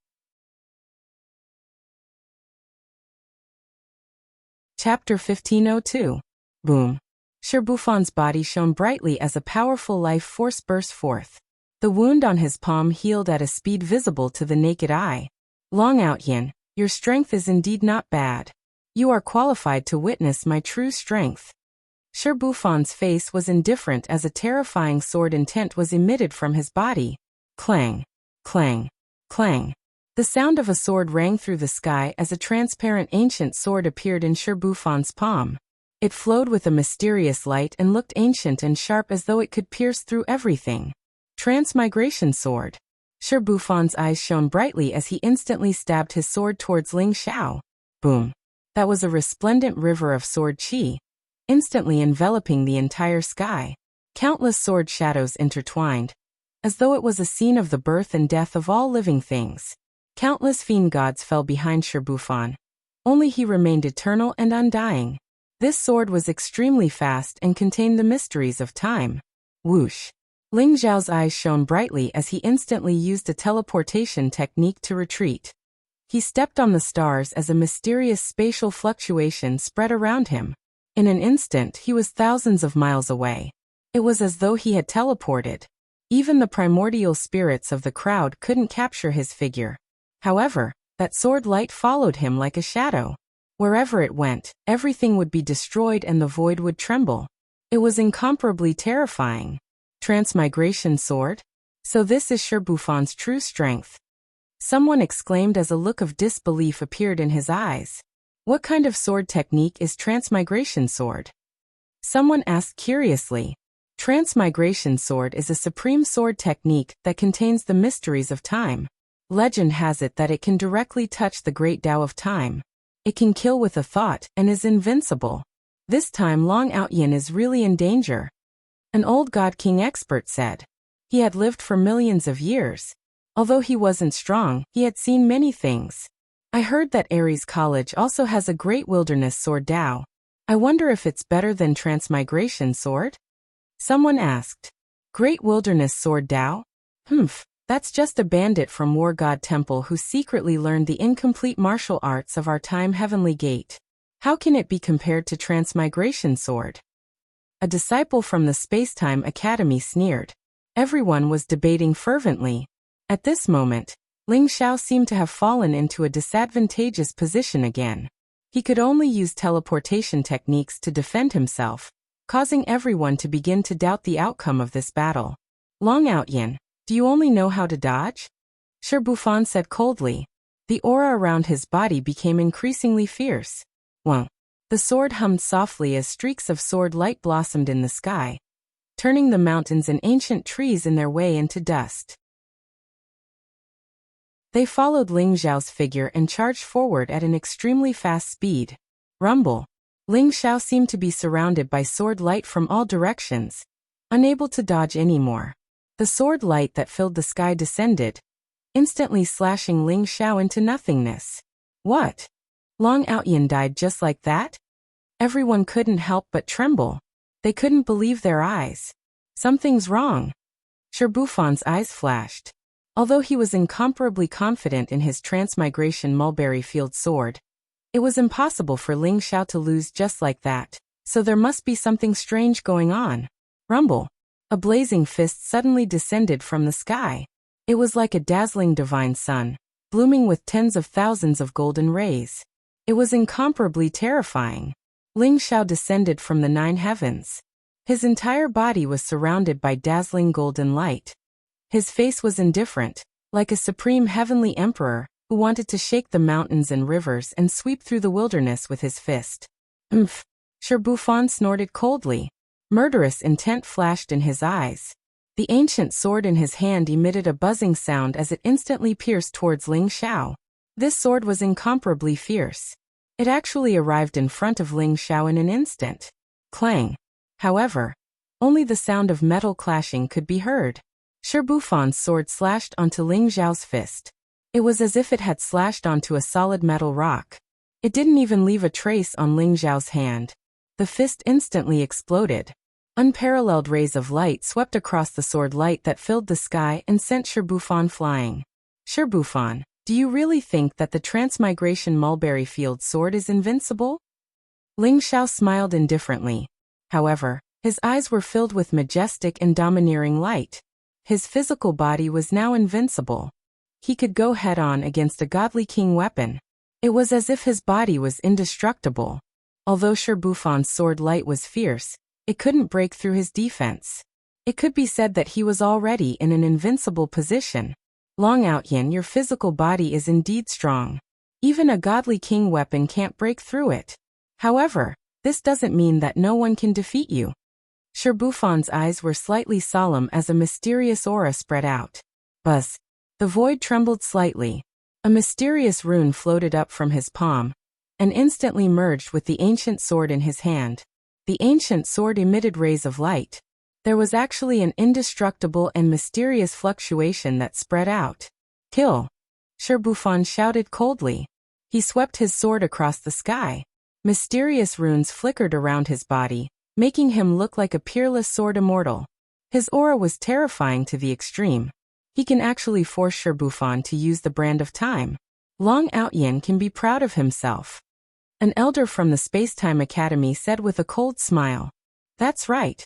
Chapter 1502. Boom. Shibufan's body shone brightly as a powerful life force burst forth. The wound on his palm healed at a speed visible to the naked eye. Long Outyin, your strength is indeed not bad. You are qualified to witness my true strength. Shibufan's face was indifferent as a terrifying sword intent was emitted from his body. Clang, clang, clang. The sound of a sword rang through the sky as a transparent ancient sword appeared in Shibufan's palm. It flowed with a mysterious light and looked ancient and sharp as though it could pierce through everything. Transmigration sword. Shibufan's eyes shone brightly as he instantly stabbed his sword towards Ling Xiao. Boom. That was a resplendent river of sword chi, instantly enveloping the entire sky. Countless sword shadows intertwined, as though it was a scene of the birth and death of all living things. Countless fiend gods fell behind Shibufan. Only he remained eternal and undying. This sword was extremely fast and contained the mysteries of time. Whoosh. Ling Xiao's eyes shone brightly as he instantly used a teleportation technique to retreat. He stepped on the stars as a mysterious spatial fluctuation spread around him. In an instant he was thousands of miles away. It was as though he had teleported. Even the primordial spirits of the crowd couldn't capture his figure. However, that sword light followed him like a shadow. Wherever it went, everything would be destroyed and the void would tremble. It was incomparably terrifying. Transmigration sword? So this is Shibufan's true strength. Someone exclaimed as a look of disbelief appeared in his eyes. What kind of sword technique is transmigration sword? Someone asked curiously. Transmigration sword is a supreme sword technique that contains the mysteries of time. Legend has it that it can directly touch the great Tao of time. It can kill with a thought and is invincible. This time Long Outyin is really in danger. An old God King expert said. He had lived for millions of years. Although he wasn't strong, he had seen many things. I heard that Ares College also has a great wilderness sword Tao. I wonder if it's better than transmigration sword? Someone asked. Great Wilderness Sword Dao? Humph, that's just a bandit from War God Temple who secretly learned the incomplete martial arts of our time Heavenly Gate. How can it be compared to Transmigration Sword? A disciple from the Spacetime Academy sneered. Everyone was debating fervently. At this moment, Ling Xiao seemed to have fallen into a disadvantageous position again. He could only use teleportation techniques to defend himself, causing everyone to begin to doubt the outcome of this battle. Long Outyin, do you only know how to dodge? Shi Bufan said coldly. The aura around his body became increasingly fierce. Well, the sword hummed softly as streaks of sword light blossomed in the sky, turning the mountains and ancient trees in their way into dust. They followed Ling Xiao's figure and charged forward at an extremely fast speed. Rumble. Ling Xiao seemed to be surrounded by sword light from all directions, unable to dodge anymore. The sword light that filled the sky descended, instantly slashing Ling Xiao into nothingness. What? Long Outyin died just like that? Everyone couldn't help but tremble. They couldn't believe their eyes. Something's wrong. Shi Bufan's eyes flashed. Although he was incomparably confident in his transmigration mulberry field sword, it was impossible for Ling Xiao to lose just like that, so there must be something strange going on. Rumble. A blazing fist suddenly descended from the sky. It was like a dazzling divine sun, blooming with tens of thousands of golden rays. It was incomparably terrifying. Ling Xiao descended from the 9 heavens. His entire body was surrounded by dazzling golden light. His face was indifferent, like a supreme heavenly emperor who wanted to shake the mountains and rivers and sweep through the wilderness with his fist. Umph! Shi Bufan snorted coldly. Murderous intent flashed in his eyes. The ancient sword in his hand emitted a buzzing sound as it instantly pierced towards Ling Xiao. This sword was incomparably fierce. It actually arrived in front of Ling Xiao in an instant. Clang. However, only the sound of metal clashing could be heard. Shi Bufan's sword slashed onto Ling Xiao's fist. It was as if it had slashed onto a solid metal rock. It didn't even leave a trace on Ling Xiao's hand. The fist instantly exploded. Unparalleled rays of light swept across the sword light that filled the sky and sent Shi Bufan flying. Shi Bufan, do you really think that the Transmigration Mulberry Field sword is invincible? Ling Xiao smiled indifferently. However, his eyes were filled with majestic and domineering light. His physical body was now invincible. He could go head-on against a godly king weapon. It was as if his body was indestructible. Although Shi Bufan's sword light was fierce, it couldn't break through his defense. It could be said that he was already in an invincible position. Long Outyin, your physical body is indeed strong. Even a godly king weapon can't break through it. However, this doesn't mean that no one can defeat you. Shi Bufan's eyes were slightly solemn as a mysterious aura spread out. Buzz. The void trembled slightly. A mysterious rune floated up from his palm, and instantly merged with the ancient sword in his hand. The ancient sword emitted rays of light. There was actually an indestructible and mysterious fluctuation that spread out. Kill! Shi Bufan shouted coldly. He swept his sword across the sky. Mysterious runes flickered around his body, making him look like a peerless sword immortal. His aura was terrifying to the extreme. He can actually force Shi Bufan to use the brand of time. Long Outyin can be proud of himself. An elder from the Spacetime Academy said with a cold smile. That's right.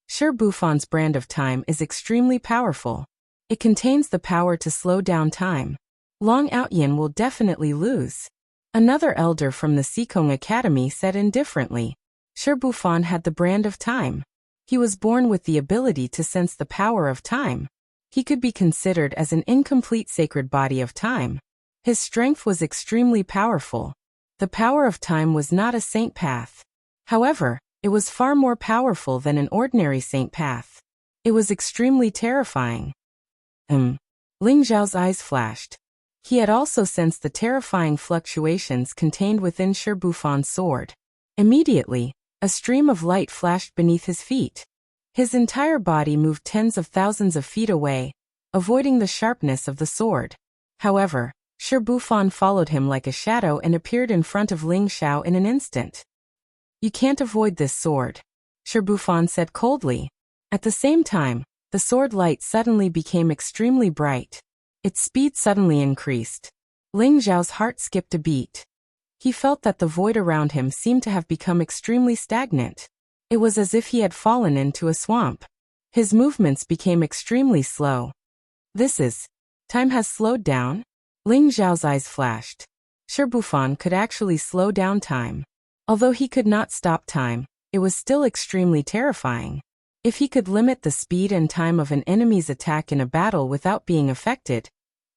Shi Bufan's brand of time is extremely powerful. It contains the power to slow down time. Long Outyin will definitely lose. Another elder from the Sikong Academy said indifferently. Shi Bufan had the brand of time. He was born with the ability to sense the power of time. He could be considered as an incomplete sacred body of time. His strength was extremely powerful. The power of time was not a saint path. However, it was far more powerful than an ordinary saint path. It was extremely terrifying. Ling Zhao's eyes flashed. He had also sensed the terrifying fluctuations contained within Shi Bufan's sword. Immediately, a stream of light flashed beneath his feet. His entire body moved tens of thousands of feet away, avoiding the sharpness of the sword. However, Shi Bufan followed him like a shadow and appeared in front of Ling Xiao in an instant. You can't avoid this sword, Shirbufan said coldly. At the same time, the sword light suddenly became extremely bright. Its speed suddenly increased. Ling Zhao's heart skipped a beat. He felt that the void around him seemed to have become extremely stagnant. It was as if he had fallen into a swamp. His movements became extremely slow. Time has slowed down? Ling Zhao's eyes flashed. Shirbufan could actually slow down time. Although he could not stop time, it was still extremely terrifying. If he could limit the speed and time of an enemy's attack in a battle without being affected,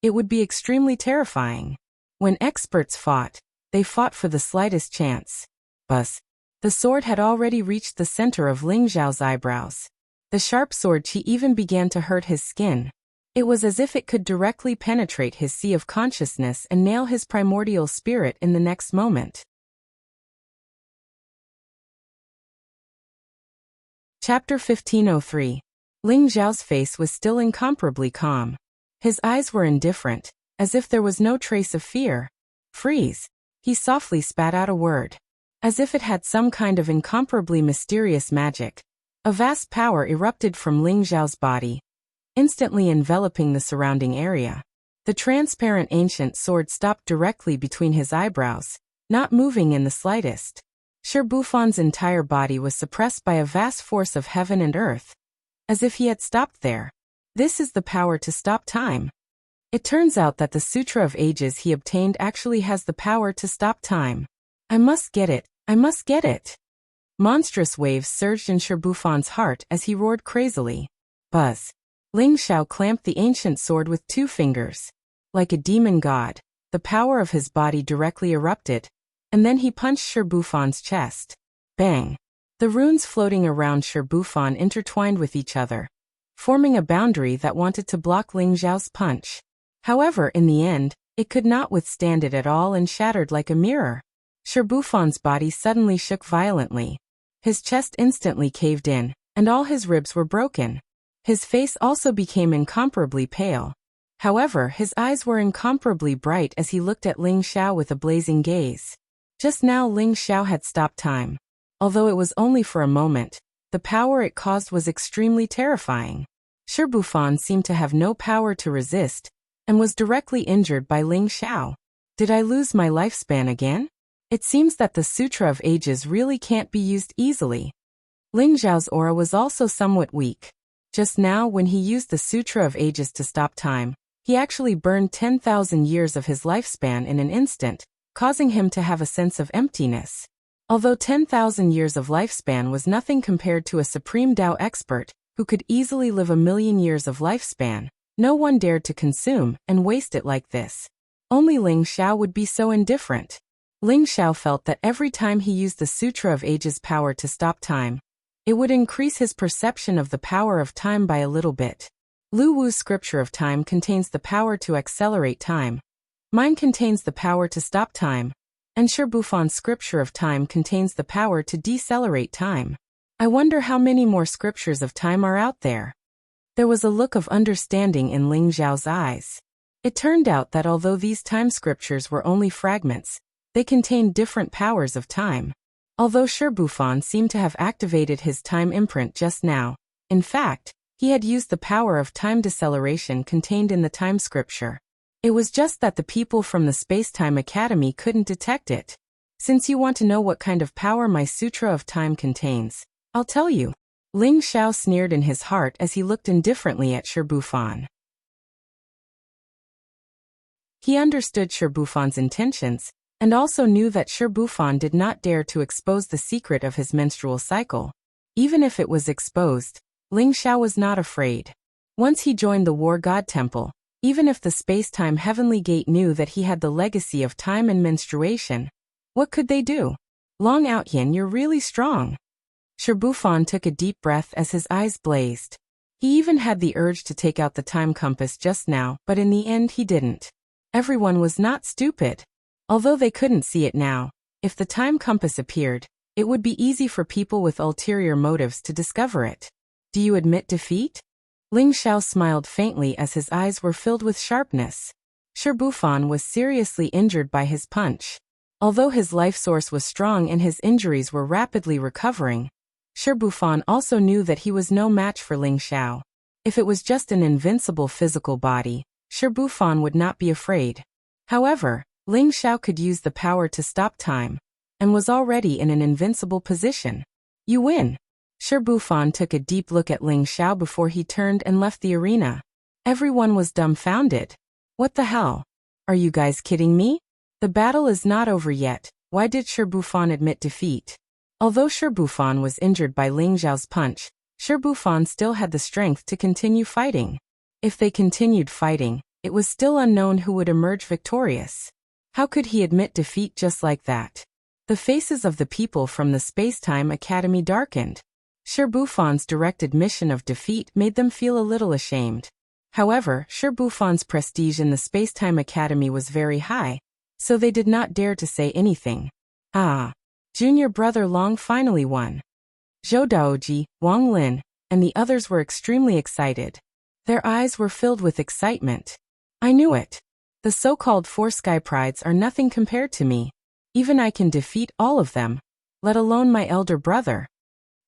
it would be extremely terrifying. When experts fought, they fought for the slightest chance. Buzz. The sword had already reached the center of Ling Zhao's eyebrows. The sharp sword chi even began to hurt his skin. It was as if it could directly penetrate his sea of consciousness and nail his primordial spirit in the next moment. Chapter 1503. Ling Zhao's face was still incomparably calm. His eyes were indifferent, as if there was no trace of fear. Freeze. He softly spat out a word. As if it had some kind of incomparably mysterious magic, a vast power erupted from Ling Zhao's body, instantly enveloping the surrounding area. The transparent ancient sword stopped directly between his eyebrows, not moving in the slightest. Shirbufan's entire body was suppressed by a vast force of heaven and earth, as if he had stopped there. This is the power to stop time. It turns out that the Sutra of Ages he obtained actually has the power to stop time. I must get it, I must get it. Monstrous waves surged in Shirbufan's heart as he roared crazily. Buzz. Ling Zhao clamped the ancient sword with 2 fingers. Like a demon god, the power of his body directly erupted, and then he punched Shirbufan's chest. Bang! The runes floating around Shirbufan intertwined with each other, forming a boundary that wanted to block Ling Zhao's punch. However, in the end, it could not withstand it at all and shattered like a mirror. Shirbufan's body suddenly shook violently. His chest instantly caved in, and all his ribs were broken. His face also became incomparably pale. However, his eyes were incomparably bright as he looked at Ling Zhao with a blazing gaze. Just now Ling Zhao had stopped time. Although it was only for a moment, the power it caused was extremely terrifying. Shirbufan seemed to have no power to resist, and was directly injured by Ling Zhao. Did I lose my lifespan again? It seems that the Sutra of Ages really can't be used easily. Ling Zhao's aura was also somewhat weak. Just now, when he used the Sutra of Ages to stop time, he actually burned 10,000 years of his lifespan in an instant, causing him to have a sense of emptiness. Although 10,000 years of lifespan was nothing compared to a Supreme Tao expert, who could easily live 1,000,000 years of lifespan, no one dared to consume and waste it like this. Only Ling Zhao would be so indifferent. Ling Zhao felt that every time he used the Sutra of Ages power to stop time, it would increase his perception of the power of time by a little bit. Lu Wu's scripture of time contains the power to accelerate time. Mine contains the power to stop time. And Shirbufan's scripture of time contains the power to decelerate time. I wonder how many more scriptures of time are out there. There was a look of understanding in Ling Zhao's eyes. It turned out that although these time scriptures were only fragments, they contained different powers of time. Although Shirbufan seemed to have activated his time imprint just now, in fact, he had used the power of time deceleration contained in the time scripture. It was just that the people from the Space-Time Academy couldn't detect it. Since you want to know what kind of power my Sutra of Time contains, I'll tell you. Ling Zhao sneered in his heart as he looked indifferently at Shirbufan. He understood Shirbufan's intentions, and also knew that Shirbufan did not dare to expose the secret of his menstrual cycle. Even if it was exposed, Ling Zhao was not afraid. Once he joined the War God Temple, even if the Space-Time Heavenly Gate knew that he had the legacy of time and menstruation, what could they do? Long Outyin, you're really strong. Shirbufan took a deep breath as his eyes blazed. He even had the urge to take out the time compass just now, but in the end he didn't. Everyone was not stupid. Although they couldn't see it now, if the time compass appeared, it would be easy for people with ulterior motives to discover it. Do you admit defeat? Ling Zhao smiled faintly as his eyes were filled with sharpness. Shirbufan was seriously injured by his punch. Although his life source was strong and his injuries were rapidly recovering, Shi Bufan also knew that he was no match for Ling Xiao. If it was just an invincible physical body, Shi Bufan would not be afraid. However, Ling Xiao could use the power to stop time, and was already in an invincible position. You win. Shi Bufan took a deep look at Ling Xiao before he turned and left the arena. Everyone was dumbfounded. What the hell? Are you guys kidding me? The battle is not over yet. Why did Shi Bufan admit defeat? Although Shi Bufan was injured by Ling Xiao's punch, Shi Bufan still had the strength to continue fighting. If they continued fighting, it was still unknown who would emerge victorious. How could he admit defeat just like that? The faces of the people from the Spacetime Academy darkened. Shi Bufan's direct admission of defeat made them feel a little ashamed. However, Shi Bufan's prestige in the Spacetime Academy was very high, so they did not dare to say anything. Ah! Junior brother Long finally won. Zhou Daoji, Wang Lin, and the others were extremely excited. Their eyes were filled with excitement. I knew it. The so-called four Sky Prides are nothing compared to me. Even I can defeat all of them, let alone my elder brother.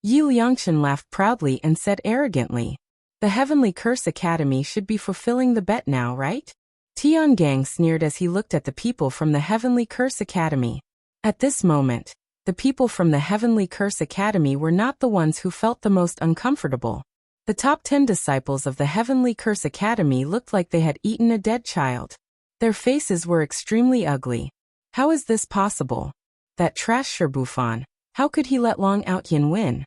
Yi Liangchen laughed proudly and said arrogantly, "The Heavenly Curse Academy should be fulfilling the bet now, right?" Tiangang sneered as he looked at the people from the Heavenly Curse Academy. At this moment, the people from the Heavenly Curse Academy were not the ones who felt the most uncomfortable. The top 10 disciples of the Heavenly Curse Academy looked like they had eaten a dead child. Their faces were extremely ugly. How is this possible? That trash Shi Bufan, how could he let Long Outyin win?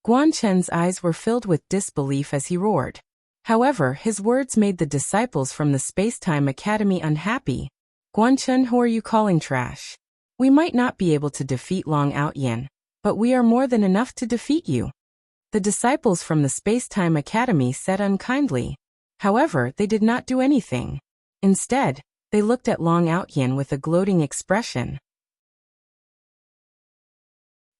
Guan Chen's eyes were filled with disbelief as he roared. However, his words made the disciples from the Spacetime Academy unhappy. Guan Chen, who are you calling trash? We might not be able to defeat Long Outyin, but we are more than enough to defeat you. The disciples from the Spacetime Academy said unkindly. However, they did not do anything. Instead, they looked at Long Outyin with a gloating expression.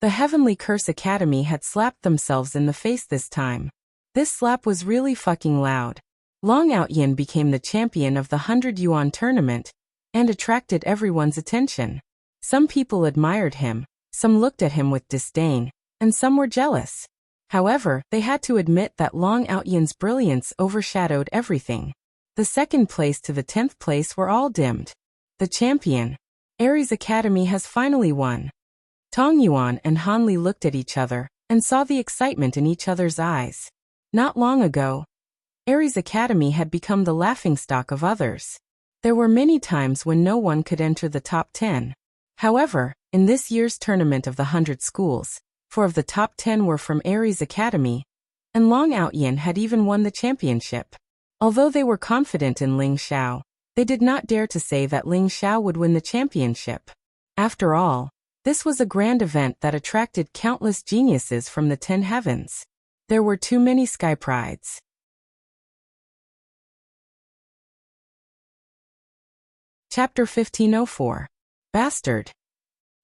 The Heavenly Curse Academy had slapped themselves in the face this time. This slap was really fucking loud. Long Outyin became the champion of the 100 Yuan tournament and attracted everyone's attention. Some people admired him, some looked at him with disdain, and some were jealous. However, they had to admit that Long Outyin's brilliance overshadowed everything. The second place to the 10th place were all dimmed. The champion, Ares Academy, has finally won. Tong Yuan and Han Li looked at each other and saw the excitement in each other's eyes. Not long ago, Ares Academy had become the laughingstock of others. There were many times when no one could enter the top 10. However, in this year's tournament of the 100 schools, 4 of the top 10 were from Ares Academy, and Long Outyin had even won the championship. Although they were confident in Ling Xiao, they did not dare to say that Ling Xiao would win the championship. After all, this was a grand event that attracted countless geniuses from the 10 heavens. There were too many Sky Prides. Chapter 1504. Bastard.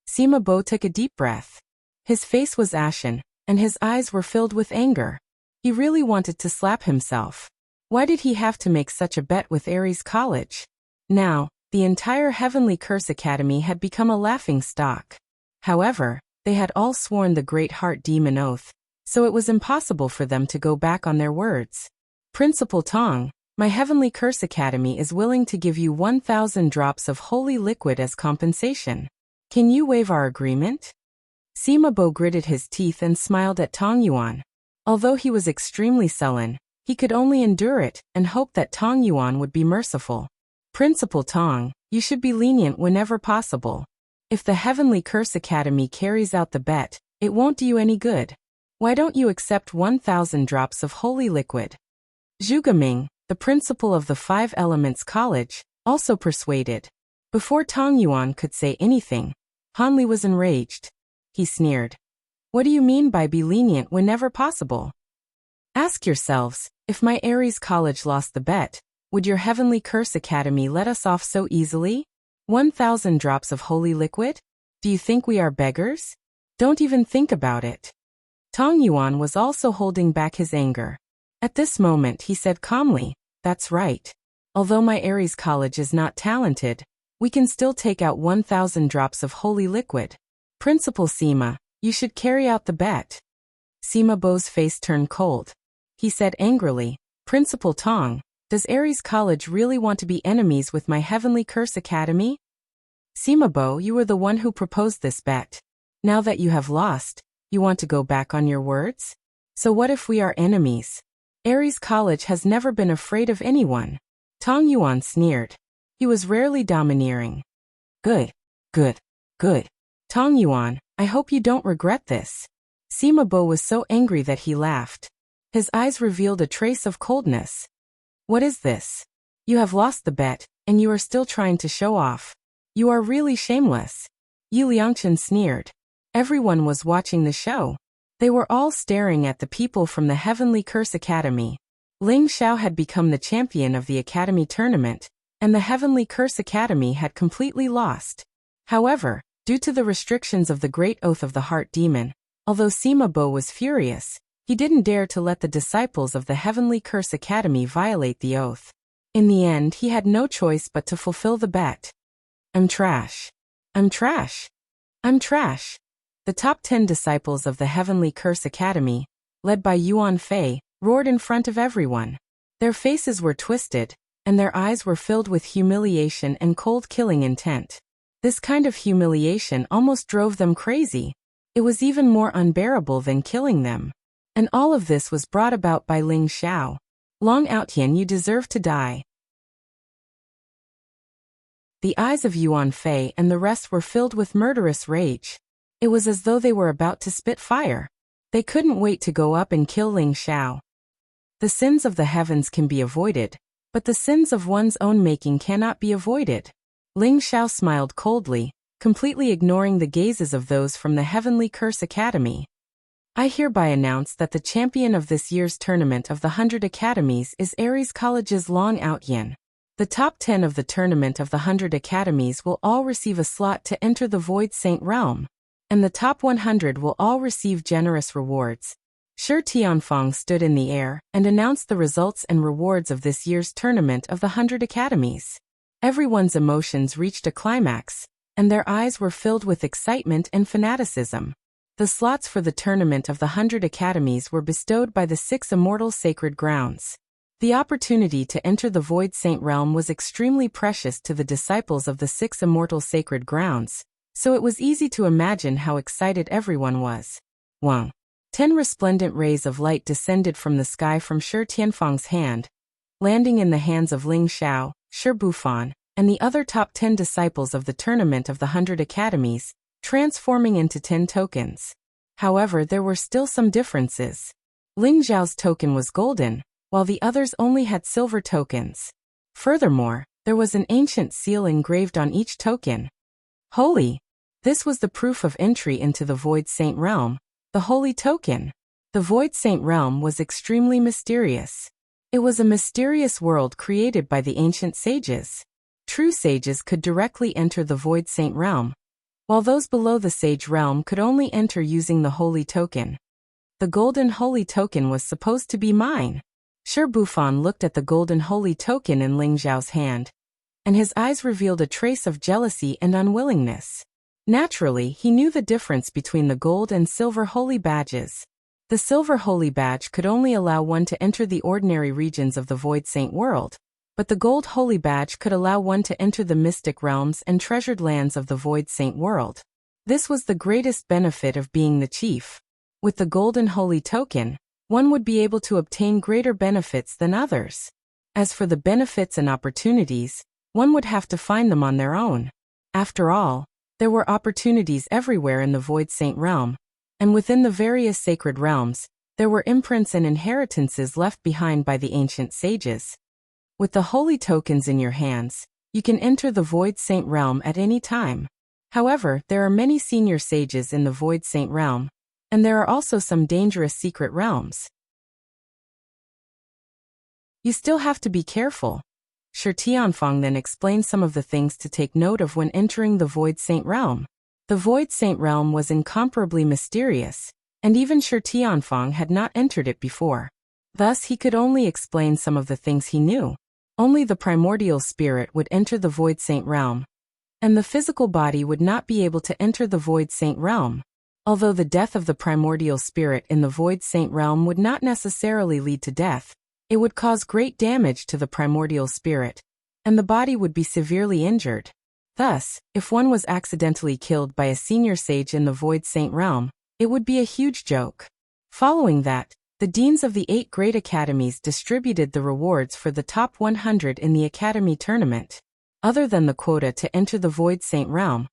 Sima Bo took a deep breath. His face was ashen, and his eyes were filled with anger. He really wanted to slap himself. Why did he have to make such a bet with Ares College? Now, the entire Heavenly Curse Academy had become a laughing stock. However, they had all sworn the Great Heart Demon Oath, so it was impossible for them to go back on their words. Principal Tong, my Heavenly Curse Academy is willing to give you 1,000 drops of holy liquid as compensation. Can you waive our agreement? Sima Bo gritted his teeth and smiled at Tong Yuan. Although he was extremely sullen, he could only endure it and hope that Tong Yuan would be merciful. Principal Tong, you should be lenient whenever possible. If the Heavenly Curse Academy carries out the bet, it won't do you any good. Why don't you accept 1,000 drops of holy liquid? Zhu Gaming, the principal of the 5 Elements College, also persuaded. Before Tong Yuan could say anything, Han Li was enraged. He sneered. What do you mean by be lenient whenever possible? Ask yourselves, if my Ares College lost the bet, would your Heavenly Curse Academy let us off so easily? 1,000 drops of holy liquid? Do you think we are beggars? Don't even think about it. Tong Yuan was also holding back his anger. At this moment he said calmly, that's right. Although my Ares College is not talented, We can still take out 1,000 drops of holy liquid. Principal Sima, you should carry out the bet. Sima Bo's face turned cold. He said angrily, Principal Tong, does Ares College really want to be enemies with my Heavenly Curse Academy? Sima Bo, you were the one who proposed this bet. Now that you have lost, you want to go back on your words? So what if we are enemies? Ares College has never been afraid of anyone. Tong Yuan sneered. He was rarely domineering. Good. Tong Yuan, I hope you don't regret this. Sima Bo was so angry that he laughed. His eyes revealed a trace of coldness. What is this? You have lost the bet, and you are still trying to show off. You are really shameless. Yi Liangchen sneered. Everyone was watching the show. They were all staring at the people from the Heavenly Curse Academy. Ling Xiao had become the champion of the Academy tournament, and the Heavenly Curse Academy had completely lost. However, due to the restrictions of the Great Oath of the Heart Demon, although Sima Bo was furious, he didn't dare to let the disciples of the Heavenly Curse Academy violate the oath. In the end, he had no choice but to fulfill the bet. I'm trash. The top 10 disciples of the Heavenly Curse Academy, led by Yuan Fei, roared in front of everyone. Their faces were twisted, and their eyes were filled with humiliation and cold killing intent. This kind of humiliation almost drove them crazy. It was even more unbearable than killing them. And all of this was brought about by Ling Xiao. Long Outyan, you deserve to die. The eyes of Yuan Fei and the rest were filled with murderous rage. It was as though they were about to spit fire. They couldn't wait to go up and kill Ling Xiao. The sins of the heavens can be avoided, but the sins of one's own making cannot be avoided. Ling Xiao smiled coldly, completely ignoring the gazes of those from the Heavenly Curse Academy. I hereby announce that the champion of this year's tournament of the 100 Academies is Ares College's Long Outyan. The top 10 of the tournament of the 100 Academies will all receive a slot to enter the Void Saint Realm, and the top 100 will all receive generous rewards. Shi Tianfang stood in the air and announced the results and rewards of this year's tournament of the 100 Academies. Everyone's emotions reached a climax, and their eyes were filled with excitement and fanaticism. The slots for the tournament of the 100 Academies were bestowed by the 6 immortal sacred grounds. The opportunity to enter the Void Saint Realm was extremely precious to the disciples of the 6 immortal sacred grounds, so it was easy to imagine how excited everyone was. 10 resplendent rays of light descended from the sky from Shi Tianfang's hand, landing in the hands of Ling Xiao, Shi Bufan, and the other top 10 disciples of the tournament of the 100 Academies, transforming into 10 tokens. However, there were still some differences. Ling Xiao's token was golden, while the others only had silver tokens. Furthermore, there was an ancient seal engraved on each token. Holy! This was the proof of entry into the Void Saint Realm, the holy token. The Void Saint Realm was extremely mysterious. It was a mysterious world created by the ancient sages. True sages could directly enter the Void Saint Realm, while those below the sage realm could only enter using the holy token. The golden holy token was supposed to be mine. Shi Bufan looked at the golden holy token in Ling Xiao's hand, and his eyes revealed a trace of jealousy and unwillingness. Naturally, he knew the difference between the gold and silver holy badges. The silver holy badge could only allow one to enter the ordinary regions of the Void Saint world, but the gold holy badge could allow one to enter the mystic realms and treasured lands of the Void Saint world. This was the greatest benefit of being the chief. With the golden holy token, one would be able to obtain greater benefits than others. As for the benefits and opportunities, one would have to find them on their own. After all, there were opportunities everywhere in the Void Saint realm, and within the various sacred realms, there were imprints and inheritances left behind by the ancient sages. With the holy tokens in your hands, you can enter the Void Saint realm at any time. However, there are many senior sages in the Void Saint realm, and there are also some dangerous secret realms. You still have to be careful. Shi Tianfang then explained some of the things to take note of when entering the Void Saint realm. The Void Saint realm was incomparably mysterious, and even Shi Tianfang had not entered it before. Thus he could only explain some of the things he knew. Only the primordial spirit would enter the Void Saint realm, and the physical body would not be able to enter the Void Saint realm. Although the death of the primordial spirit in the Void Saint realm would not necessarily lead to death, it would cause great damage to the primordial spirit, and the body would be severely injured. Thus, if one was accidentally killed by a senior sage in the Void Saint realm, it would be a huge joke. Following that, the deans of the 8 great academies distributed the rewards for the top 100 in the academy tournament. Other than the quota to enter the Void Saint realm,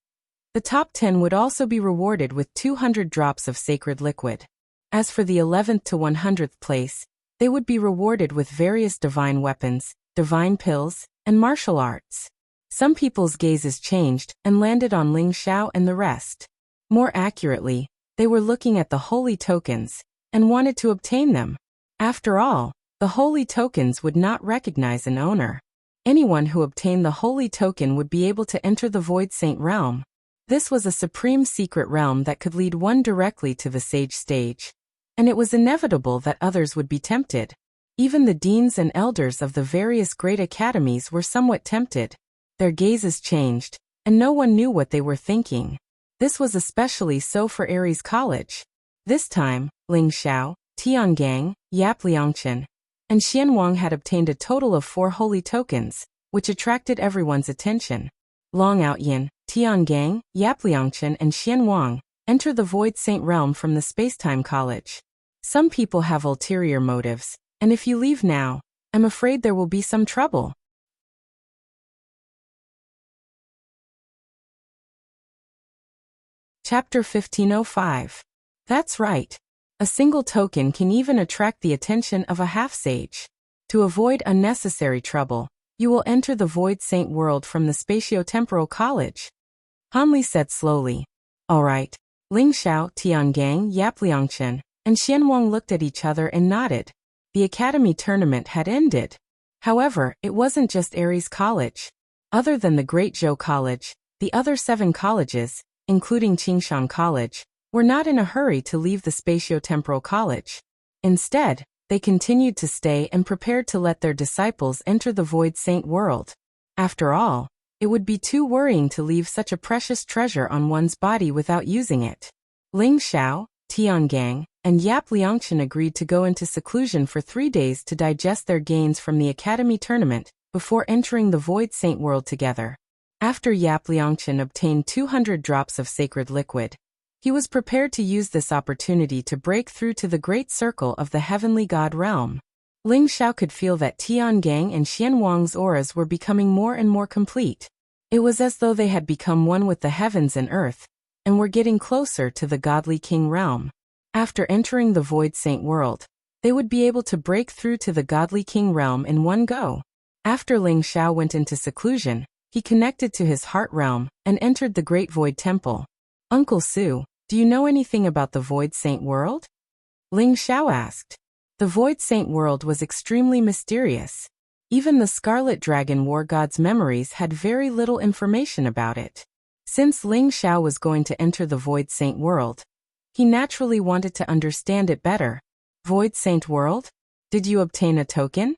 the top 10 would also be rewarded with 200 drops of sacred liquid. As for the 11th to 100th place, they would be rewarded with various divine weapons, divine pills, and martial arts. Some people's gazes changed and landed on Ling Xiao and the rest. More accurately, they were looking at the holy tokens and wanted to obtain them. After all, the holy tokens would not recognize an owner. Anyone who obtained the holy token would be able to enter the Void Saint realm. This was a supreme secret realm that could lead one directly to the sage stage. And it was inevitable that others would be tempted. Even the deans and elders of the various great academies were somewhat tempted. Their gazes changed, and no one knew what they were thinking. This was especially so for Aries College. This time, Ling Xiao, Tiangang, Yap Liangchen, and Xian Wang had obtained a total of 4 holy tokens, which attracted everyone's attention. Long Outyin, Tiangang, Yap Liangchen, and Xian Wang enter the Void Saint realm from the Spacetime College. Some people have ulterior motives, and if you leave now, I'm afraid there will be some trouble. Chapter 1505. That's right. A single token can even attract the attention of a half-sage. To avoid unnecessary trouble, you will enter the Void Saint world from the Spatio-Temporal College. Hanli said slowly. All right. Ling Xiao, Tiangang, Yap Liangchen, and Xian Wang looked at each other and nodded. The academy tournament had ended. However, it wasn't just Aries College. Other than the Great Zhou College, the other 7 colleges, including Qingshan College, were not in a hurry to leave the Spatio-Temporal College. Instead, they continued to stay and prepared to let their disciples enter the Void Saint world. After all, it would be too worrying to leave such a precious treasure on one's body without using it. Ling Xiao, Tiangang, and Yap Liangchen agreed to go into seclusion for 3 days to digest their gains from the academy tournament before entering the Void Saint world together. After Yap Liangchen obtained 200 drops of sacred liquid, he was prepared to use this opportunity to break through to the great circle of the heavenly god realm. Ling Xiao could feel that Tiangang and Xian Wang's auras were becoming more and more complete. It was as though they had become one with the heavens and earth, and were getting closer to the godly king realm. After entering the Void Saint world, they would be able to break through to the godly king realm in one go. After Ling Xiao went into seclusion, he connected to his heart realm and entered the Great Void Temple. Uncle Su, do you know anything about the Void Saint world? Ling Xiao asked. The Void Saint world was extremely mysterious. Even the Scarlet Dragon War God's memories had very little information about it. Since Ling Xiao was going to enter the Void Saint world, he naturally wanted to understand it better. Void Saint world? Did you obtain a token?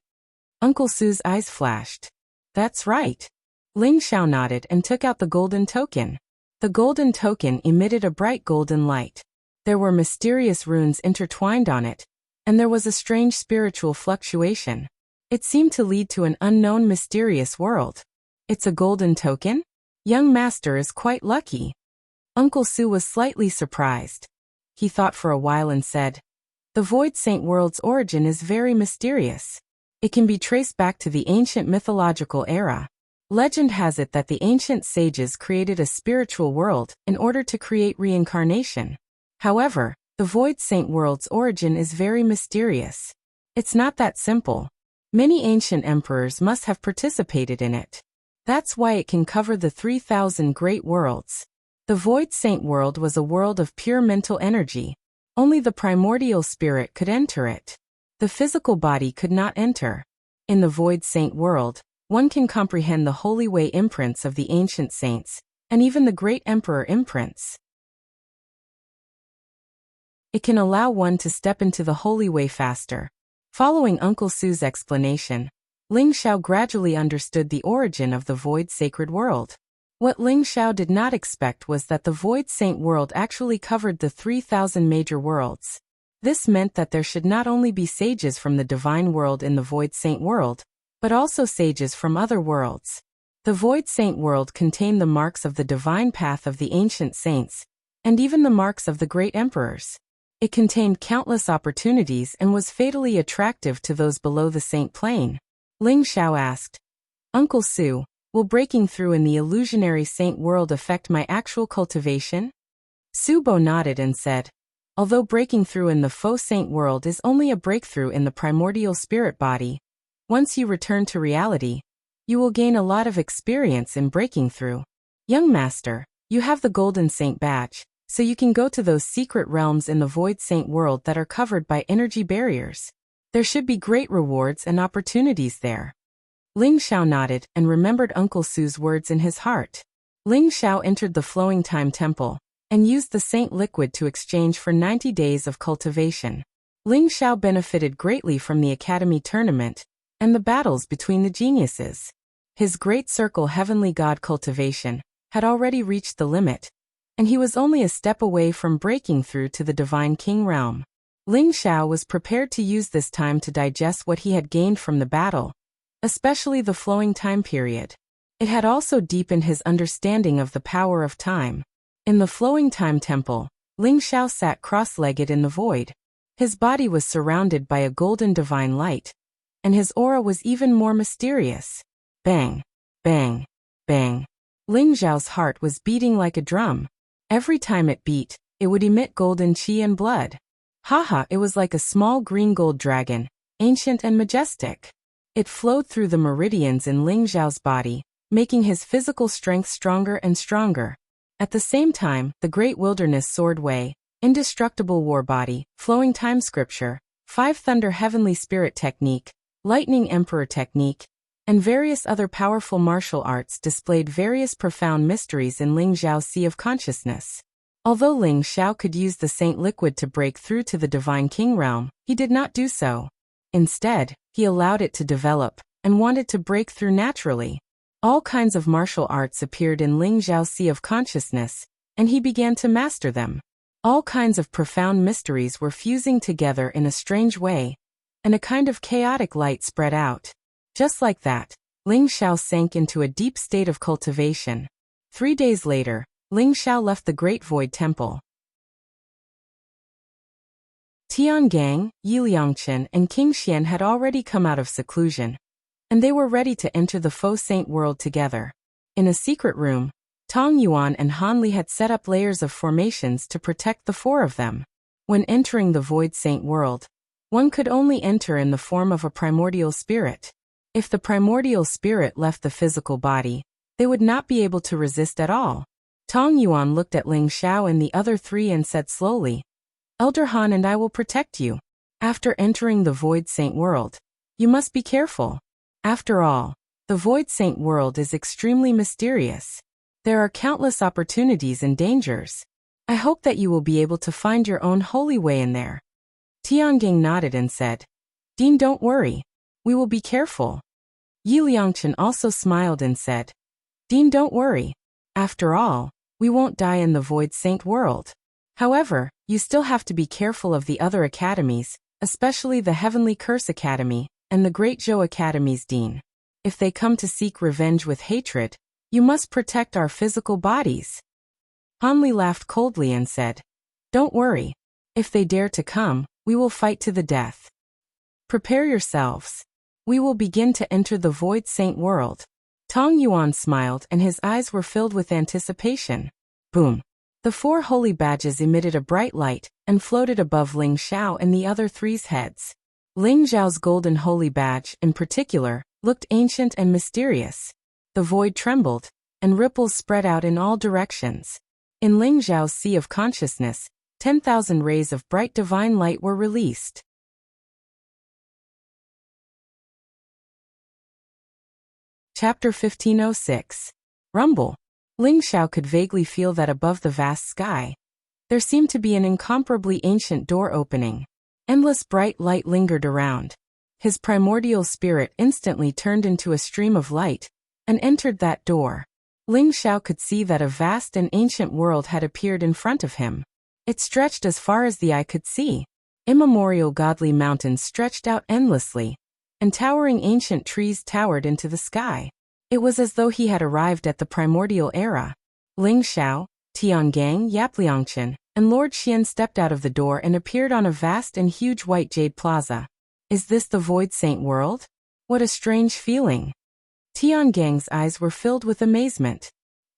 Uncle Su's eyes flashed. That's right. Ling Xiao nodded and took out the golden token. The golden token emitted a bright golden light. There were mysterious runes intertwined on it, and there was a strange spiritual fluctuation. It seemed to lead to an unknown mysterious world. It's a golden token? Young master is quite lucky. Uncle Su was slightly surprised. He thought for a while and said, The Void Saint world's origin is very mysterious. It can be traced back to the ancient mythological era. Legend has it that the ancient sages created a spiritual world in order to create reincarnation. However, the Void Saint world's origin is very mysterious. It's not that simple. Many ancient emperors must have participated in it. That's why it can cover the 3,000 great worlds. The Void Saint world was a world of pure mental energy. Only the primordial spirit could enter it. The physical body could not enter. In the Void Saint world, one can comprehend the Holy Way imprints of the ancient saints, and even the great emperor imprints. It can allow one to step into the Holy Way faster. Following Uncle Su's explanation, Ling Xiao gradually understood the origin of the Void Sacred World. What Ling Xiao did not expect was that the Void Saint world actually covered the 3,000 major worlds. This meant that there should not only be sages from the divine world in the Void Saint world, but also sages from other worlds. The Void Saint world contained the marks of the divine path of the ancient saints, and even the marks of the great emperors. It contained countless opportunities and was fatally attractive to those below the saint plane. Ling Xiao asked, "Uncle Su, will breaking through in the illusionary saint world affect my actual cultivation?" Su Bo nodded and said, "Although breaking through in the faux saint world is only a breakthrough in the primordial spirit body, once you return to reality, you will gain a lot of experience in breaking through. Young master, you have the golden saint badge, so you can go to those secret realms in the void saint world that are covered by energy barriers. There should be great rewards and opportunities there." Ling Xiao nodded and remembered Uncle Su's words in his heart. Ling Xiao entered the Flowing Time Temple and used the saint liquid to exchange for 90 days of cultivation. Ling Xiao benefited greatly from the academy tournament and the battles between the geniuses. His great circle heavenly god cultivation had already reached the limit, and he was only a step away from breaking through to the divine king realm. Ling Xiao was prepared to use this time to digest what he had gained from the battle, especially the flowing time period. It had also deepened his understanding of the power of time. In the Flowing Time Temple, Ling Xiao sat cross-legged in the void. His body was surrounded by a golden divine light, and his aura was even more mysterious. Bang, bang, bang. Ling Xiao's heart was beating like a drum. Every time it beat, it would emit golden qi and blood. Haha, it was like a small green gold dragon, ancient and majestic. It flowed through the meridians in Ling Xiao's body, making his physical strength stronger and stronger. At the same time, the Great Wilderness Sword Way, Indestructible War Body, Flowing Time Scripture, Five Thunder Heavenly Spirit Technique, Lightning Emperor Technique, and various other powerful martial arts displayed various profound mysteries in Ling Xiao's Sea of Consciousness. Although Ling Xiao could use the Saint Liquid to break through to the Divine King realm, he did not do so. Instead, he allowed it to develop, and wanted to break through naturally. All kinds of martial arts appeared in Ling Xiao's Sea of Consciousness, and he began to master them. All kinds of profound mysteries were fusing together in a strange way, and a kind of chaotic light spread out. Just like that, Ling Xiao sank into a deep state of cultivation. 3 days later, Ling Xiao left the Great Void Temple. Tiangang, Yiliangchen, and King Xian had already come out of seclusion, and they were ready to enter the faux saint world together. In a secret room, Tong Yuan and Han Li had set up layers of formations to protect the four of them. When entering the void saint world, one could only enter in the form of a primordial spirit. If the primordial spirit left the physical body, they would not be able to resist at all. Tong Yuan looked at Ling Xiao and the other three and said slowly, "Elder Han and I will protect you. After entering the Void Saint world, you must be careful. After all, the Void Saint world is extremely mysterious. There are countless opportunities and dangers. I hope that you will be able to find your own holy way in there." Tiangang nodded and said, "Dean, don't worry. We will be careful." Yi Liangchen also smiled and said, "Dean, don't worry. After all, we won't die in the Void Saint world. However, you still have to be careful of the other academies, especially the Heavenly Curse Academy and the Great Zhou Academy's Dean. If they come to seek revenge with hatred, you must protect our physical bodies." Han Li laughed coldly and said, "Don't worry. If they dare to come, we will fight to the death. Prepare yourselves. We will begin to enter the Void Saint world." Tong Yuan smiled and his eyes were filled with anticipation. Boom. The 4 holy badges emitted a bright light and floated above Ling Xiao and the other three's heads. Ling Xiao's golden holy badge, in particular, looked ancient and mysterious. The void trembled, and ripples spread out in all directions. In Ling Xiao's Sea of Consciousness, 10,000 rays of bright divine light were released. Chapter 1506. Rumble. Ling Xiao could vaguely feel that above the vast sky, there seemed to be an incomparably ancient door opening. Endless bright light lingered around. His primordial spirit instantly turned into a stream of light and entered that door. Ling Xiao could see that a vast and ancient world had appeared in front of him. It stretched as far as the eye could see. Immemorial godly mountains stretched out endlessly, and towering ancient trees towered into the sky. It was as though he had arrived at the primordial era. Ling Xiao, Tiangang, Yapliangchen, and Lord Xian stepped out of the door and appeared on a vast and huge white jade plaza. Is this the Void Saint world? What a strange feeling. Tiangang's eyes were filled with amazement.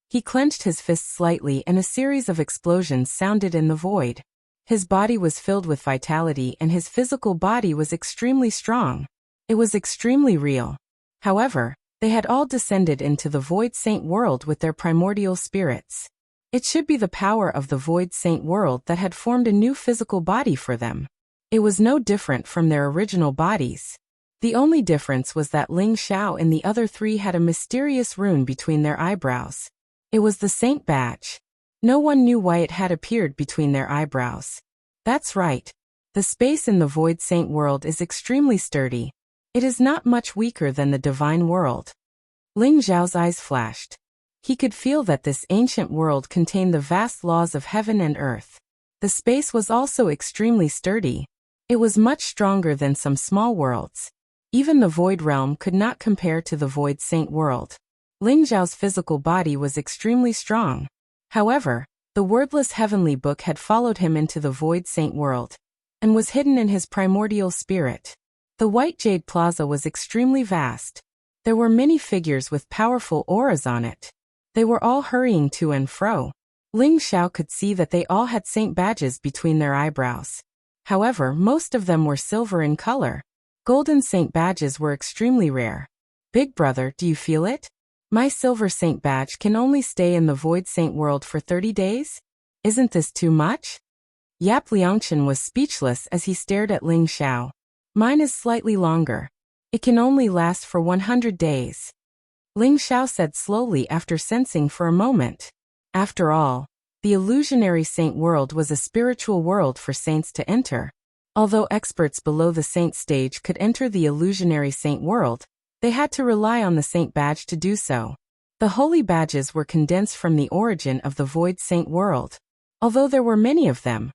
He clenched his fists slightly and a series of explosions sounded in the void. His body was filled with vitality and his physical body was extremely strong. It was extremely real. However, they had all descended into the Void Saint world with their primordial spirits. It should be the power of the Void Saint world that had formed a new physical body for them. It was no different from their original bodies. The only difference was that Ling Xiao and the other three had a mysterious rune between their eyebrows. It was the Saint badge. No one knew why it had appeared between their eyebrows. That's right. The space in the Void Saint world is extremely sturdy. It is not much weaker than the divine world. Ling Xiao's eyes flashed. He could feel that this ancient world contained the vast laws of heaven and earth. The space was also extremely sturdy. It was much stronger than some small worlds. Even the Void Realm could not compare to the Void Saint world. Ling Xiao's physical body was extremely strong. However, the wordless heavenly book had followed him into the Void Saint world, and was hidden in his primordial spirit. The White Jade Plaza was extremely vast. There were many figures with powerful auras on it. They were all hurrying to and fro. Ling Xiao could see that they all had saint badges between their eyebrows. However, most of them were silver in color. Golden saint badges were extremely rare. Big brother, do you feel it? My silver saint badge can only stay in the Void Saint world for 30 days? Isn't this too much? Yap Liangchen was speechless as he stared at Ling Xiao. Mine is slightly longer. It can only last for 100 days. Ling Xiao said slowly after sensing for a moment. After all, the illusionary saint world was a spiritual world for saints to enter. Although experts below the saint stage could enter the illusionary saint world, they had to rely on the saint badge to do so. The holy badges were condensed from the origin of the Void Saint world. Although there were many of them,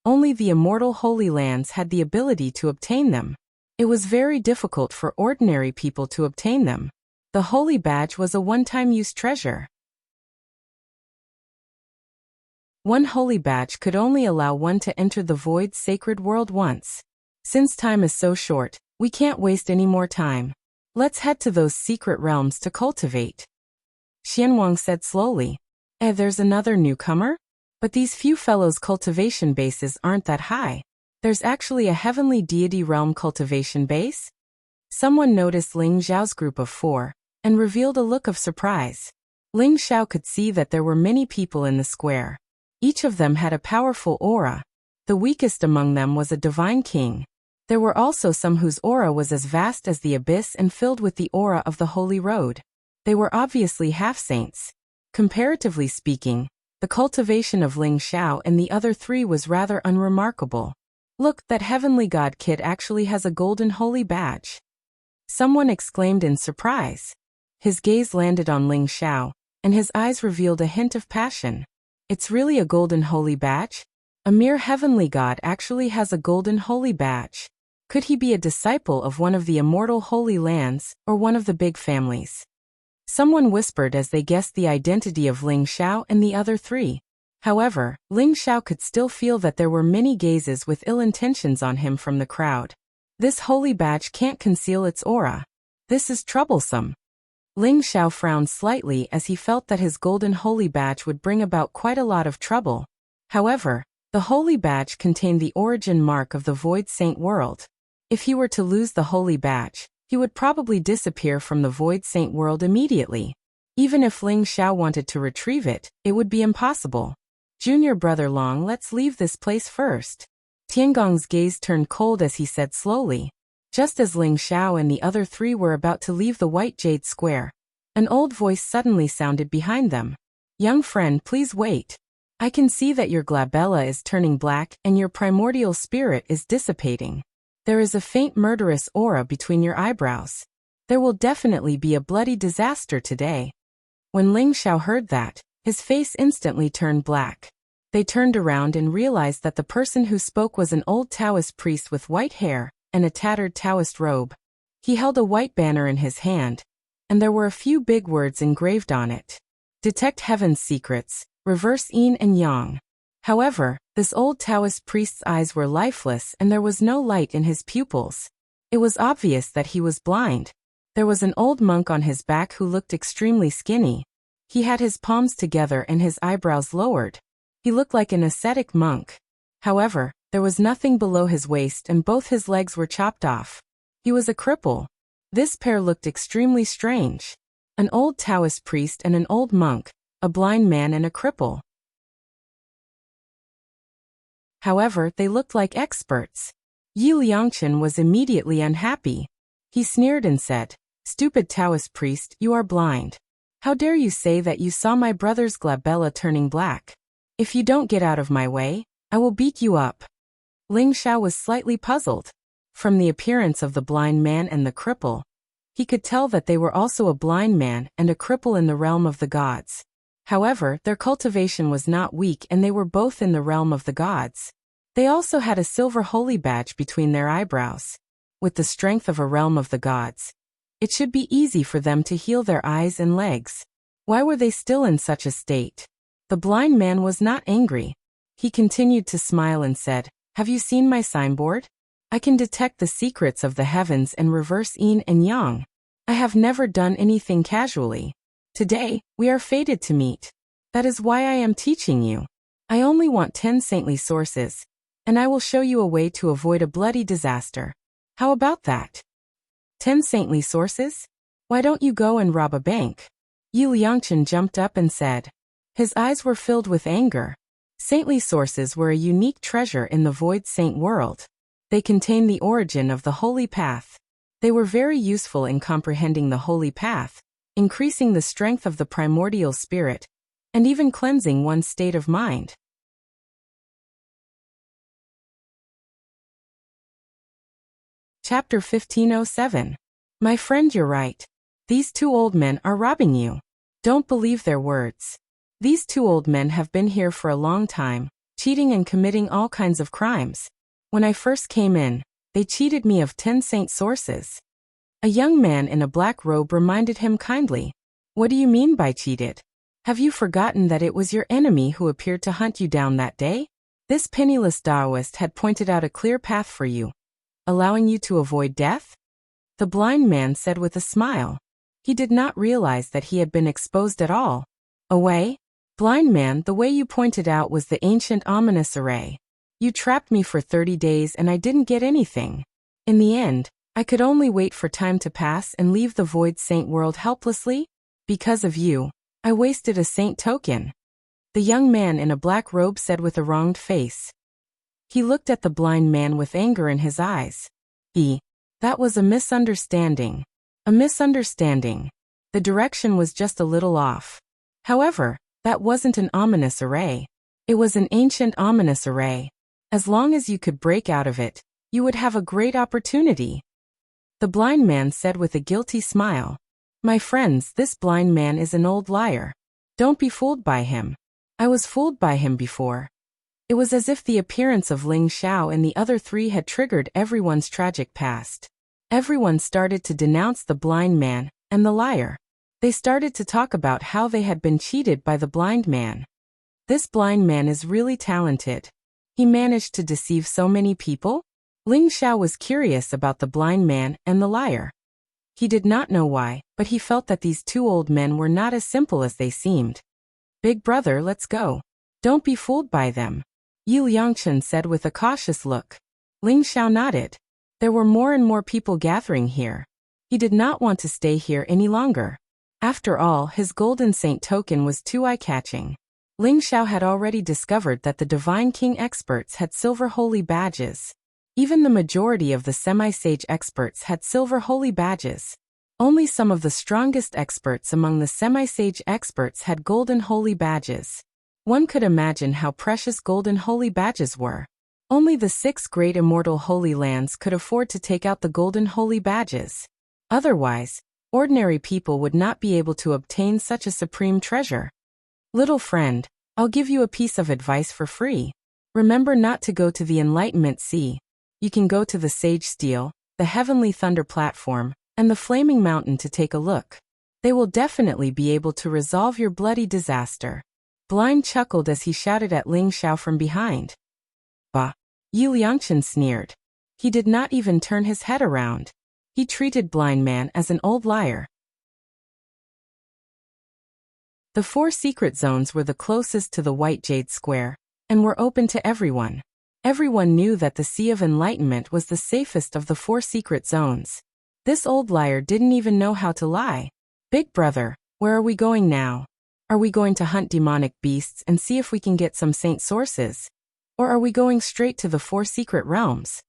only the immortal Holy Lands had the ability to obtain them. It was very difficult for ordinary people to obtain them. The holy badge was a one-time use treasure. One holy badge could only allow one to enter the Void Sacred world once. Since time is so short, we can't waste any more time. Let's head to those secret realms to cultivate. Xianwang said slowly. There's another newcomer? But these few fellows' cultivation bases aren't that high. There's actually a heavenly deity realm cultivation base? Someone noticed Ling Xiao's group of 4, and revealed a look of surprise. Ling Xiao could see that there were many people in the square. Each of them had a powerful aura. The weakest among them was a divine king. There were also some whose aura was as vast as the abyss and filled with the aura of the Holy Road. They were obviously half-saints. Comparatively speaking, the cultivation of Ling Xiao and the other 3 was rather unremarkable. Look, that heavenly god kid actually has a golden holy badge. Someone exclaimed in surprise. His gaze landed on Ling Xiao, and his eyes revealed a hint of passion. It's really a golden holy badge? A mere heavenly god actually has a golden holy badge. Could he be a disciple of one of the immortal holy lands, or one of the big families? Someone whispered as they guessed the identity of Ling Xiao and the other 3. However, Ling Xiao could still feel that there were many gazes with ill intentions on him from the crowd. This holy badge can't conceal its aura. This is troublesome. Ling Xiao frowned slightly as he felt that his golden holy badge would bring about quite a lot of trouble. However, the holy badge contained the origin mark of the Void Saint world. If he were to lose the holy badge, he would probably disappear from the Void Saint world immediately. Even if Ling Xiao wanted to retrieve it, it would be impossible. Junior brother Long, let's leave this place first. Tiangong's gaze turned cold as he said slowly. Just as Ling Xiao and the other 3 were about to leave the White Jade Square, an old voice suddenly sounded behind them. Young friend, please wait. I can see that your glabella is turning black and your primordial spirit is dissipating. There is a faint murderous aura between your eyebrows. There will definitely be a bloody disaster today. When Ling Xiao heard that, his face instantly turned black. They turned around and realized that the person who spoke was an old Taoist priest with white hair and a tattered Taoist robe. He held a white banner in his hand, and there were a few big words engraved on it. Detect heaven's secrets, reverse yin and yang. However, this old Taoist priest's eyes were lifeless and there was no light in his pupils. It was obvious that he was blind. There was an old monk on his back who looked extremely skinny. He had his palms together and his eyebrows lowered. He looked like an ascetic monk. However, there was nothing below his waist and both his legs were chopped off. He was a cripple. This pair looked extremely strange. An old Taoist priest and an old monk, a blind man and a cripple. However, they looked like experts. Yi Liangchen was immediately unhappy. He sneered and said, "Stupid Taoist priest, you are blind. How dare you say that you saw my brother's glabella turning black? If you don't get out of my way, I will beat you up." Ling Xiao was slightly puzzled. From the appearance of the blind man and the cripple, he could tell that they were also a blind man and a cripple in the realm of the gods. However, their cultivation was not weak and they were both in the realm of the gods. They also had a silver holy badge between their eyebrows. With the strength of a realm of the gods, it should be easy for them to heal their eyes and legs. Why were they still in such a state? The blind man was not angry. He continued to smile and said, "Have you seen my signboard? I can detect the secrets of the heavens and reverse yin and yang. I have never done anything casually. Today, we are fated to meet. That is why I am teaching you. I only want 10 saintly sources, and I will show you a way to avoid a bloody disaster. How about that? 10 saintly sources? Why don't you go and rob a bank?" Yi Liangchen jumped up and said. His eyes were filled with anger. Saintly sources were a unique treasure in the Void Saint world. They contained the origin of the Holy Path. They were very useful in comprehending the Holy Path, increasing the strength of the primordial spirit, and even cleansing one's state of mind. Chapter 1507. My friend, you're right. These two old men are robbing you. Don't believe their words. These two old men have been here for a long time, cheating and committing all kinds of crimes. When I first came in, they cheated me of 10 saint sources. A young man in a black robe reminded him kindly. What do you mean by cheated? Have you forgotten that it was your enemy who appeared to hunt you down that day? This penniless Taoist had pointed out a clear path for you, allowing you to avoid death? The blind man said with a smile. He did not realize that he had been exposed at all. Away? Blind man, the way you pointed out was the ancient ominous array. You trapped me for 30 days and I didn't get anything. In the end, I could only wait for time to pass and leave the Void Saint world helplessly. Because of you, I wasted a saint token. The young man in a black robe said with a wronged face. He looked at the blind man with anger in his eyes. That was a misunderstanding. A misunderstanding. The direction was just a little off. However, that wasn't an ominous array. It was an ancient ominous array. As long as you could break out of it, you would have a great opportunity. The blind man said with a guilty smile. My friends, this blind man is an old liar. Don't be fooled by him. I was fooled by him before. It was as if the appearance of Ling Xiao and the other three had triggered everyone's tragic past. Everyone started to denounce the blind man and the liar. They started to talk about how they had been cheated by the blind man. This blind man is really talented. He managed to deceive so many people? Ling Xiao was curious about the blind man and the liar. He did not know why, but he felt that these two old men were not as simple as they seemed. Big brother, let's go. Don't be fooled by them. Yi Liangchen said with a cautious look. Ling Xiao nodded. There were more and more people gathering here. He did not want to stay here any longer. After all, his golden saint token was too eye-catching. Ling Xiao had already discovered that the Divine King experts had silver holy badges. Even the majority of the semi-sage experts had silver holy badges. Only some of the strongest experts among the semi-sage experts had golden holy badges. One could imagine how precious golden holy badges were. Only the 6 great immortal holy lands could afford to take out the golden holy badges. Otherwise, Ordinary people would not be able to obtain such a supreme treasure. Little friend, I'll give you a piece of advice for free. Remember not to go to the Enlightenment Sea. You can go to the Sage Steel, the Heavenly Thunder Platform, and the Flaming Mountain to take a look. They will definitely be able to resolve your bloody disaster. Blind chuckled as he shouted at Ling Xiao from behind. Bah! Yi Liangchen sneered. He did not even turn his head around. He treated Blind Man as an old liar. The 4 secret zones were the closest to the White Jade Square, and were open to everyone. Everyone knew that the Sea of Enlightenment was the safest of the 4 secret zones. This old liar didn't even know how to lie. Big brother, where are we going now? Are we going to hunt demonic beasts and see if we can get some saint sources? Or are we going straight to the 4 secret realms?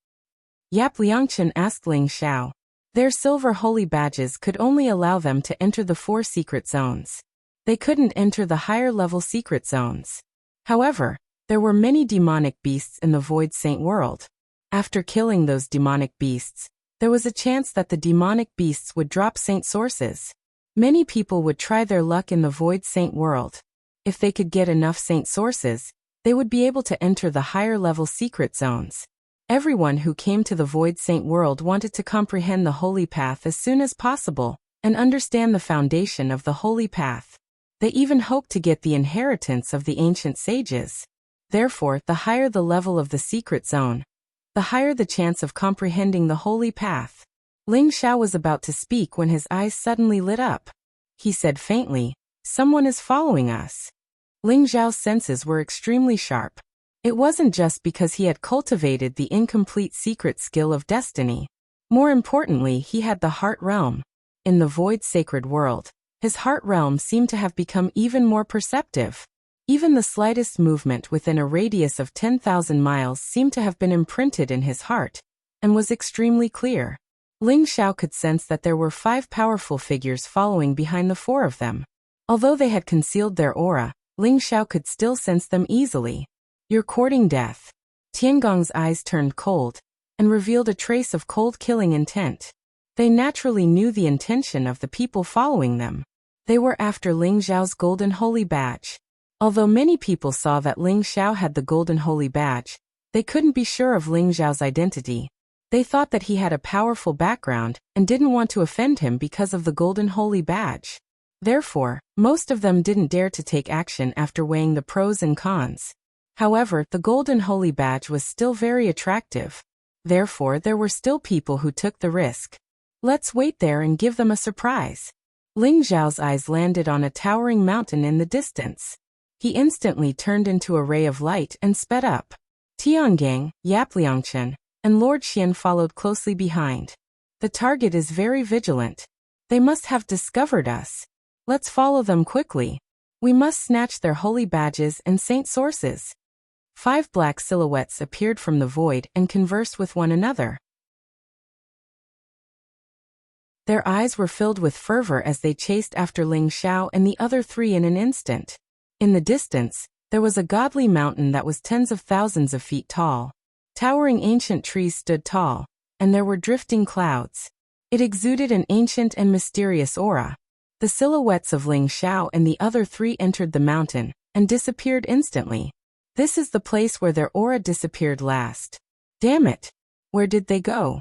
Yap Liangchen asked Ling Xiao. Their silver holy badges could only allow them to enter the 4 secret zones. They couldn't enter the higher-level secret zones. However, there were many demonic beasts in the Void Saint world. After killing those demonic beasts, there was a chance that the demonic beasts would drop saint sources. Many people would try their luck in the Void Saint world. If they could get enough saint sources, they would be able to enter the higher-level secret zones. Everyone who came to the Void Saint world wanted to comprehend the Holy Path as soon as possible, and understand the foundation of the Holy Path. They even hoped to get the inheritance of the ancient sages. Therefore, the higher the level of the secret zone, the higher the chance of comprehending the Holy Path. Ling Xiao was about to speak when his eyes suddenly lit up. He said faintly, "Someone is following us." Ling Xiao's senses were extremely sharp. It wasn't just because he had cultivated the incomplete secret skill of destiny. More importantly, he had the heart realm. In the void sacred world, his heart realm seemed to have become even more perceptive. Even the slightest movement within a radius of 10,000 miles seemed to have been imprinted in his heart, and was extremely clear. Ling Xiao could sense that there were 5 powerful figures following behind the 4 of them. Although they had concealed their aura, Ling Xiao could still sense them easily. "You're courting death." Tiangong's eyes turned cold, and revealed a trace of cold killing intent. They naturally knew the intention of the people following them. They were after Ling Xiao's golden holy badge. Although many people saw that Ling Xiao had the golden holy badge, they couldn't be sure of Ling Xiao's identity. They thought that he had a powerful background, and didn't want to offend him because of the golden holy badge. Therefore, most of them didn't dare to take action after weighing the pros and cons. However, the golden holy badge was still very attractive. Therefore, there were still people who took the risk. "Let's wait there and give them a surprise." Ling Xiao's eyes landed on a towering mountain in the distance. He instantly turned into a ray of light and sped up. Tiangang, Yap Liangchen, and Lord Xian followed closely behind. "The target is very vigilant. They must have discovered us. Let's follow them quickly. We must snatch their holy badges and saint sources." 5 black silhouettes appeared from the void and conversed with one another. Their eyes were filled with fervor as they chased after Ling Xiao and the other 3 in an instant. In the distance, there was a godly mountain that was tens of thousands of feet tall. Towering ancient trees stood tall, and there were drifting clouds. It exuded an ancient and mysterious aura. The silhouettes of Ling Xiao and the other 3 entered the mountain, and disappeared instantly. This is the place where their aura disappeared last. Damn it! Where did they go?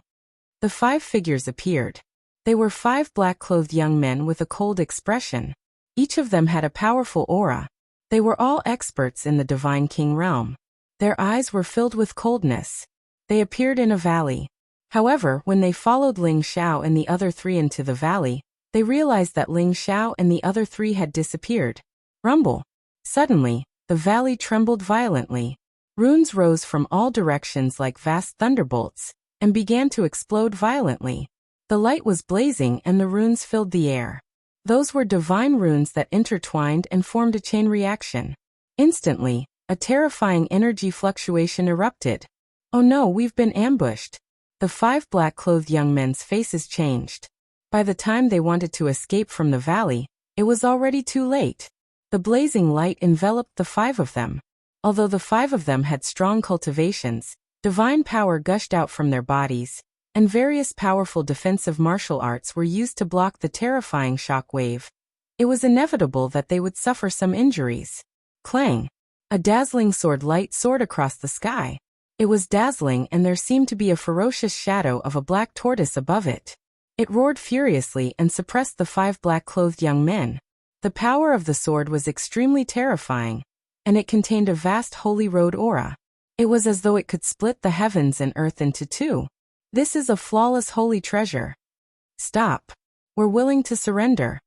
The 5 figures appeared. They were 5 black-clothed young men with a cold expression. Each of them had a powerful aura. They were all experts in the Divine King realm. Their eyes were filled with coldness. They appeared in a valley. However, when they followed Ling Xiao and the other 3 into the valley, they realized that Ling Xiao and the other 3 had disappeared. Rumble! Suddenly, the valley trembled violently. Runes rose from all directions like vast thunderbolts, and began to explode violently. The light was blazing and the runes filled the air. Those were divine runes that intertwined and formed a chain reaction. Instantly, a terrifying energy fluctuation erupted. "Oh no, we've been ambushed." The 5 black-clothed young men's faces changed. By the time they wanted to escape from the valley, it was already too late. The blazing light enveloped the 5 of them. Although the 5 of them had strong cultivations, divine power gushed out from their bodies, and various powerful defensive martial arts were used to block the terrifying shock wave. It was inevitable that they would suffer some injuries. Clang! A dazzling sword light soared across the sky. It was dazzling, and there seemed to be a ferocious shadow of a black tortoise above it. It roared furiously and suppressed the 5 black-clothed young men. The power of the sword was extremely terrifying, and it contained a vast holy road aura. It was as though it could split the heavens and earth into 2. This is a flawless holy treasure. Stop. We're willing to surrender.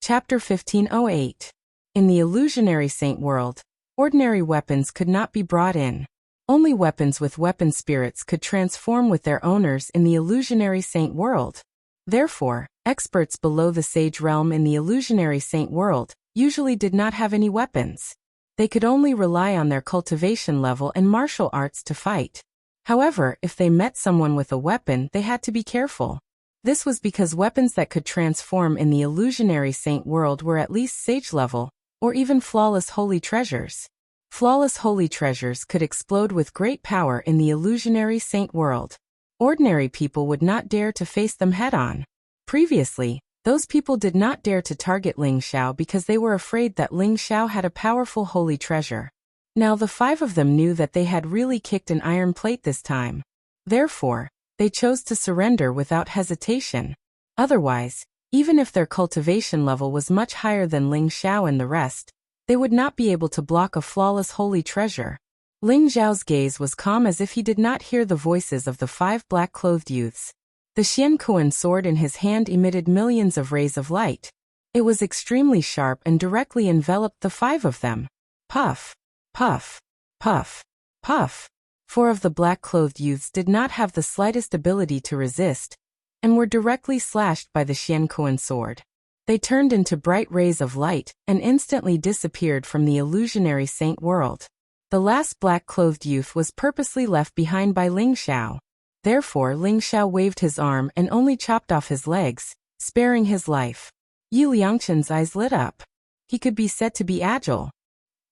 Chapter 1508. In the illusionary saint world, ordinary weapons could not be brought in. Only weapons with weapon spirits could transform with their owners in the illusionary saint world. Therefore, experts below the sage realm in the illusionary saint world usually did not have any weapons. They could only rely on their cultivation level and martial arts to fight. However, if they met someone with a weapon, they had to be careful. This was because weapons that could transform in the illusionary saint world were at least sage level, or even flawless holy treasures. Flawless holy treasures could explode with great power in the illusionary saint world. Ordinary people would not dare to face them head-on. Previously, those people did not dare to target Ling Xiao because they were afraid that Ling Xiao had a powerful holy treasure. Now the 5 of them knew that they had really kicked an iron plate this time. Therefore, they chose to surrender without hesitation. Otherwise, even if their cultivation level was much higher than Ling Xiao and the rest, they would not be able to block a flawless holy treasure. Ling Xiao's gaze was calm as if he did not hear the voices of the 5 black-clothed youths. The Xiankuan sword in his hand emitted millions of rays of light. It was extremely sharp and directly enveloped the 5 of them. Puff! Puff! Puff! Puff! 4 of the black-clothed youths did not have the slightest ability to resist, and were directly slashed by the Xiankuan sword. They turned into bright rays of light and instantly disappeared from the illusionary saint world. The last black-clothed youth was purposely left behind by Ling Xiao. Therefore Ling Xiao waved his arm and only chopped off his legs, sparing his life. Yi Liangchen's eyes lit up. He could be said to be agile.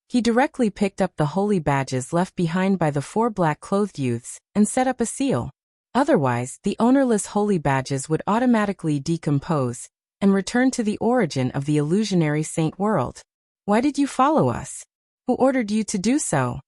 He directly picked up the holy badges left behind by the 4 black-clothed youths and set up a seal. Otherwise, the ownerless holy badges would automatically decompose and return to the origin of the illusionary saint world. Why did you follow us? Who ordered you to do so?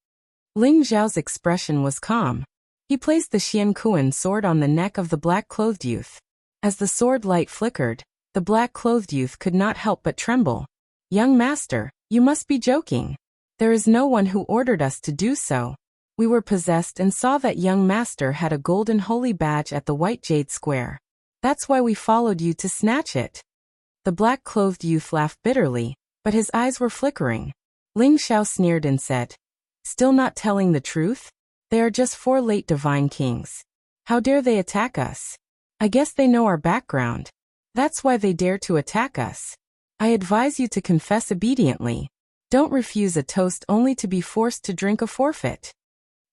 Ling Xiao's expression was calm. He placed the Xiankuan sword on the neck of the black-clothed youth. As the sword light flickered, the black-clothed youth could not help but tremble. Young master, you must be joking. There is no one who ordered us to do so. We were possessed and saw that young master had a golden holy badge at the white jade square. That's why we followed you to snatch it. The black-clothed youth laughed bitterly, but his eyes were flickering. Ling Xiao sneered and said, "Still not telling the truth? They are just 4 late divine kings. How dare they attack us? I guess they know our background. That's why they dare to attack us. I advise you to confess obediently. Don't refuse a toast only to be forced to drink a forfeit."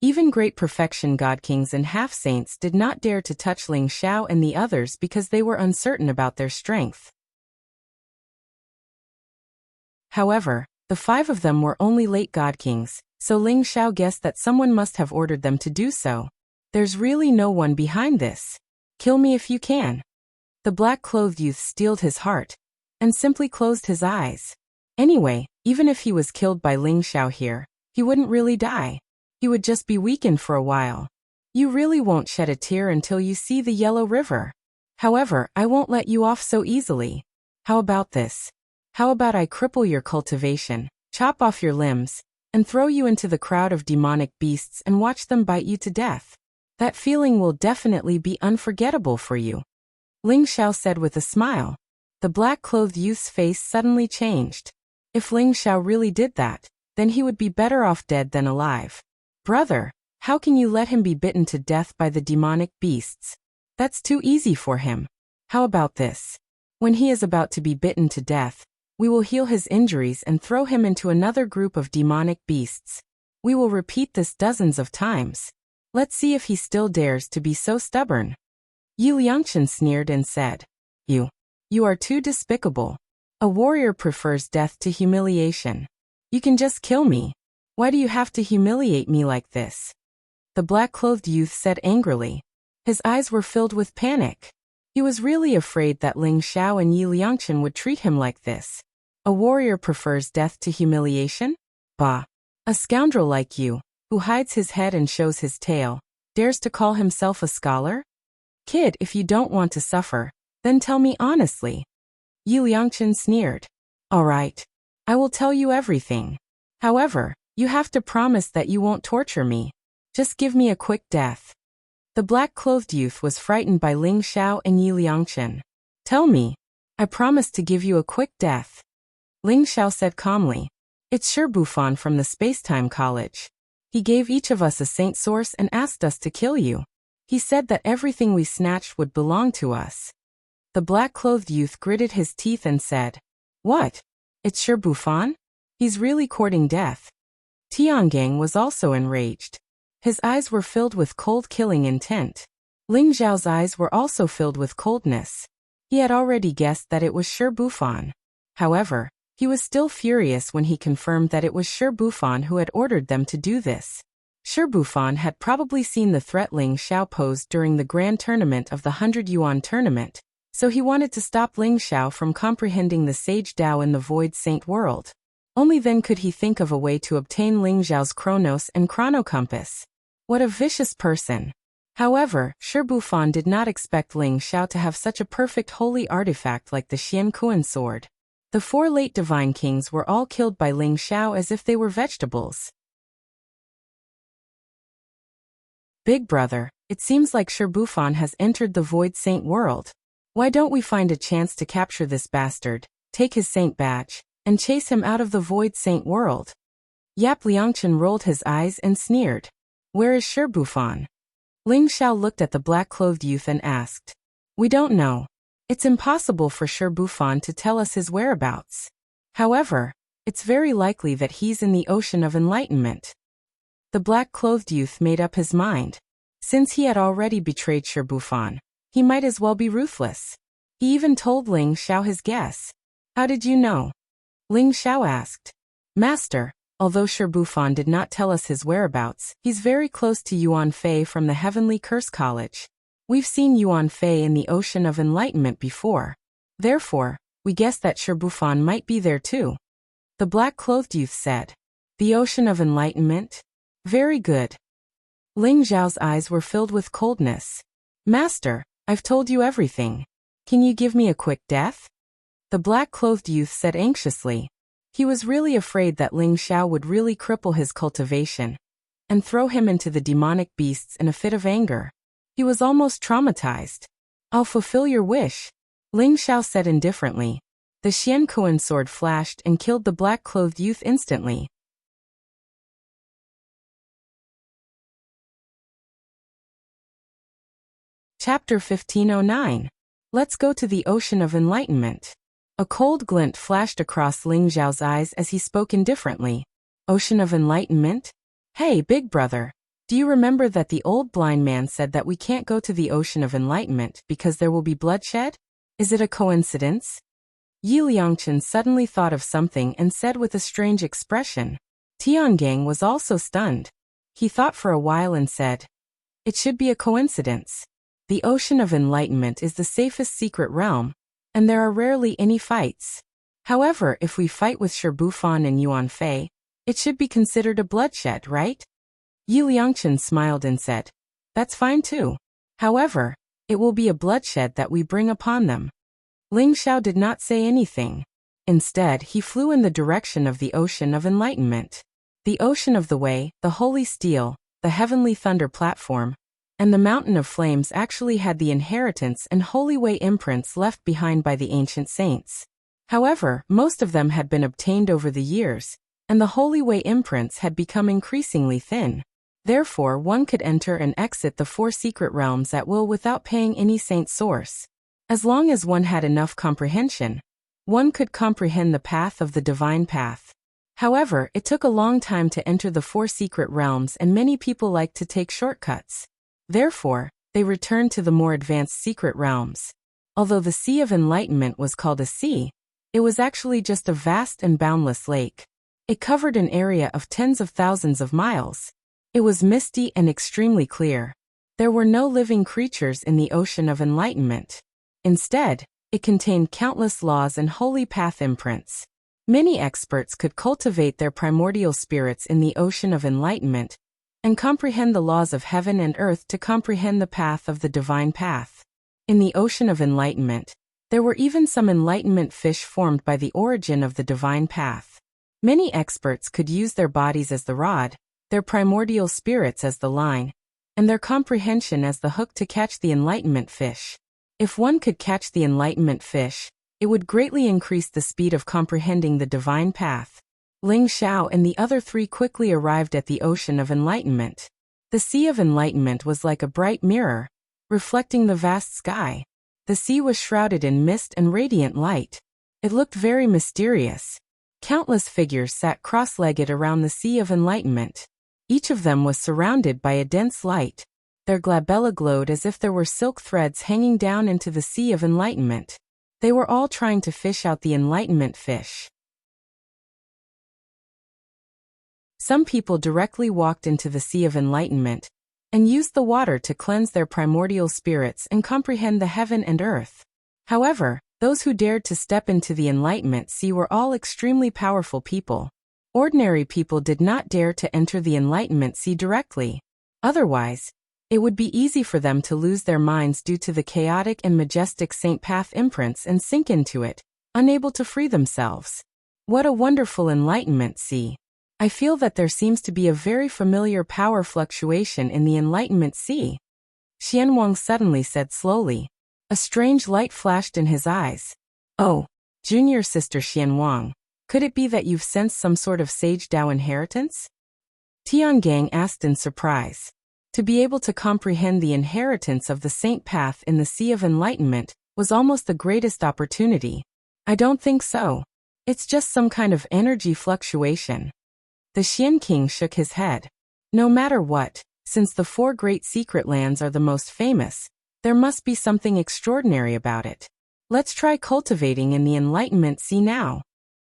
Even great perfection god-kings and half-saints did not dare to touch Ling Xiao and the others because they were uncertain about their strength. However, the 5 of them were only late god-kings, so Ling Xiao guessed that someone must have ordered them to do so. There's really no one behind this. Kill me if you can. The black-clothed youth steeled his heart and simply closed his eyes. Anyway, even if he was killed by Ling Xiao here, he wouldn't really die. He would just be weakened for a while. You really won't shed a tear until you see the yellow river. However, I won't let you off so easily. How about this? How about I cripple your cultivation, chop off your limbs, and throw you into the crowd of demonic beasts and watch them bite you to death? That feeling will definitely be unforgettable for you. Ling Xiao said with a smile. The black-clothed youth's face suddenly changed. If Ling Xiao really did that, then he would be better off dead than alive. Brother, how can you let him be bitten to death by the demonic beasts? That's too easy for him. How about this? When he is about to be bitten to death, we will heal his injuries and throw him into another group of demonic beasts. We will repeat this dozens of times. Let's see if he still dares to be so stubborn. Yi Liangchen sneered and said, You are too despicable. A warrior prefers death to humiliation. You can just kill me. Why do you have to humiliate me like this? The black-clothed youth said angrily. His eyes were filled with panic. He was really afraid that Ling Xiao and Yi Liangchen would treat him like this. A warrior prefers death to humiliation? Bah! A scoundrel like you, who hides his head and shows his tail, dares to call himself a scholar? Kid, if you don't want to suffer, then tell me honestly. Yi Liangchen sneered. All right. I will tell you everything. However, you have to promise that you won't torture me. Just give me a quick death. The black-clothed youth was frightened by Ling Xiao and Yi Liangchen. Tell me. I promise to give you a quick death. Ling Xiao said calmly. It's Shi Bufan from the Space-Time College. He gave each of us a saint source and asked us to kill you. He said that everything we snatched would belong to us. The black-clothed youth gritted his teeth and said, What? It's Shi Bufan? He's really courting death. Tiangang was also enraged. His eyes were filled with cold killing intent. Ling Zhao's eyes were also filled with coldness. He had already guessed that it was Shi Bufan. However, he was still furious when he confirmed that it was Shi Bufan who had ordered them to do this. Shi Bufan had probably seen the threat Ling Xiao posed during the grand tournament of the 100 yuan tournament, so he wanted to stop Ling Xiao from comprehending the sage Dao in the Void Saint world. Only then could he think of a way to obtain Ling Xiao's Chronos and Chronocompass. What a vicious person! However, Shi Bufan did not expect Ling Xiao to have such a perfect holy artifact like the Xian Kuan sword. The 4 late divine kings were all killed by Ling Xiao as if they were vegetables. Big brother, it seems like Shi Bufan has entered the Void Saint world. Why don't we find a chance to capture this bastard, take his saint badge, and chase him out of the Void Saint world? Yap Liangchen rolled his eyes and sneered. Where is Shi Bufan? Ling Xiao looked at the black-clothed youth and asked. We don't know. It's impossible for Shi Bufan to tell us his whereabouts. However, it's very likely that he's in the Ocean of Enlightenment. The black-clothed youth made up his mind. Since he had already betrayed Shi Bufan, he might as well be ruthless. He even told Ling Xiao his guess. How did you know? Ling Xiao asked. Master, although Shi Bufan did not tell us his whereabouts, he's very close to Yuan Fei from the Heavenly Curse College. We've seen Yuan Fei in the Ocean of Enlightenment before. Therefore, we guess that Shi Bufan might be there too. The black-clothed youth said. The Ocean of Enlightenment? Very good. Ling Zhao's eyes were filled with coldness. Master, I've told you everything. Can you give me a quick death? The black-clothed youth said anxiously. He was really afraid that Ling Xiao would really cripple his cultivation and throw him into the demonic beasts in a fit of anger. He was almost traumatized. I'll fulfill your wish, Ling Xiao said indifferently. The Xian Kuan sword flashed and killed the black-clothed youth instantly. Chapter 1509. Let's go to the Ocean of Enlightenment. A cold glint flashed across Ling Zhao's eyes as he spoke indifferently. Ocean of Enlightenment? Hey, big brother. Do you remember that the old blind man said that we can't go to the Ocean of Enlightenment because there will be bloodshed? Is it a coincidence? Yi Liangchen suddenly thought of something and said with a strange expression. Tiangang was also stunned. He thought for a while and said, It should be a coincidence. The Ocean of Enlightenment is the safest secret realm, and there are rarely any fights. However, if we fight with Shi Bufan and Yuan Fei, it should be considered a bloodshed, right? Yi Liangchen smiled and said, That's fine too. However, it will be a bloodshed that we bring upon them. Ling Xiao did not say anything. Instead, he flew in the direction of the Ocean of Enlightenment. The Ocean of the Way, the Holy Steel, the Heavenly Thunder Platform, and the Mountain of Flames actually had the inheritance and Holy Way imprints left behind by the ancient saints. However, most of them had been obtained over the years, and the Holy Way imprints had become increasingly thin. Therefore, one could enter and exit the 4 secret realms at will without paying any saint source. As long as one had enough comprehension, one could comprehend the path of the divine path. However, it took a long time to enter the 4 secret realms and many people liked to take shortcuts. Therefore, they returned to the more advanced secret realms. Although the Sea of Enlightenment was called a sea, it was actually just a vast and boundless lake. It covered an area of tens of thousands of miles. It was misty and extremely clear. There were no living creatures in the ocean of enlightenment. Instead, it contained countless laws and holy path imprints. Many experts could cultivate their primordial spirits in the ocean of enlightenment and comprehend the laws of heaven and earth to comprehend the path of the divine path. In the ocean of enlightenment, there were even some enlightenment fish formed by the origin of the divine path. Many experts could use their bodies as the rod, their primordial spirits as the line, and their comprehension as the hook to catch the enlightenment fish. If one could catch the enlightenment fish, it would greatly increase the speed of comprehending the divine path. Ling Xiao and the other three quickly arrived at the ocean of enlightenment. The sea of enlightenment was like a bright mirror, reflecting the vast sky. The sea was shrouded in mist and radiant light. It looked very mysterious. Countless figures sat cross-legged around the sea of enlightenment. Each of them was surrounded by a dense light. Their glabella glowed as if there were silk threads hanging down into the sea of enlightenment. They were all trying to fish out the enlightenment fish. Some people directly walked into the sea of enlightenment and used the water to cleanse their primordial spirits and comprehend the heaven and earth. However, those who dared to step into the enlightenment sea were all extremely powerful people. Ordinary people did not dare to enter the enlightenment sea directly. Otherwise, it would be easy for them to lose their minds due to the chaotic and majestic saint path imprints and sink into it, unable to free themselves. What a wonderful enlightenment sea! I feel that there seems to be a very familiar power fluctuation in the enlightenment sea. Xianwang suddenly said slowly. A strange light flashed in his eyes. Oh, junior sister Xianwang, could it be that you've sensed some sort of sage Dao inheritance? Tiangang asked in surprise. To be able to comprehend the inheritance of the saint path in the sea of enlightenment was almost the greatest opportunity. I don't think so. It's just some kind of energy fluctuation. The Xian King shook his head. No matter what, since the four great secret lands are the most famous, there must be something extraordinary about it. Let's try cultivating in the enlightenment sea now.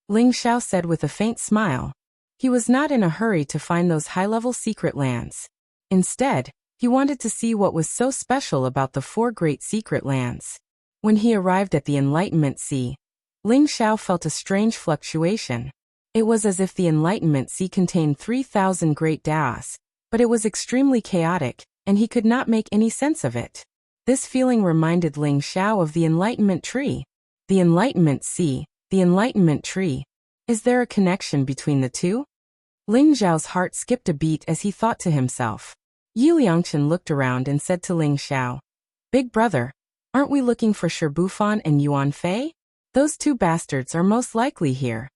Ling Xiao said with a faint smile. He was not in a hurry to find those high-level secret lands. Instead, he wanted to see what was so special about the four great secret lands. When he arrived at the enlightenment sea, Ling Xiao felt a strange fluctuation. It was as if the enlightenment sea contained 3,000 great Daos, but it was extremely chaotic, and he could not make any sense of it. This feeling reminded Ling Xiao of the enlightenment tree. The enlightenment sea, the enlightenment tree. Is there a connection between the two? Ling Xiao's heart skipped a beat as he thought to himself. Yi Liangchen looked around and said to Ling Xiao, "Big brother, aren't we looking for Shibufan and Yuan Fei? Those two bastards are most likely here."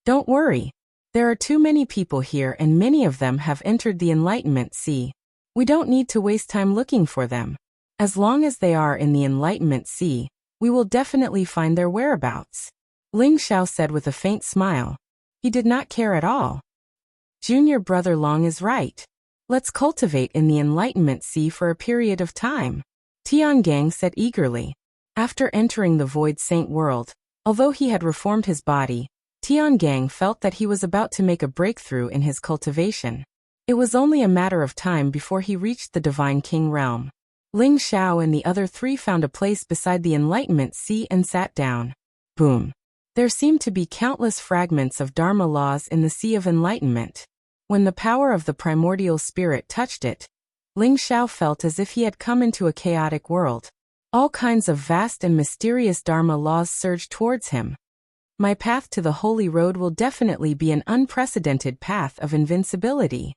"Don't worry. There are too many people here and many of them have entered the enlightenment sea. We don't need to waste time looking for them. As long as they are in the enlightenment sea, we will definitely find their whereabouts." Ling Xiao said with a faint smile. He did not care at all. Junior brother Long is right. Let's cultivate in the enlightenment sea for a period of time. Tiangang said eagerly. After entering the Void Saint world, although he had reformed his body, Tiangang felt that he was about to make a breakthrough in his cultivation. It was only a matter of time before he reached the Divine King realm. Ling Xiao and the other three found a place beside the enlightenment sea and sat down. Boom. There seemed to be countless fragments of Dharma laws in the sea of enlightenment. When the power of the primordial spirit touched it, Ling Xiao felt as if he had come into a chaotic world. All kinds of vast and mysterious Dharma laws surged towards him. My path to the Holy Road will definitely be an unprecedented path of invincibility.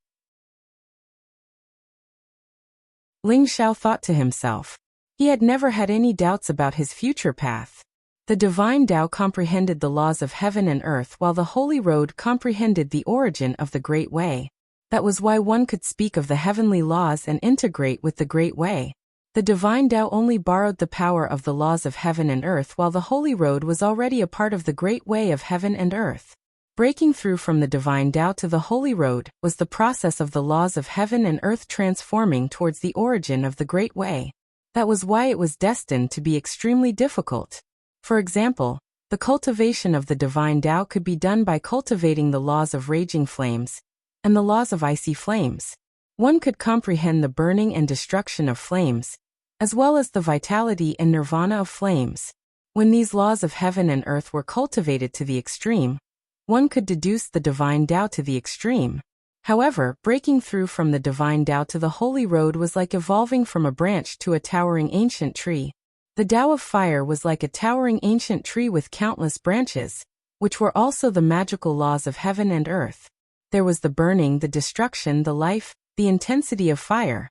Ling Xiao thought to himself. He had never had any doubts about his future path. The divine Tao comprehended the laws of heaven and earth while the Holy Road comprehended the origin of the Great Way. That was why one could speak of the heavenly laws and integrate with the Great Way. The divine Tao only borrowed the power of the laws of heaven and earth while the Holy Road was already a part of the Great Way of heaven and earth. Breaking through from the divine Tao to the Holy Road was the process of the laws of heaven and earth transforming towards the origin of the Great Way. That was why it was destined to be extremely difficult. For example, The cultivation of the divine Tao could be done by cultivating the laws of raging flames and the laws of icy flames. One could comprehend the burning and destruction of flames, as well as the vitality and nirvana of flames. When these laws of heaven and earth were cultivated to the extreme, one could deduce the divine Tao to the extreme. However, breaking through from the divine Tao to the holy road was like evolving from a branch to a towering ancient tree. The Tao of fire was like a towering ancient tree with countless branches, which were also the magical laws of heaven and earth. There was the burning, the destruction, the life, the intensity of fire.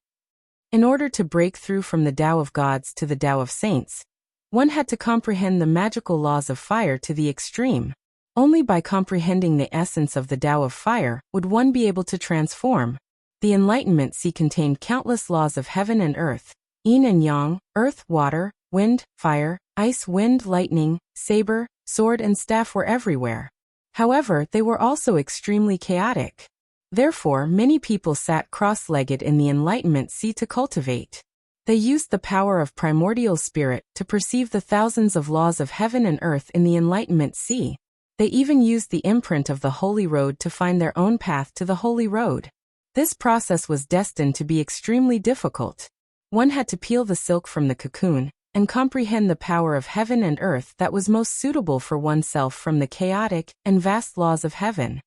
In order to break through from the Tao of gods to the Tao of saints, one had to comprehend the magical laws of fire to the extreme. Only by comprehending the essence of the Tao of fire would one be able to transform. The Enlightenment Sea contained countless laws of heaven and earth, yin and yang, earth, water, wind, fire, ice, wind, lightning, saber, sword and staff were everywhere. However, they were also extremely chaotic. Therefore, many people sat cross-legged in the Enlightenment Sea to cultivate. They used the power of primordial spirit to perceive the thousands of laws of heaven and earth in the Enlightenment Sea. They even used the imprint of the Holy Road to find their own path to the Holy Road. This process was destined to be extremely difficult. One had to peel the silk from the cocoon and comprehend the power of heaven and earth that was most suitable for oneself from the chaotic and vast laws of heaven.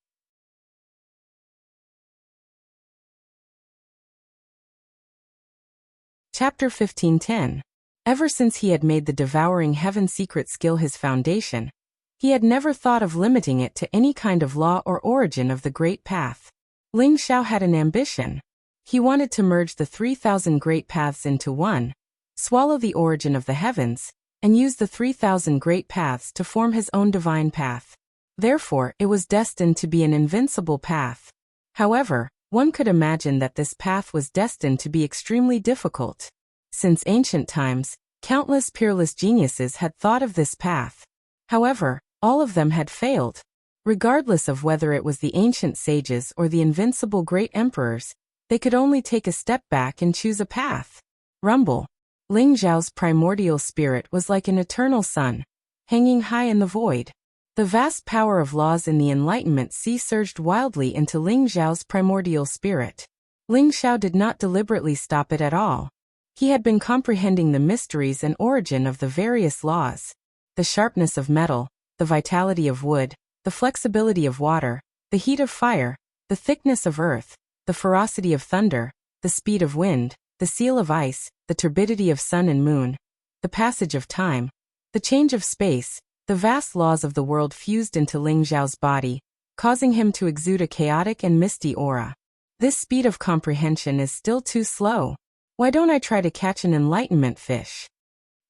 Chapter 15:10. Ever since he had made the devouring heaven secret skill his foundation, he had never thought of limiting it to any kind of law or origin of the great path. Ling Xiao had an ambition. He wanted to merge the 3,000 great paths into one, swallow the origin of the heavens, and use the 3,000 great paths to form his own divine path. Therefore, it was destined to be an invincible path. However, one could imagine that this path was destined to be extremely difficult. Since ancient times, countless peerless geniuses had thought of this path. However, all of them had failed. Regardless of whether it was the ancient sages or the invincible great emperors, they could only take a step back and choose a path. Rumble. Ling Xiao's primordial spirit was like an eternal sun, hanging high in the void. The vast power of laws in the Enlightenment Sea surged wildly into Ling Xiao's primordial spirit. Ling Xiao did not deliberately stop it at all. He had been comprehending the mysteries and origin of the various laws. The sharpness of metal, the vitality of wood, the flexibility of water, the heat of fire, the thickness of earth, the ferocity of thunder, the speed of wind, the seal of ice, the turbidity of sun and moon, the passage of time, the change of space, the vast laws of the world fused into Ling Xiao's body, causing him to exude a chaotic and misty aura. This speed of comprehension is still too slow. Why don't I try to catch an enlightenment fish?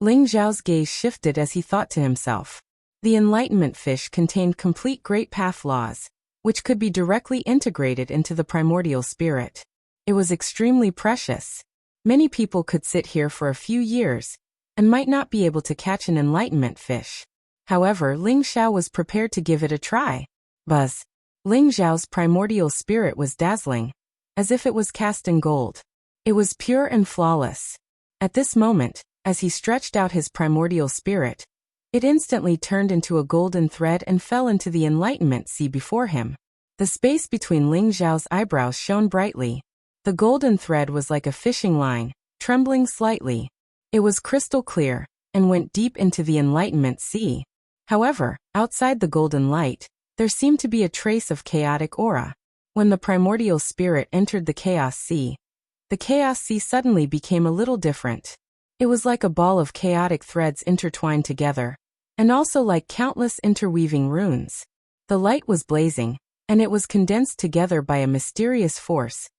Ling Xiao's gaze shifted as he thought to himself. The enlightenment fish contained complete great path laws, which could be directly integrated into the primordial spirit. It was extremely precious. Many people could sit here for a few years and might not be able to catch an enlightenment fish. However, Ling Xiao was prepared to give it a try. Buzz. Ling Xiao's primordial spirit was dazzling, as if it was cast in gold. It was pure and flawless. At this moment, as he stretched out his primordial spirit, it instantly turned into a golden thread and fell into the Enlightenment Sea before him. The space between Ling Xiao's eyebrows shone brightly. The golden thread was like a fishing line, trembling slightly. It was crystal clear, and went deep into the Enlightenment Sea. However, outside the golden light, there seemed to be a trace of chaotic aura. When the primordial spirit entered the Chaos Sea, the Chaos Sea suddenly became a little different. It was like a ball of chaotic threads intertwined together, and also like countless interweaving runes. The light was blazing, and it was condensed together by a mysterious force,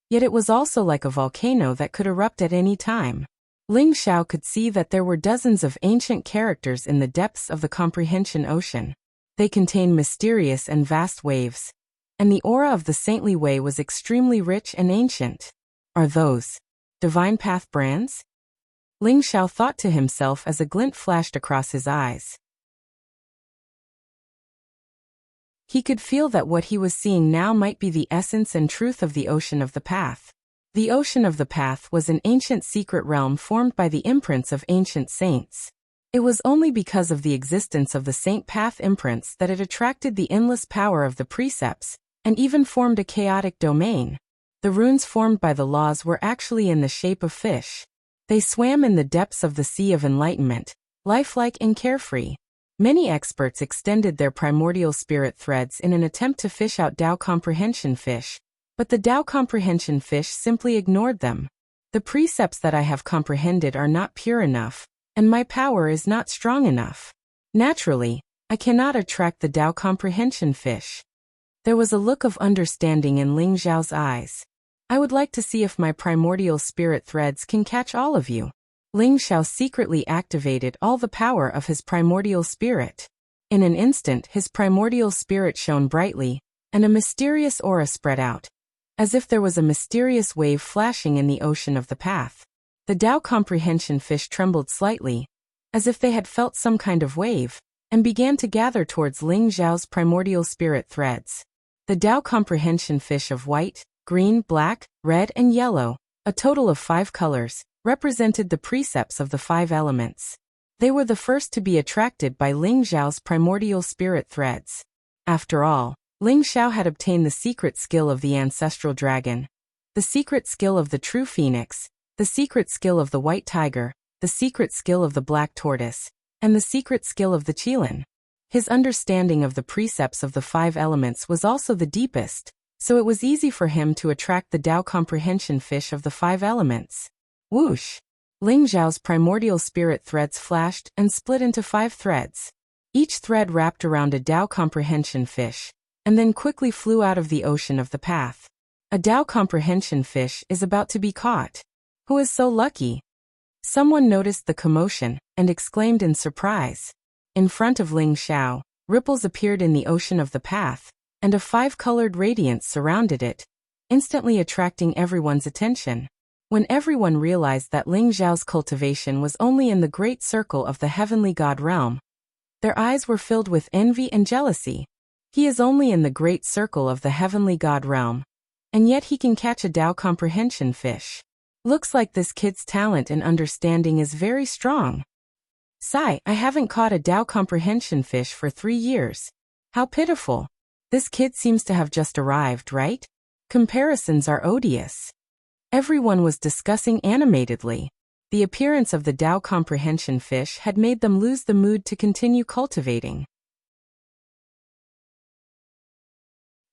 yet it was also like a volcano that could erupt at any time. Ling Xiao could see that there were dozens of ancient characters in the depths of the comprehension ocean. They contained mysterious and vast waves, and the aura of the saintly way was extremely rich and ancient. Are those divine path brands? Ling Xiao thought to himself as a glint flashed across his eyes. He could feel that what he was seeing now might be the essence and truth of the ocean of the path. The ocean of the path was an ancient secret realm formed by the imprints of ancient saints. It was only because of the existence of the Saint Path imprints that it attracted the endless power of the precepts, and even formed a chaotic domain. The runes formed by the laws were actually in the shape of fish. They swam in the depths of the sea of enlightenment, lifelike and carefree. Many experts extended their primordial spirit threads in an attempt to fish out Tao comprehension fish, but the Tao comprehension fish simply ignored them. The precepts that I have comprehended are not pure enough, and my power is not strong enough. Naturally, I cannot attract the Tao comprehension fish. There was a look of understanding in Ling Xiao's eyes. I would like to see if my primordial spirit threads can catch all of you. Ling Xiao secretly activated all the power of his primordial spirit. In an instant, his primordial spirit shone brightly, and a mysterious aura spread out, as if there was a mysterious wave flashing in the ocean of the path. The Tao comprehension fish trembled slightly, as if they had felt some kind of wave, and began to gather towards Ling Xiao's primordial spirit threads. The Tao comprehension fish of white, green, black, red, and yellow, a total of 5 colors, represented the precepts of the 5 elements. They were the first to be attracted by Ling Xiao's primordial spirit threads. After all, Ling Xiao had obtained the secret skill of the ancestral dragon, the secret skill of the true phoenix, the secret skill of the white tiger, the secret skill of the black tortoise, and the secret skill of the qilin. His understanding of the precepts of the 5 elements was also the deepest, so it was easy for him to attract the Tao comprehension fish of the 5 elements. Whoosh! Ling Xiao's primordial spirit threads flashed and split into 5 threads. Each thread wrapped around a Tao comprehension fish, and then quickly flew out of the ocean of the path. A Tao comprehension fish is about to be caught. Who is so lucky? Someone noticed the commotion and exclaimed in surprise. In front of Ling Xiao, ripples appeared in the ocean of the path, and a 5-colored radiance surrounded it, instantly attracting everyone's attention. When everyone realized that Ling Xiao's cultivation was only in the great circle of the heavenly god realm, their eyes were filled with envy and jealousy. He is only in the great circle of the heavenly god realm, and yet he can catch a Tao comprehension fish. Looks like this kid's talent and understanding is very strong. Sigh, I haven't caught a Tao comprehension fish for 3 years. How pitiful. This kid seems to have just arrived, right? Comparisons are odious. Everyone was discussing animatedly. The appearance of the Tao comprehension fish had made them lose the mood to continue cultivating.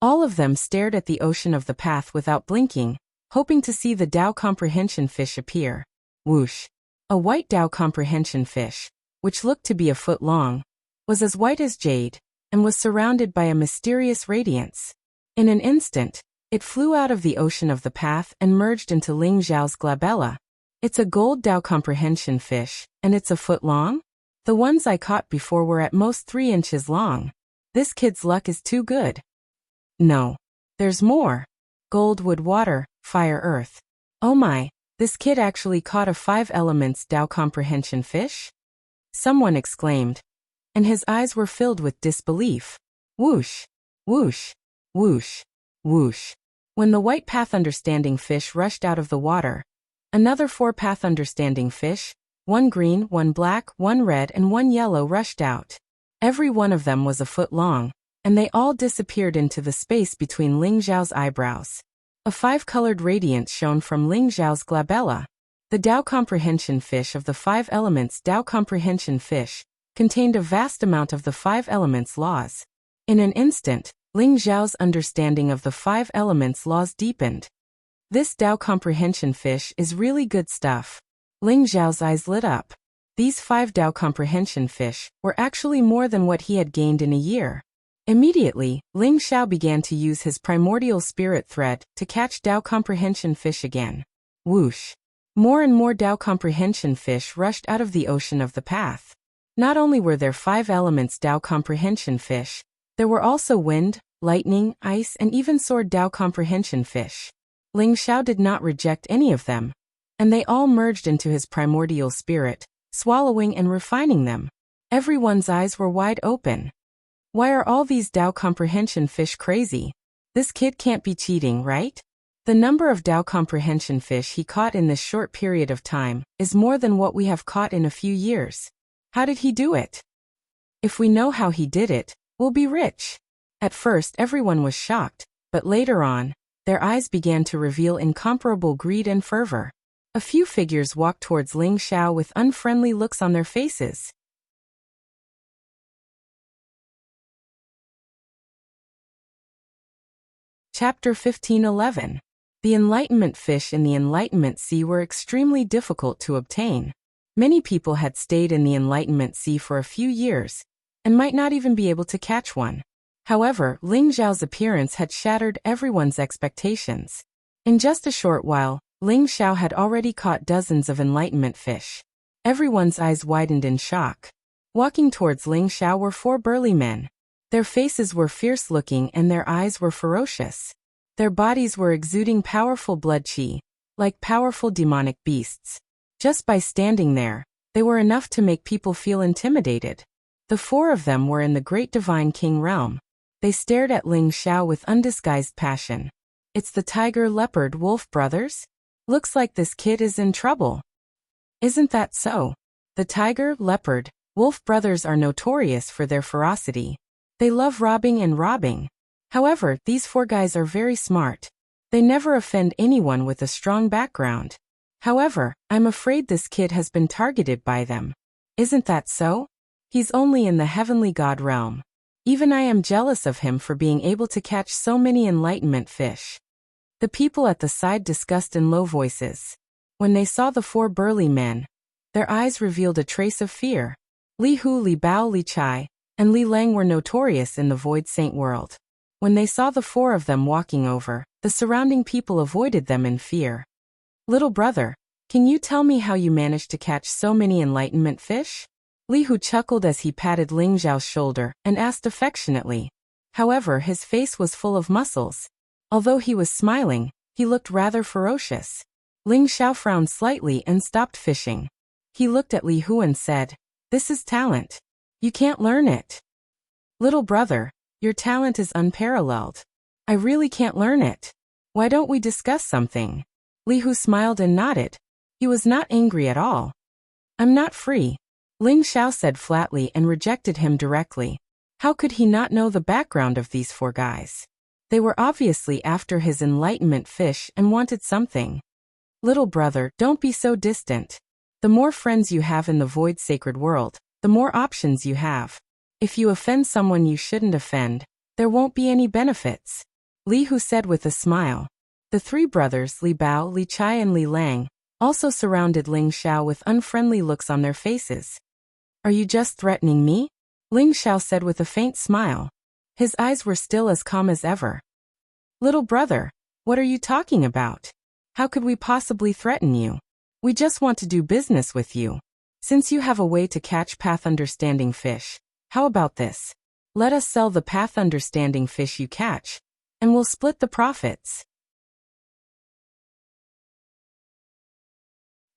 All of them stared at the ocean of the path without blinking, hoping to see the Tao comprehension fish appear. Whoosh! A white Tao comprehension fish, which looked to be a foot long, was as white as jade, and was surrounded by a mysterious radiance. In an instant, it flew out of the ocean of the path and merged into Ling Xiao's glabella. It's a gold Tao comprehension fish, and it's a foot long? The ones I caught before were at most 3 inches long. This kid's luck is too good. No. There's more. Gold, wood, water, fire, earth. Oh my, this kid actually caught a 5 elements Tao comprehension fish? Someone exclaimed, and his eyes were filled with disbelief. Whoosh! Whoosh! Whoosh! Whoosh! When the white path understanding fish rushed out of the water, another 4 path understanding fish, 1 green, 1 black, 1 red, and 1 yellow rushed out. Every one of them was a foot long, and they all disappeared into the space between Ling Xiao's eyebrows. A 5-colored radiance shone from Ling Xiao's glabella. The Tao comprehension fish of the 5 elements Tao comprehension fish contained a vast amount of the 5 elements laws. In an instant, Ling Xiao's understanding of the 5 elements laws deepened. This Tao comprehension fish is really good stuff. Ling Xiao's eyes lit up. These 5 Tao comprehension fish were actually more than what he had gained in a year. Immediately, Ling Xiao began to use his primordial spirit thread to catch Tao comprehension fish again. Whoosh! More and more Tao comprehension fish rushed out of the ocean of the path. Not only were there 5 elements Tao comprehension fish, there were also wind, lightning, ice, and even sword Tao comprehension fish. Ling Xiao did not reject any of them, and they all merged into his primordial spirit, swallowing and refining them. Everyone's eyes were wide open. Why are all these Tao comprehension fish crazy? This kid can't be cheating, right? The number of Tao comprehension fish he caught in this short period of time is more than what we have caught in a few years. How did he do it? If we know how he did it, we'll be rich. At first everyone was shocked, but later on, their eyes began to reveal incomparable greed and fervor. A few figures walked towards Ling Xiao with unfriendly looks on their faces. Chapter 1511. The Enlightenment fish in the Enlightenment Sea were extremely difficult to obtain. Many people had stayed in the Enlightenment Sea for a few years, and might not even be able to catch one. However, Ling Xiao's appearance had shattered everyone's expectations. In just a short while, Ling Xiao had already caught dozens of Enlightenment fish. Everyone's eyes widened in shock. Walking towards Ling Xiao were 4 burly men. Their faces were fierce-looking and their eyes were ferocious. Their bodies were exuding powerful blood qi, like powerful demonic beasts. Just by standing there, they were enough to make people feel intimidated. The 4 of them were in the Great Divine King realm. They stared at Ling Xiao with undisguised passion. It's the Tiger Leopard Wolf brothers? Looks like this kid is in trouble. Isn't that so? The Tiger, Leopard, Wolf brothers are notorious for their ferocity. They love robbing and robbing. However, these 4 guys are very smart. They never offend anyone with a strong background. However, I'm afraid this kid has been targeted by them. Isn't that so? He's only in the heavenly god realm. Even I am jealous of him for being able to catch so many enlightenment fish. The people at the side discussed in low voices. When they saw the 4 burly men, their eyes revealed a trace of fear. Li Hu, Li Bao, Li Chai, and Li Lang were notorious in the Void Saint world. When they saw the 4 of them walking over, the surrounding people avoided them in fear. Little brother, can you tell me how you managed to catch so many enlightenment fish? Li Hu chuckled as he patted Ling Xiao's shoulder and asked affectionately. However, his face was full of muscles. Although he was smiling, he looked rather ferocious. Ling Xiao frowned slightly and stopped fishing. He looked at Li Hu and said, "This is talent. You can't learn it." Little brother, your talent is unparalleled. I really can't learn it. Why don't we discuss something? Li Hu smiled and nodded. He was not angry at all. I'm not free. Ling Xiao said flatly and rejected him directly. How could he not know the background of these 4 guys? They were obviously after his enlightenment fish and wanted something. Little brother, don't be so distant. The more friends you have in the void sacred world, the more options you have. If you offend someone you shouldn't offend, there won't be any benefits. Li Hu said with a smile. The 3 brothers, Li Bao, Li Chai and Li Lang, also surrounded Ling Xiao with unfriendly looks on their faces. Are you just threatening me? Ling Xiao said with a faint smile. His eyes were still as calm as ever. Little brother, what are you talking about? How could we possibly threaten you? We just want to do business with you. Since you have a way to catch path understanding fish, how about this? Let us sell the path understanding fish you catch, and we'll split the profits.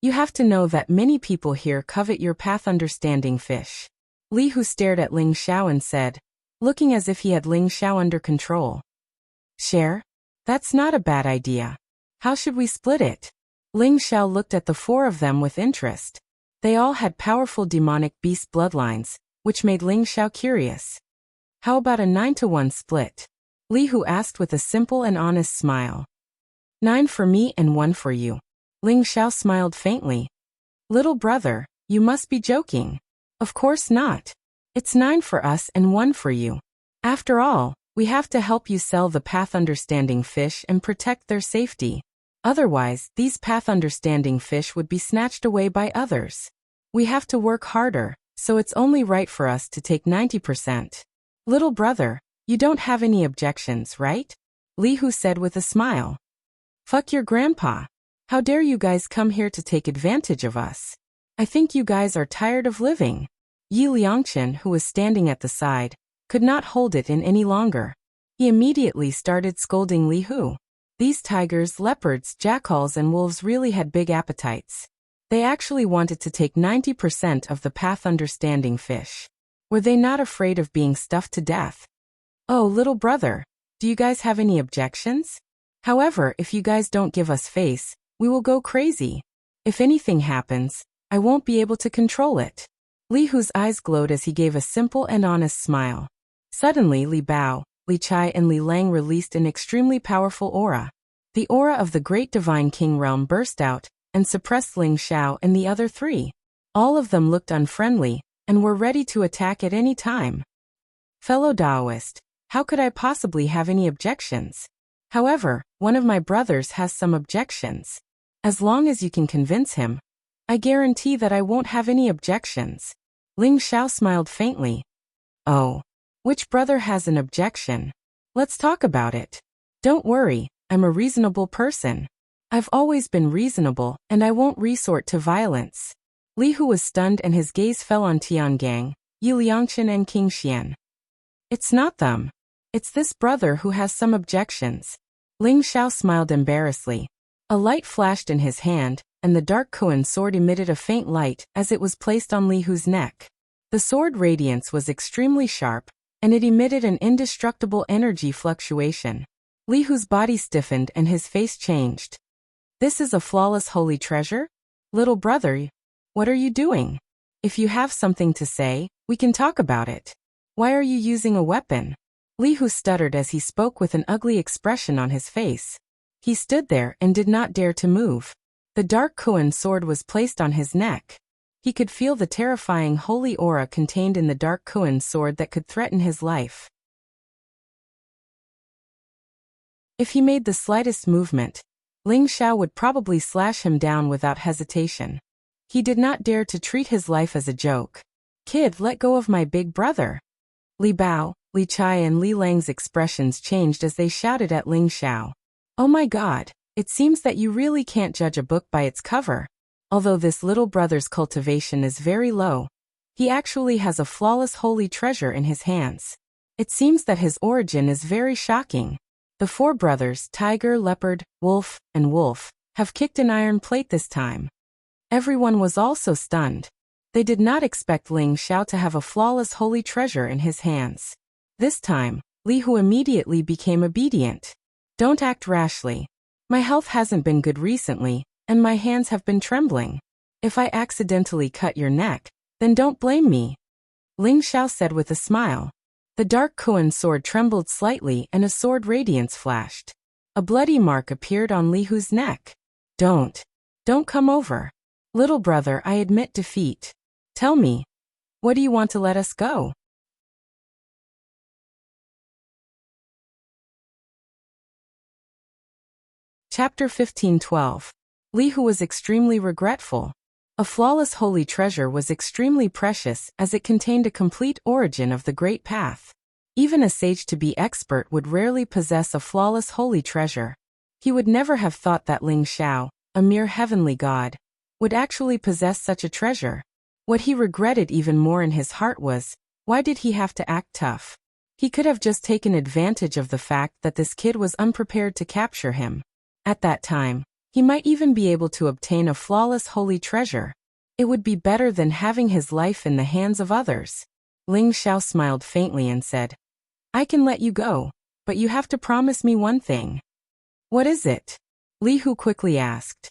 You have to know that many people here covet your path understanding fish. Li Hu stared at Ling Xiao and said, looking as if he had Ling Xiao under control. Share? That's not a bad idea. How should we split it? Ling Xiao looked at the 4 of them with interest. They all had powerful demonic beast bloodlines, which made Ling Xiao curious. How about a 9-to-1 split? Li Hu asked with a simple and honest smile. 9 for me and 1 for you. Ling Xiao smiled faintly. Little brother, you must be joking. Of course not. It's 9 for us and 1 for you. After all, we have to help you sell the path understanding fish and protect their safety. Otherwise, these path understanding fish would be snatched away by others. We have to work harder, so it's only right for us to take 90%. Little brother, you don't have any objections, right? Li Hu said with a smile. Fuck your grandpa. How dare you guys come here to take advantage of us? I think you guys are tired of living. Yi Liangchen, who was standing at the side, could not hold it in any longer. He immediately started scolding Li Hu. These tigers, leopards, jackals and wolves really had big appetites. They actually wanted to take 90% of the path understanding fish. Were they not afraid of being stuffed to death? Oh, little brother, do you guys have any objections? However, if you guys don't give us face, we will go crazy. If anything happens, I won't be able to control it. Li Hu's eyes glowed as he gave a simple and honest smile. Suddenly Li Bao, Li Chai and Li Lang released an extremely powerful aura. The aura of the great divine king realm burst out and suppressed Ling Xiao and the other three. All of them looked unfriendly and were ready to attack at any time. Fellow Taoist, how could I possibly have any objections? However, one of my brothers has some objections. As long as you can convince him, I guarantee that I won't have any objections. Ling Xiao smiled faintly. Oh, which brother has an objection? Let's talk about it. Don't worry, I'm a reasonable person. I've always been reasonable, and I won't resort to violence. Li Hu was stunned and his gaze fell on Tiangang, Yi Liangchen and King Xian. It's not them. It's this brother who has some objections. Ling Xiao smiled embarrassedly. A light flashed in his hand, and the dark Kuan sword emitted a faint light as it was placed on Li Hu's neck. The sword radiance was extremely sharp, and it emitted an indestructible energy fluctuation. Li Hu's body stiffened and his face changed. This is a flawless holy treasure? Little brother, what are you doing? If you have something to say, we can talk about it. Why are you using a weapon? Li Hu stuttered as he spoke with an ugly expression on his face. He stood there and did not dare to move. The dark Kuan sword was placed on his neck. He could feel the terrifying holy aura contained in the dark Kuan sword that could threaten his life. If he made the slightest movement, Ling Xiao would probably slash him down without hesitation. He did not dare to treat his life as a joke. Kid, let go of my big brother. Li Bao, Li Chai and Li Lang's expressions changed as they shouted at Ling Xiao. Oh my God, it seems that you really can't judge a book by its cover. Although this little brother's cultivation is very low, he actually has a flawless holy treasure in his hands. It seems that his origin is very shocking. The four brothers, Tiger, Leopard, Wolf, and Wolf, have kicked an iron plate this time. Everyone was also stunned. They did not expect Ling Xiao to have a flawless holy treasure in his hands. This time, Li Hu immediately became obedient. Don't act rashly. My health hasn't been good recently, and my hands have been trembling. If I accidentally cut your neck, then don't blame me. Ling Xiao said with a smile. The dark Kuan sword trembled slightly and a sword radiance flashed. A bloody mark appeared on Li Hu's neck. Don't come over. Little brother, I admit defeat. Tell me, what do you want to let us go? Chapter 15:12. Li Hu was extremely regretful. A flawless holy treasure was extremely precious as it contained a complete origin of the great path. Even a sage to be expert would rarely possess a flawless holy treasure. He would never have thought that Ling Xiao, a mere heavenly god, would actually possess such a treasure. What he regretted even more in his heart was, why did he have to act tough? He could have just taken advantage of the fact that this kid was unprepared to capture him. At that time, he might even be able to obtain a flawless holy treasure. It would be better than having his life in the hands of others. Ling Xiao smiled faintly and said, I can let you go, but you have to promise me one thing. What is it? Li Hu quickly asked.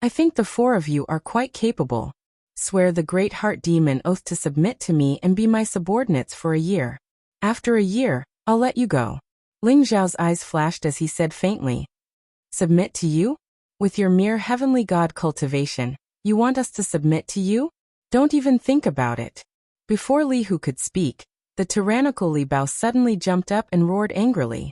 I think the four of you are quite capable. Swear the great heart demon oath to submit to me and be my subordinates for a year. After a year, I'll let you go. Ling Xiao's eyes flashed as he said faintly. Submit to you? With your mere heavenly god cultivation, you want us to submit to you? Don't even think about it. Before Li Hu could speak, the tyrannical Li Bao suddenly jumped up and roared angrily.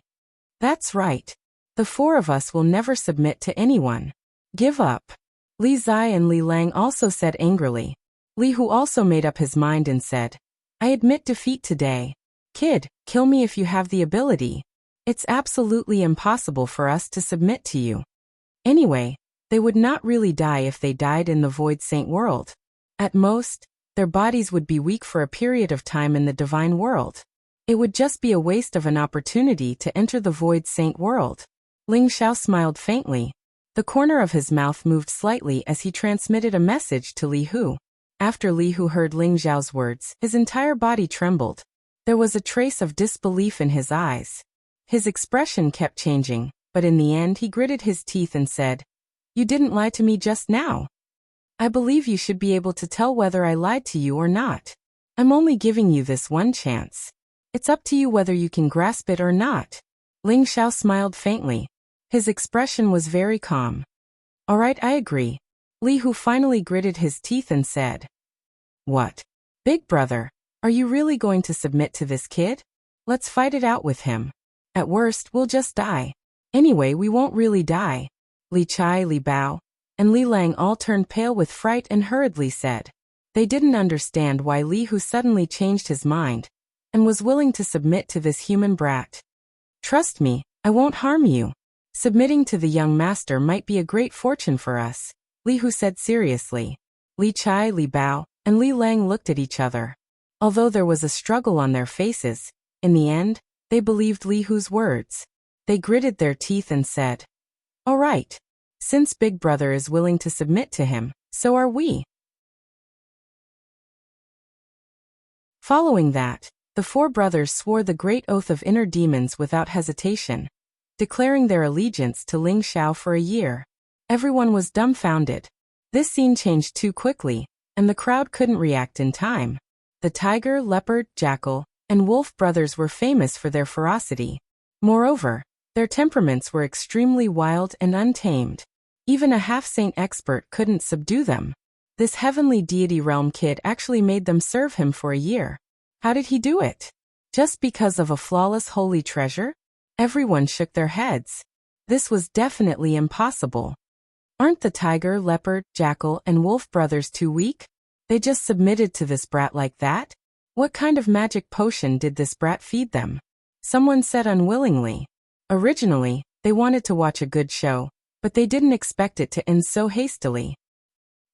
That's right. The four of us will never submit to anyone. Give up. Li Zai and Li Lang also said angrily. Li Hu also made up his mind and said, I admit defeat today. Kid, kill me if you have the ability. It's absolutely impossible for us to submit to you. Anyway, they would not really die if they died in the Void Saint world. At most, their bodies would be weak for a period of time in the divine world. It would just be a waste of an opportunity to enter the Void Saint world. Ling Xiao smiled faintly. The corner of his mouth moved slightly as he transmitted a message to Li Hu. After Li Hu heard Ling Xiao's words, his entire body trembled. There was a trace of disbelief in his eyes. His expression kept changing, but in the end he gritted his teeth and said, You didn't lie to me just now. I believe you should be able to tell whether I lied to you or not. I'm only giving you this one chance. It's up to you whether you can grasp it or not. Ling Xiao smiled faintly. His expression was very calm. All right, I agree. Li Hu finally gritted his teeth and said, What? Big brother, are you really going to submit to this kid? Let's fight it out with him. At worst, we'll just die. Anyway, we won't really die. Li Chai, Li Bao, and Li Lang all turned pale with fright and hurriedly said. They didn't understand why Li Hu suddenly changed his mind and was willing to submit to this human brat. Trust me, I won't harm you. Submitting to the young master might be a great fortune for us, Li Hu said seriously. Li Chai, Li Bao, and Li Lang looked at each other. Although there was a struggle on their faces, in the end, they believed Li Hu's words. They gritted their teeth and said, All right. Since Big Brother is willing to submit to him, so are we. Following that, the four brothers swore the great oath of inner demons without hesitation, declaring their allegiance to Ling Xiao for a year. Everyone was dumbfounded. This scene changed too quickly, and the crowd couldn't react in time. The tiger, leopard, jackal, and wolf brothers were famous for their ferocity. Moreover, their temperaments were extremely wild and untamed. Even a half-saint expert couldn't subdue them. This heavenly deity realm kid actually made them serve him for a year. How did he do it? Just because of a flawless holy treasure? Everyone shook their heads. This was definitely impossible. Aren't the tiger, leopard, jackal, and wolf brothers too weak? They just submitted to this brat like that? What kind of magic potion did this brat feed them? Someone said unwillingly. Originally, they wanted to watch a good show, but they didn't expect it to end so hastily.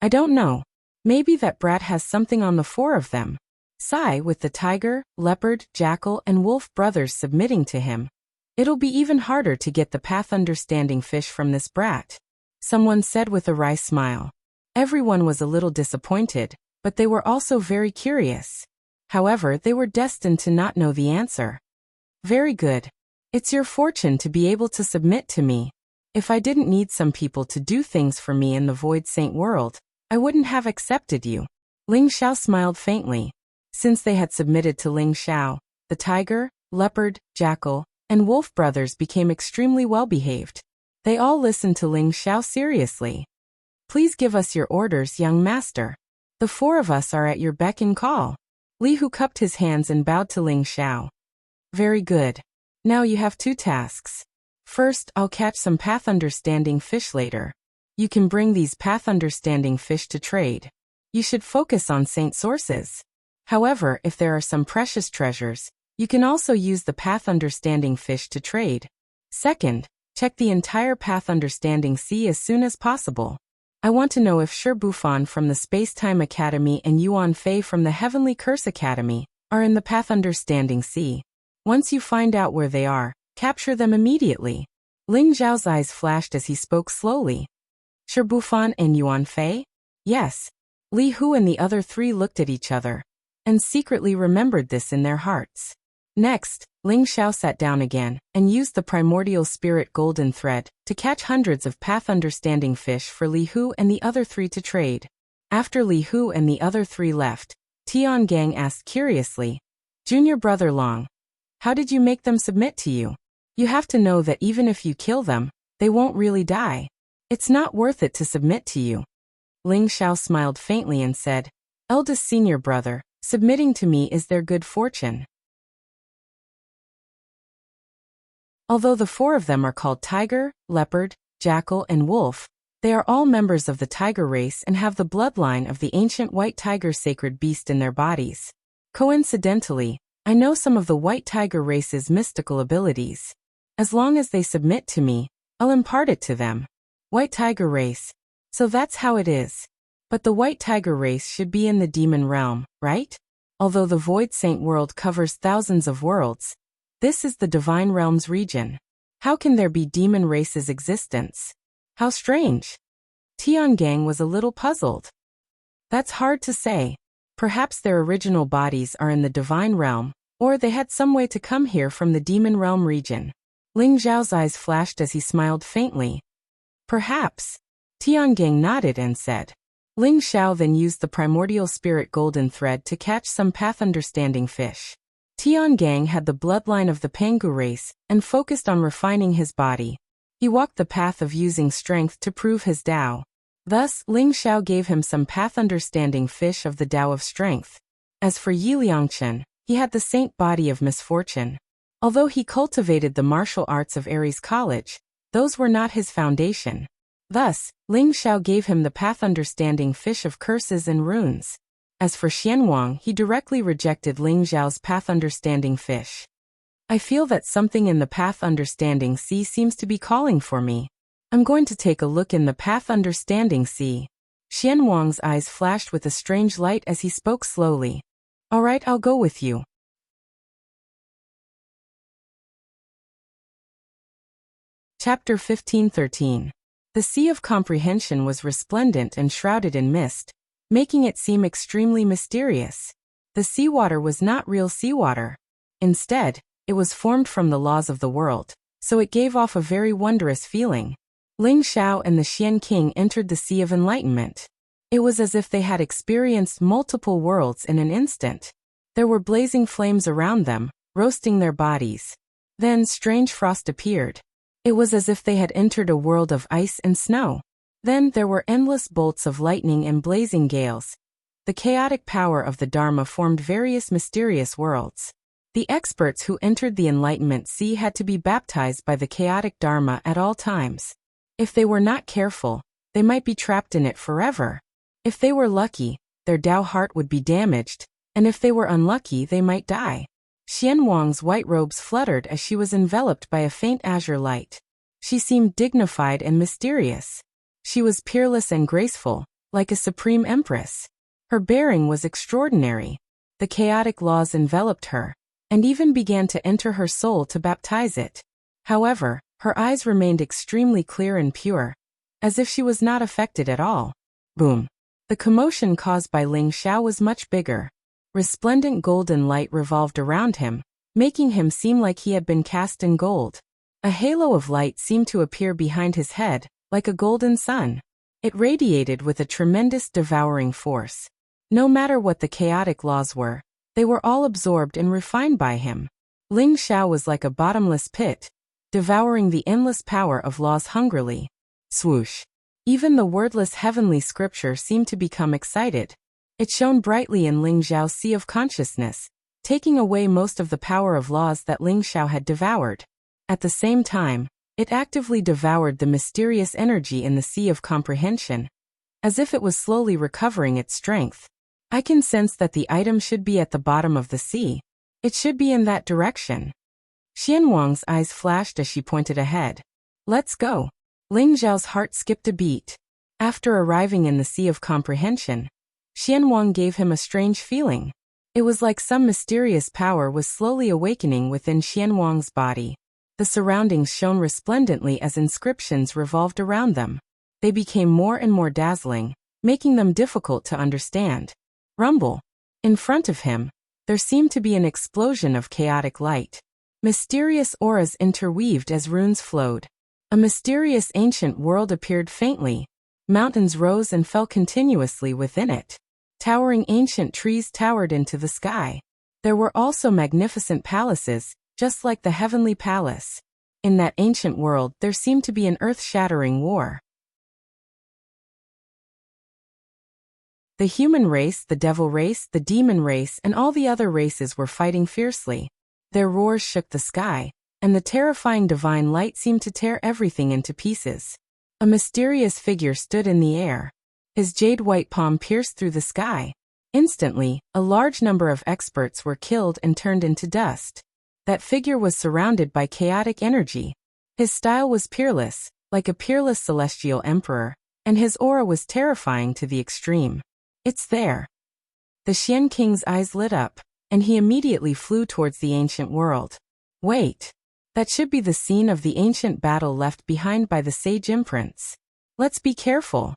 I don't know. Maybe that brat has something on the four of them. Sigh, with the tiger, leopard, jackal, and wolf brothers submitting to him. It'll be even harder to get the path understanding fish from this brat. Someone said with a wry smile. Everyone was a little disappointed, but they were also very curious. However, they were destined to not know the answer. Very good. It's your fortune to be able to submit to me. If I didn't need some people to do things for me in the Void Saint world, I wouldn't have accepted you. Ling Xiao smiled faintly. Since they had submitted to Ling Xiao, the tiger, leopard, jackal, and wolf brothers became extremely well-behaved. They all listened to Ling Xiao seriously. Please give us your orders, young master. The four of us are at your beck and call. Li Hu cupped his hands and bowed to Ling Xiao. Very good. Now you have two tasks. First, I'll catch some path-understanding fish later. You can bring these path-understanding fish to trade. You should focus on saint sources. However, if there are some precious treasures, you can also use the path-understanding fish to trade. Second, check the entire path-understanding sea as soon as possible. I want to know if Shi Bufan from the Space-Time Academy and Yuan Fei from the Heavenly Curse Academy are in the path-understanding sea. Once you find out where they are, capture them immediately. Ling Zhao's eyes flashed as he spoke slowly. Shi Bufan and Yuan Fei? Yes. Li Hu and the other three looked at each other and secretly remembered this in their hearts. Next, Ling Xiao sat down again and used the primordial spirit golden thread to catch hundreds of path-understanding fish for Li Hu and the other three to trade. After Li Hu and the other three left, Tian Gang asked curiously, Junior Brother Long, how did you make them submit to you? You have to know that even if you kill them, they won't really die. It's not worth it to submit to you. Ling Xiao smiled faintly and said, Eldest senior brother, submitting to me is their good fortune. Although the four of them are called tiger, leopard, jackal, and wolf, they are all members of the tiger race and have the bloodline of the ancient white tiger sacred beast in their bodies. Coincidentally, I know some of the white tiger race's mystical abilities. As long as they submit to me, I'll impart it to them. White tiger race. So that's how it is. But the white tiger race should be in the demon realm, right? Although the Void Saint world covers thousands of worlds, this is the divine realm's region. How can there be demon race's existence? How strange. Tian Gang was a little puzzled. That's hard to say. Perhaps their original bodies are in the divine realm, or they had some way to come here from the demon realm region. Ling Zhao's eyes flashed as he smiled faintly. Perhaps. Tian Gang nodded and said, Ling Xiao then used the primordial spirit golden thread to catch some path-understanding fish. Tiangang had the bloodline of the Pangu race and focused on refining his body. He walked the path of using strength to prove his Tao. Thus, Ling Xiao gave him some path-understanding fish of the Tao of strength. As for Yi Liangchen, he had the saint body of misfortune. Although he cultivated the martial arts of Ares College, those were not his foundation. Thus, Ling Xiao gave him the path-understanding fish of curses and runes. As for Xianwang, he directly rejected Ling Xiao's path-understanding fish. I feel that something in the path-understanding sea seems to be calling for me. I'm going to take a look in the path-understanding sea. Xianwang's eyes flashed with a strange light as he spoke slowly. All right, I'll go with you. Chapter 15:13. The Sea of Comprehension was resplendent and shrouded in mist, making it seem extremely mysterious. The seawater was not real seawater. Instead, it was formed from the laws of the world, so it gave off a very wondrous feeling. Ling Xiao and the Xian King entered the Sea of Enlightenment. It was as if they had experienced multiple worlds in an instant. There were blazing flames around them, roasting their bodies. Then strange frost appeared. It was as if they had entered a world of ice and snow. Then there were endless bolts of lightning and blazing gales. The chaotic power of the Dharma formed various mysterious worlds. The experts who entered the Enlightenment Sea had to be baptized by the chaotic Dharma at all times. If they were not careful, they might be trapped in it forever. If they were lucky, their Tao heart would be damaged, and if they were unlucky, they might die. Xianwang's white robes fluttered as she was enveloped by a faint azure light. She seemed dignified and mysterious. She was peerless and graceful, like a supreme empress. Her bearing was extraordinary. The chaotic laws enveloped her, and even began to enter her soul to baptize it. However, her eyes remained extremely clear and pure, as if she was not affected at all. Boom! The commotion caused by Ling Xiao was much bigger. Resplendent golden light revolved around him, making him seem like he had been cast in gold. A halo of light seemed to appear behind his head, like a golden sun. It radiated with a tremendous devouring force. No matter what the chaotic laws were, they were all absorbed and refined by him. Ling Xiao was like a bottomless pit, devouring the endless power of laws hungrily. Swoosh! Even the wordless heavenly scripture seemed to become excited. It shone brightly in Ling Xiao's sea of consciousness, taking away most of the power of laws that Ling Xiao had devoured. At the same time, it actively devoured the mysterious energy in the sea of comprehension, as if it was slowly recovering its strength. I can sense that the item should be at the bottom of the sea. It should be in that direction. Xianwang's eyes flashed as she pointed ahead. Let's go. Ling Xiao's heart skipped a beat. After arriving in the sea of comprehension, Xianwang gave him a strange feeling. It was like some mysterious power was slowly awakening within Xianwang's body. The surroundings shone resplendently as inscriptions revolved around them. They became more and more dazzling, making them difficult to understand. Rumble! In front of him, there seemed to be an explosion of chaotic light. Mysterious auras interweaved as runes flowed. A mysterious ancient world appeared faintly. Mountains rose and fell continuously within it. Towering ancient trees towered into the sky. There were also magnificent palaces, just like the heavenly palace. In that ancient world, there seemed to be an earth-shattering war. The human race, the devil race, the demon race, and all the other races were fighting fiercely. Their roars shook the sky, and the terrifying divine light seemed to tear everything into pieces. A mysterious figure stood in the air. His jade-white palm pierced through the sky. Instantly, a large number of experts were killed and turned into dust. That figure was surrounded by chaotic energy. His style was peerless, like a peerless celestial emperor, and his aura was terrifying to the extreme. It's there. The Xian King's eyes lit up, and he immediately flew towards the ancient world. Wait! That should be the scene of the ancient battle left behind by the sage imprints. Let's be careful.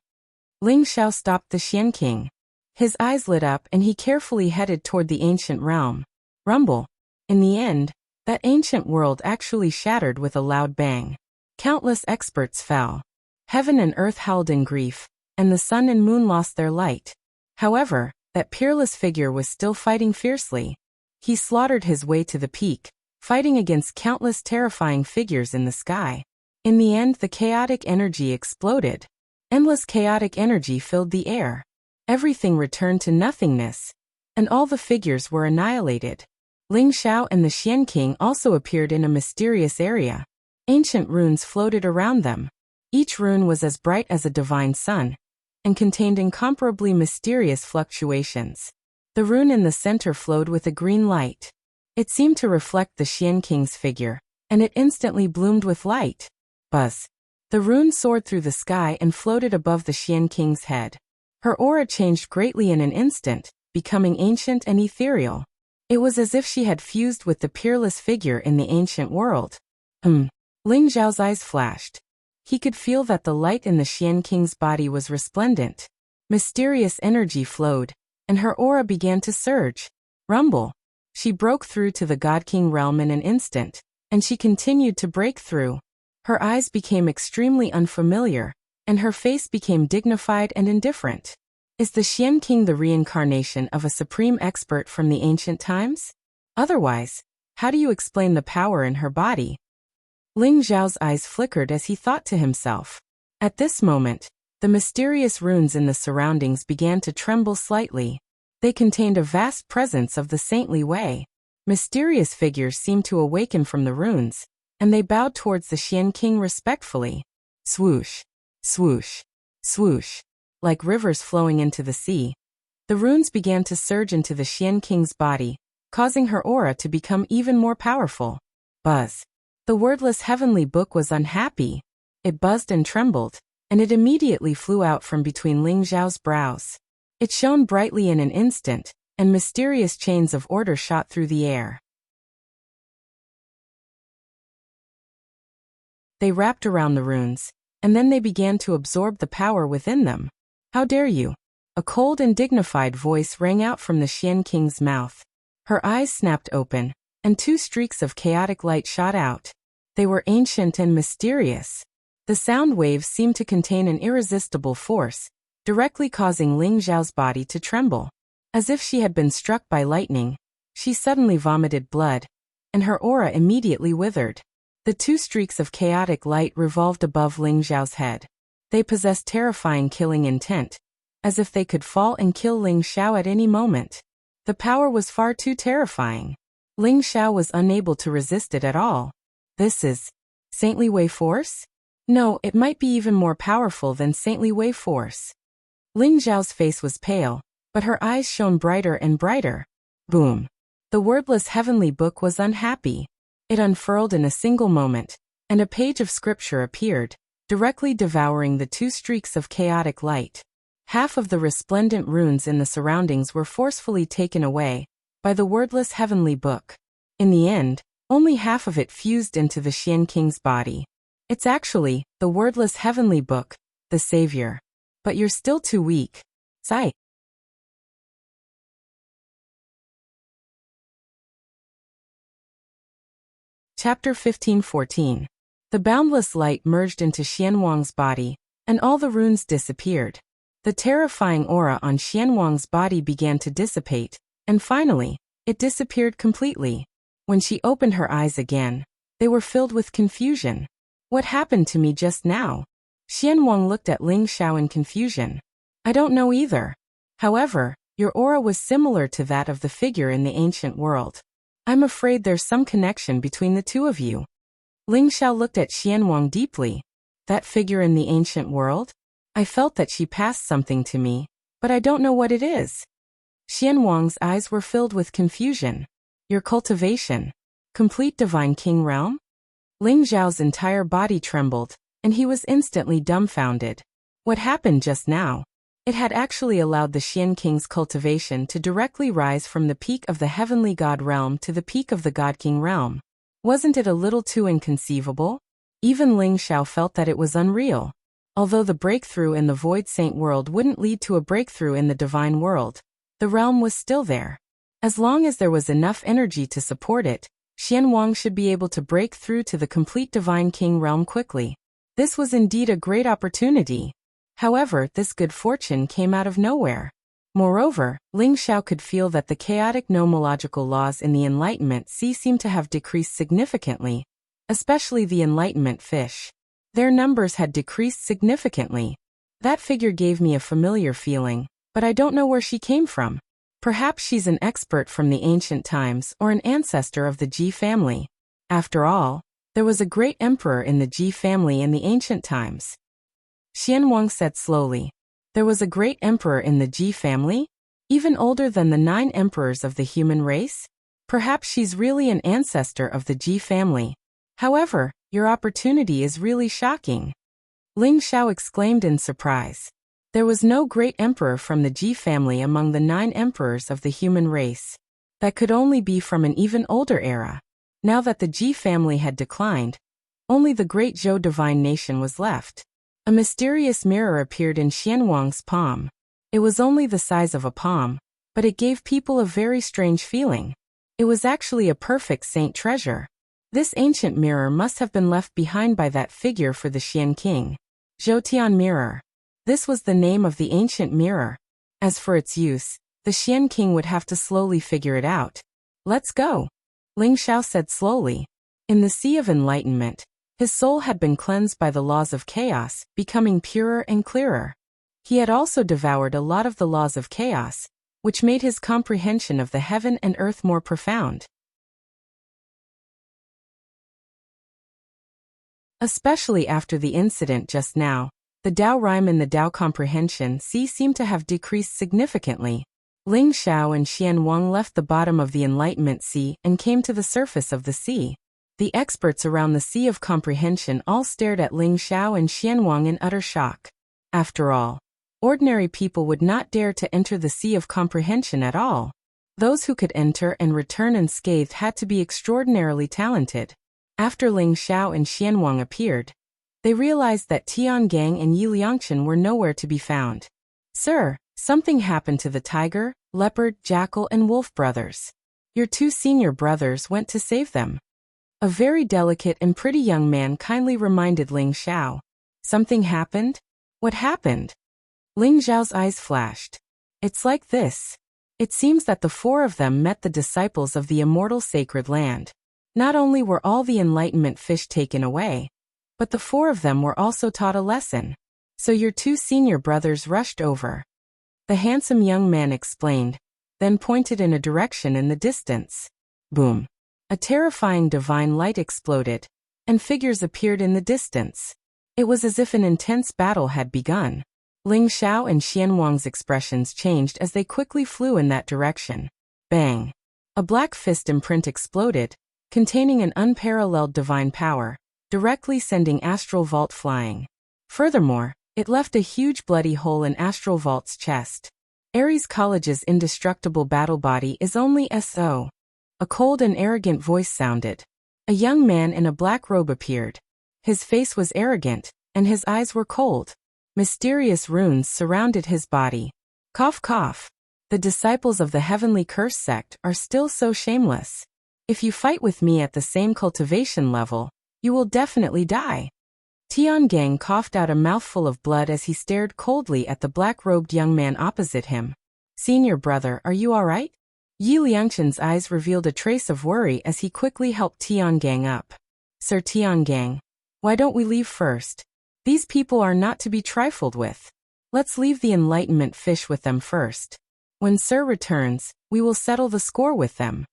Ling Xiao stopped the Xian King. His eyes lit up and he carefully headed toward the ancient realm. Rumble! In the end, that ancient world actually shattered with a loud bang. Countless experts fell. Heaven and earth howled in grief, and the sun and moon lost their light. However, that peerless figure was still fighting fiercely. He slaughtered his way to the peak, fighting against countless terrifying figures in the sky. In the end, the chaotic energy exploded. Endless chaotic energy filled the air. Everything returned to nothingness, and all the figures were annihilated. Ling Xiao and the Xian King also appeared in a mysterious area. Ancient runes floated around them. Each rune was as bright as a divine sun, and contained incomparably mysterious fluctuations. The rune in the center flowed with a green light. It seemed to reflect the Xian King's figure, and it instantly bloomed with light. Buzz. The rune soared through the sky and floated above the Xian King's head. Her aura changed greatly in an instant, becoming ancient and ethereal. It was as if she had fused with the peerless figure in the ancient world. Ling Zhao's eyes flashed. He could feel that the light in the Xian King's body was resplendent. Mysterious energy flowed, and her aura began to surge. Rumble. She broke through to the God King realm in an instant, and she continued to break through. Her eyes became extremely unfamiliar, and her face became dignified and indifferent. Is the Xian King the reincarnation of a supreme expert from the ancient times? Otherwise, how do you explain the power in her body? Ling Zhao's eyes flickered as he thought to himself. At this moment, the mysterious runes in the surroundings began to tremble slightly. They contained a vast presence of the saintly way. Mysterious figures seemed to awaken from the runes, and they bowed towards the Xian King respectfully. Swoosh, swoosh, swoosh. Like rivers flowing into the sea, the runes began to surge into the Xian King's body, causing her aura to become even more powerful. Buzz. The wordless heavenly book was unhappy. It buzzed and trembled, and it immediately flew out from between Ling Zhao's brows. It shone brightly in an instant, and mysterious chains of order shot through the air. They wrapped around the runes, and then they began to absorb the power within them. How dare you? A cold and dignified voice rang out from the Xian King's mouth. Her eyes snapped open, and two streaks of chaotic light shot out. They were ancient and mysterious. The sound waves seemed to contain an irresistible force, directly causing Ling Zhao's body to tremble. As if she had been struck by lightning, she suddenly vomited blood, and her aura immediately withered. The two streaks of chaotic light revolved above Ling Zhao's head. They possessed terrifying killing intent, as if they could fall and kill Ling Xiao at any moment. The power was far too terrifying. Ling Xiao was unable to resist it at all. This is saintly way force? No, it might be even more powerful than saintly way force. Ling Zhao's face was pale, but her eyes shone brighter and brighter. Boom. The wordless heavenly book was unhappy. It unfurled in a single moment, and a page of scripture appeared, directly devouring the two streaks of chaotic light. Half of the resplendent runes in the surroundings were forcefully taken away by the wordless heavenly book. In the end, only half of it fused into the Xian King's body. It's actually the wordless heavenly book, the savior. But you're still too weak. Sigh. Chapter 15-14. The boundless light merged into Xianwang's body, and all the runes disappeared. The terrifying aura on Xianwang's body began to dissipate, and finally, it disappeared completely. When she opened her eyes again, they were filled with confusion. What happened to me just now? Xianwang looked at Ling Xiao in confusion. I don't know either. However, your aura was similar to that of the figure in the ancient world. I'm afraid there's some connection between the two of you. Ling Xiao looked at Xianwang deeply. That figure in the ancient world? I felt that she passed something to me, but I don't know what it is. Xianwang's eyes were filled with confusion. Your cultivation. Complete Divine King realm? Ling Zhao's entire body trembled, and he was instantly dumbfounded. What happened just now? It had actually allowed the Xian King's cultivation to directly rise from the peak of the heavenly god realm to the peak of the God King realm. Wasn't it a little too inconceivable? Even Ling Xiao felt that it was unreal. Although the breakthrough in the Void Saint world wouldn't lead to a breakthrough in the divine world, the realm was still there. As long as there was enough energy to support it, Xianwang should be able to break through to the complete Divine King realm quickly. This was indeed a great opportunity. However, this good fortune came out of nowhere. Moreover, Ling Xiao could feel that the chaotic nomological laws in the Enlightenment Sea seemed to have decreased significantly, especially the Enlightenment fish. Their numbers had decreased significantly. That figure gave me a familiar feeling, but I don't know where she came from. Perhaps she's an expert from the ancient times or an ancestor of the Ji family. After all, there was a great emperor in the Ji family in the ancient times. Xian Wang said slowly. There was a great emperor in the Ji family? Even older than the 9 emperors of the human race? Perhaps she's really an ancestor of the Ji family. However, your opportunity is really shocking. Ling Xiao exclaimed in surprise. There was no great emperor from the Ji family among the 9 emperors of the human race. That could only be from an even older era. Now that the Ji family had declined, only the great Zhou divine nation was left. A mysterious mirror appeared in Xian Wang's palm. It was only the size of a palm, but it gave people a very strange feeling. It was actually a perfect saint treasure. This ancient mirror must have been left behind by that figure for the Xian king. Zhoutian mirror. This was the name of the ancient mirror. As for its use, the Xian king would have to slowly figure it out. Let's go. Ling Xiao said slowly. In the Sea of Enlightenment, his soul had been cleansed by the laws of chaos, becoming purer and clearer. He had also devoured a lot of the laws of chaos, which made his comprehension of the heaven and earth more profound. Especially after the incident just now, the Dao rhyme in the Dao comprehension Sea seemed to have decreased significantly. Ling Xiao and Xian Wang left the bottom of the Enlightenment Sea and came to the surface of the sea. The experts around the Sea of Comprehension all stared at Ling Xiao and Xian Wang in utter shock. After all, ordinary people would not dare to enter the Sea of Comprehension at all. Those who could enter and return unscathed had to be extraordinarily talented. After Ling Xiao and Xian Wang appeared, they realized that Tiangang and Yi Liangchen were nowhere to be found. Sir, something happened to the tiger, leopard, jackal, and wolf brothers. Your 2 senior brothers went to save them. A very delicate and pretty young man kindly reminded Ling Xiao. Something happened? What happened? Ling Xiao's eyes flashed. It's like this. It seems that the 4 of them met the disciples of the immortal sacred land. Not only were all the enlightenment fish taken away, but the 4 of them were also taught a lesson. So your 2 senior brothers rushed over. The handsome young man explained, then pointed in a direction in the distance. Boom. A terrifying divine light exploded, and figures appeared in the distance. It was as if an intense battle had begun. Ling Xiao and Xian Wang's expressions changed as they quickly flew in that direction. Bang! A black fist imprint exploded, containing an unparalleled divine power, directly sending Astral Vault flying. Furthermore, it left a huge bloody hole in Astral Vault's chest. Ares College's indestructible battle body is only SO. A cold and arrogant voice sounded. A young man in a black robe appeared. His face was arrogant, and his eyes were cold. Mysterious runes surrounded his body. Cough cough. The disciples of the Heavenly Curse sect are still so shameless. If you fight with me at the same cultivation level, you will definitely die. Tiangang coughed out a mouthful of blood as he stared coldly at the black-robed young man opposite him. Senior brother, are you all right? Yi Liangchen's eyes revealed a trace of worry as he quickly helped Tiangang up. Sir Tiangang, why don't we leave first? These people are not to be trifled with. Let's leave the enlightenment fish with them first. When Sir returns, we will settle the score with them.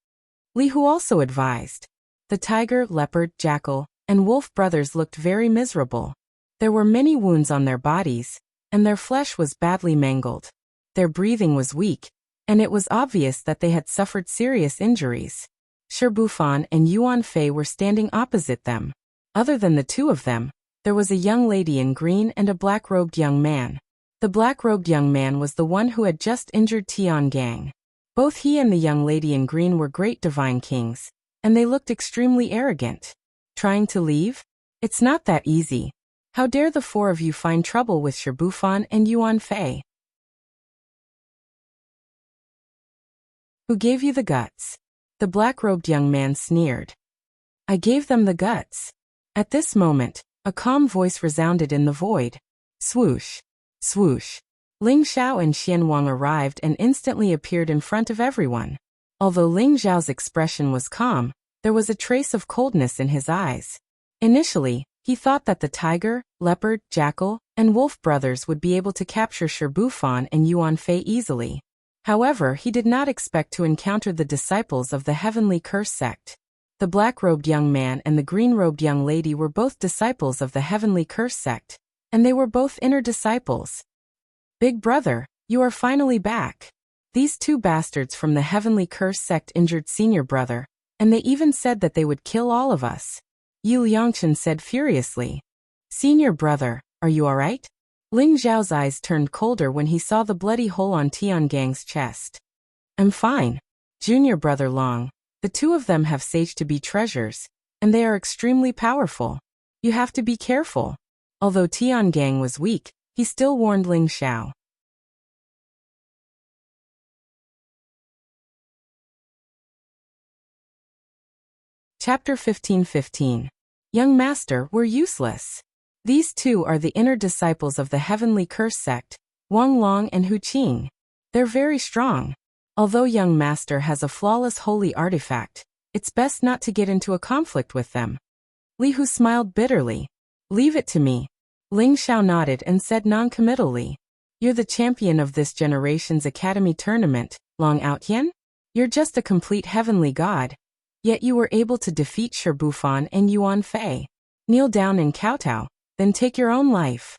Li Hu also advised. The tiger, leopard, jackal, and wolf brothers looked very miserable. There were many wounds on their bodies, and their flesh was badly mangled. Their breathing was weak, and it was obvious that they had suffered serious injuries. Shibufan and Yuan Fei were standing opposite them. Other than the 2 of them, there was a young lady in green and a black-robed young man. The black-robed young man was the one who had just injured Tiangang. Both he and the young lady in green were great divine kings, and they looked extremely arrogant. Trying to leave? It's not that easy. How dare the 4 of you find trouble with Shibufan and Yuan Fei? Who gave you the guts? The black-robed young man sneered. I gave them the guts. At this moment, a calm voice resounded in the void. Swoosh. Swoosh. Ling Xiao and Xian Wang arrived and instantly appeared in front of everyone. Although Ling Xiao's expression was calm, there was a trace of coldness in his eyes. Initially, he thought that the tiger, leopard, jackal, and wolf brothers would be able to capture Shi Bufan and Yuan Fei easily. However, he did not expect to encounter the disciples of the Heavenly Curse sect. The black-robed young man and the green-robed young lady were both disciples of the Heavenly Curse sect, and they were both inner disciples. Big brother, you are finally back. These two bastards from the Heavenly Curse sect injured senior brother, and they even said that they would kill all of us. Yu Liangchen said furiously. Senior brother, are you alright? Ling Xiao's eyes turned colder when he saw the bloody hole on Tiangang's chest. I'm fine. Junior brother Long, the two of them have sage to be treasures, and they are extremely powerful. You have to be careful. Although Tiangang was weak, he still warned Ling Xiao. Chapter 15:15. Young Master, we're useless. These two are the inner disciples of the Heavenly Curse sect, Wang Long and Hu Qing. They're very strong. Although Young Master has a flawless holy artifact, it's best not to get into a conflict with them. Li Hu smiled bitterly. Leave it to me. Ling Xiao nodded and said non-committally. You're the champion of this generation's academy tournament, Long Outyan? You're just a complete heavenly god. Yet you were able to defeat Shi Bufan and Yuan Fei. Kneel down and kowtow, then take your own life.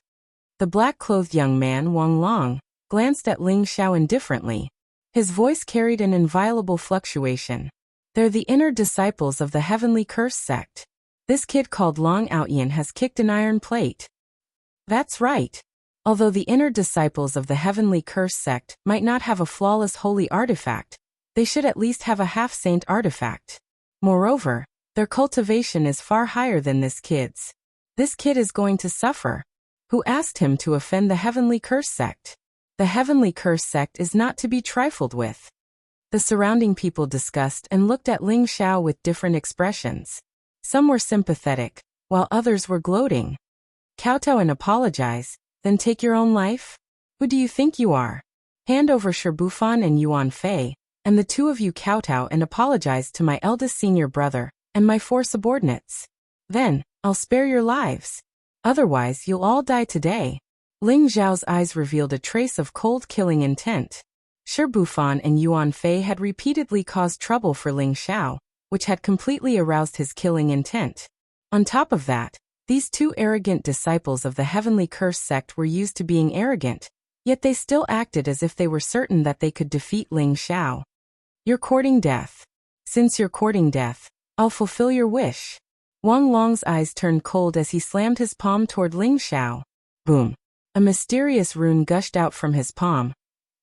The black-clothed young man, Wang Long, glanced at Ling Xiao indifferently. His voice carried an inviolable fluctuation. They're the inner disciples of the Heavenly Curse sect. This kid called Long Outyan has kicked an iron plate. That's right. Although the inner disciples of the Heavenly Curse sect might not have a flawless holy artifact, they should at least have a half-saint artifact. Moreover, their cultivation is far higher than this kid's. This kid is going to suffer. Who asked him to offend the Heavenly Curse sect? The Heavenly Curse sect is not to be trifled with. The surrounding people discussed and looked at Ling Xiao with different expressions. Some were sympathetic, while others were gloating. Kowtow and apologize, then take your own life? Who do you think you are? Hand over Shi Bufan and Yuan Fei, and the two of you kowtow and apologize to my eldest senior brother, and my 4 subordinates. Then, I'll spare your lives. Otherwise you'll all die today. Ling Xiao's eyes revealed a trace of cold killing intent. Shi Bufan and Yuan Fei had repeatedly caused trouble for Ling Xiao, which had completely aroused his killing intent. On top of that, these two arrogant disciples of the Heavenly Curse sect were used to being arrogant, yet they still acted as if they were certain that they could defeat Ling Xiao. You're courting death. Since you're courting death, I'll fulfill your wish. Wang Long's eyes turned cold as he slammed his palm toward Ling Xiao. Boom. A mysterious rune gushed out from his palm,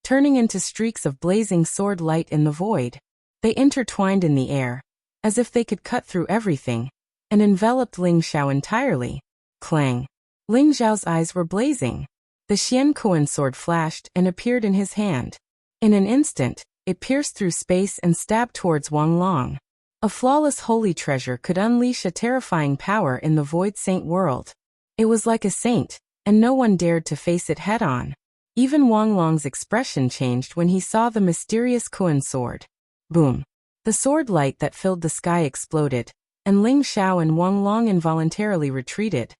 turning into streaks of blazing sword light in the void. They intertwined in the air, as if they could cut through everything, and enveloped Ling Xiao entirely. Clang. Ling Xiao's eyes were blazing. The Xian Kuan sword flashed and appeared in his hand. In an instant, it pierced through space and stabbed towards Wang Long. A flawless holy treasure could unleash a terrifying power in the Void Saint world. It was like a saint, and no one dared to face it head-on. Even Wang Long's expression changed when he saw the mysterious Kuan sword. Boom. The sword light that filled the sky exploded, and Ling Xiao and Wang Long involuntarily retreated.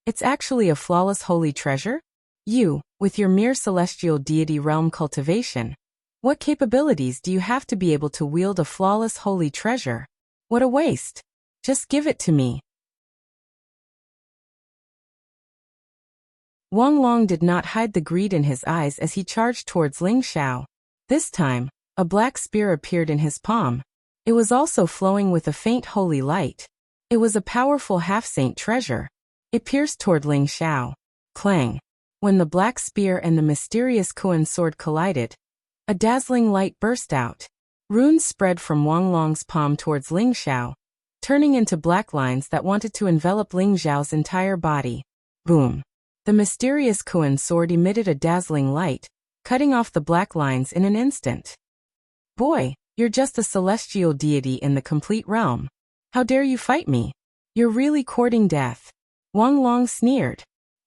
It's actually a flawless holy treasure? You, with your mere celestial deity realm cultivation, what capabilities do you have to be able to wield a flawless holy treasure? What a waste. Just give it to me. Wang Long did not hide the greed in his eyes as he charged towards Ling Xiao. This time, a black spear appeared in his palm. It was also flowing with a faint holy light. It was a powerful half-saint treasure. It pierced toward Ling Xiao. Clang. When the black spear and the mysterious Kuan sword collided, a dazzling light burst out. Runes spread from Wang Long's palm towards Ling Xiao, turning into black lines that wanted to envelop Ling Xiao's entire body. Boom. The mysterious Kuan sword emitted a dazzling light, cutting off the black lines in an instant. Boy, you're just a celestial deity in the complete realm. How dare you fight me? You're really courting death. Wang Long sneered.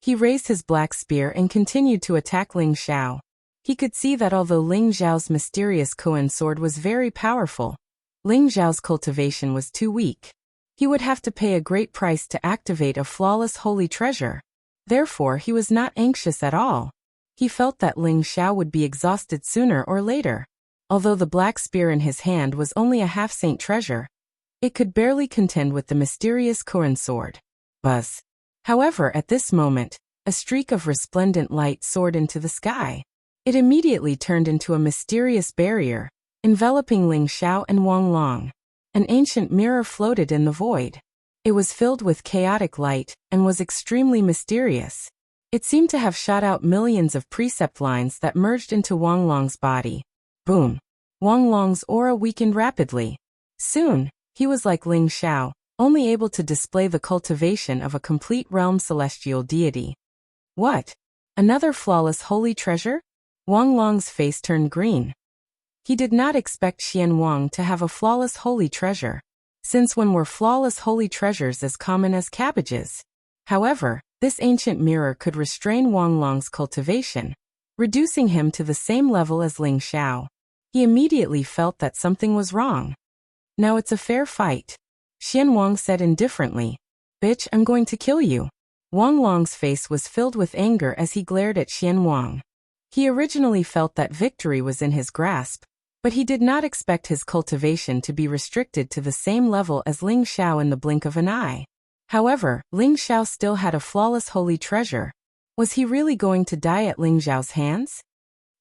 He raised his black spear and continued to attack Ling Xiao. He could see that although Ling Xiao's mysterious Koan sword was very powerful, Ling Xiao's cultivation was too weak. He would have to pay a great price to activate a flawless holy treasure. Therefore, he was not anxious at all. He felt that Ling Xiao would be exhausted sooner or later. Although the black spear in his hand was only a half-saint treasure, it could barely contend with the mysterious Koan sword. Buzz. However, at this moment, a streak of resplendent light soared into the sky. It immediately turned into a mysterious barrier, enveloping Ling Xiao and Wang Long. An ancient mirror floated in the void. It was filled with chaotic light and was extremely mysterious. It seemed to have shot out millions of precept lines that merged into Wang Long's body. Boom! Wang Long's aura weakened rapidly. Soon, he was like Ling Xiao, only able to display the cultivation of a complete realm celestial deity. What? Another flawless holy treasure? Wang Long's face turned green. He did not expect Xian Wang to have a flawless holy treasure, since when were flawless holy treasures as common as cabbages? However, this ancient mirror could restrain Wang Long's cultivation, reducing him to the same level as Ling Xiao. He immediately felt that something was wrong. Now it's a fair fight. Xian Wang said indifferently. Bitch, I'm going to kill you. Wang Long's face was filled with anger as he glared at Xian Wang. He originally felt that victory was in his grasp, but he did not expect his cultivation to be restricted to the same level as Ling Xiao in the blink of an eye. However, Ling Xiao still had a flawless holy treasure. Was he really going to die at Ling Xiao's hands?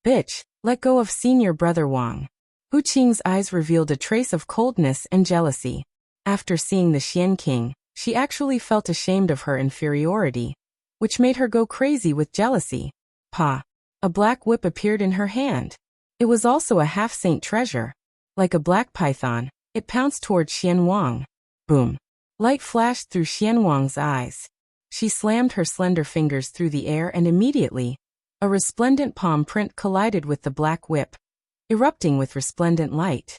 Bitch, let go of senior brother Wang. Hu Qing's eyes revealed a trace of coldness and jealousy. After seeing the Xian King, she actually felt ashamed of her inferiority, which made her go crazy with jealousy. Pa! A black whip appeared in her hand. It was also a half-saint treasure. Like a black python, it pounced towards Xian Wang. Boom! Light flashed through Xian Wang's eyes. She slammed her slender fingers through the air and immediately, a resplendent palm print collided with the black whip, erupting with resplendent light.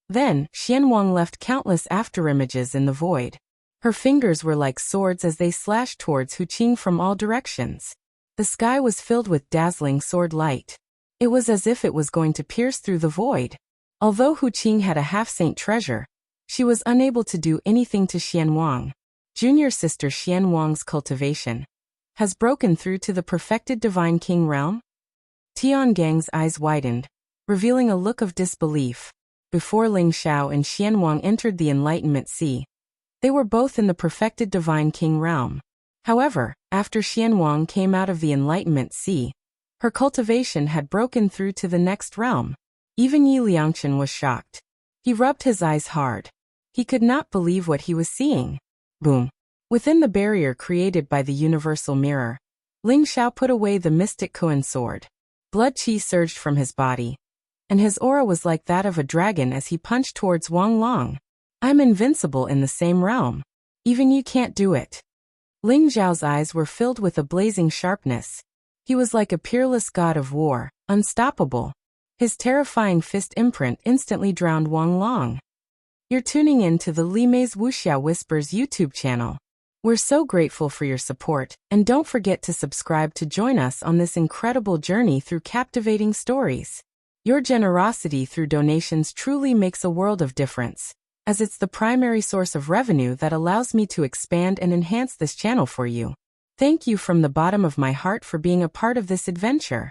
Then, Xian Wang left countless afterimages in the void. Her fingers were like swords as they slashed towards Hu Qing from all directions. The sky was filled with dazzling sword light. It was as if it was going to pierce through the void. Although Hu Qing had a half-saint treasure, she was unable to do anything to Xian Wang. Junior sister Xian Wang's cultivation has broken through to the perfected Divine King realm? Tiangang's eyes widened, revealing a look of disbelief. Before Ling Xiao and Xian Wang entered the Enlightenment Sea, they were both in the perfected Divine King realm. However, after Xian Wang came out of the Enlightenment Sea, her cultivation had broken through to the next realm. Even Yi Liangchen was shocked. He rubbed his eyes hard. He could not believe what he was seeing. Boom! Within the barrier created by the universal mirror, Ling Xiao put away the mystic Koan sword. Blood qi surged from his body, and his aura was like that of a dragon as he punched towards Wang Long. I'm invincible in the same realm. Even you can't do it. Ling Xiao's eyes were filled with a blazing sharpness. He was like a peerless god of war, unstoppable. His terrifying fist imprint instantly drowned Wang Long. You're tuning in to the Li Mei's Wuxia Whispers YouTube channel. We're so grateful for your support, and don't forget to subscribe to join us on this incredible journey through captivating stories. Your generosity through donations truly makes a world of difference, as it's the primary source of revenue that allows me to expand and enhance this channel for you. Thank you from the bottom of my heart for being a part of this adventure.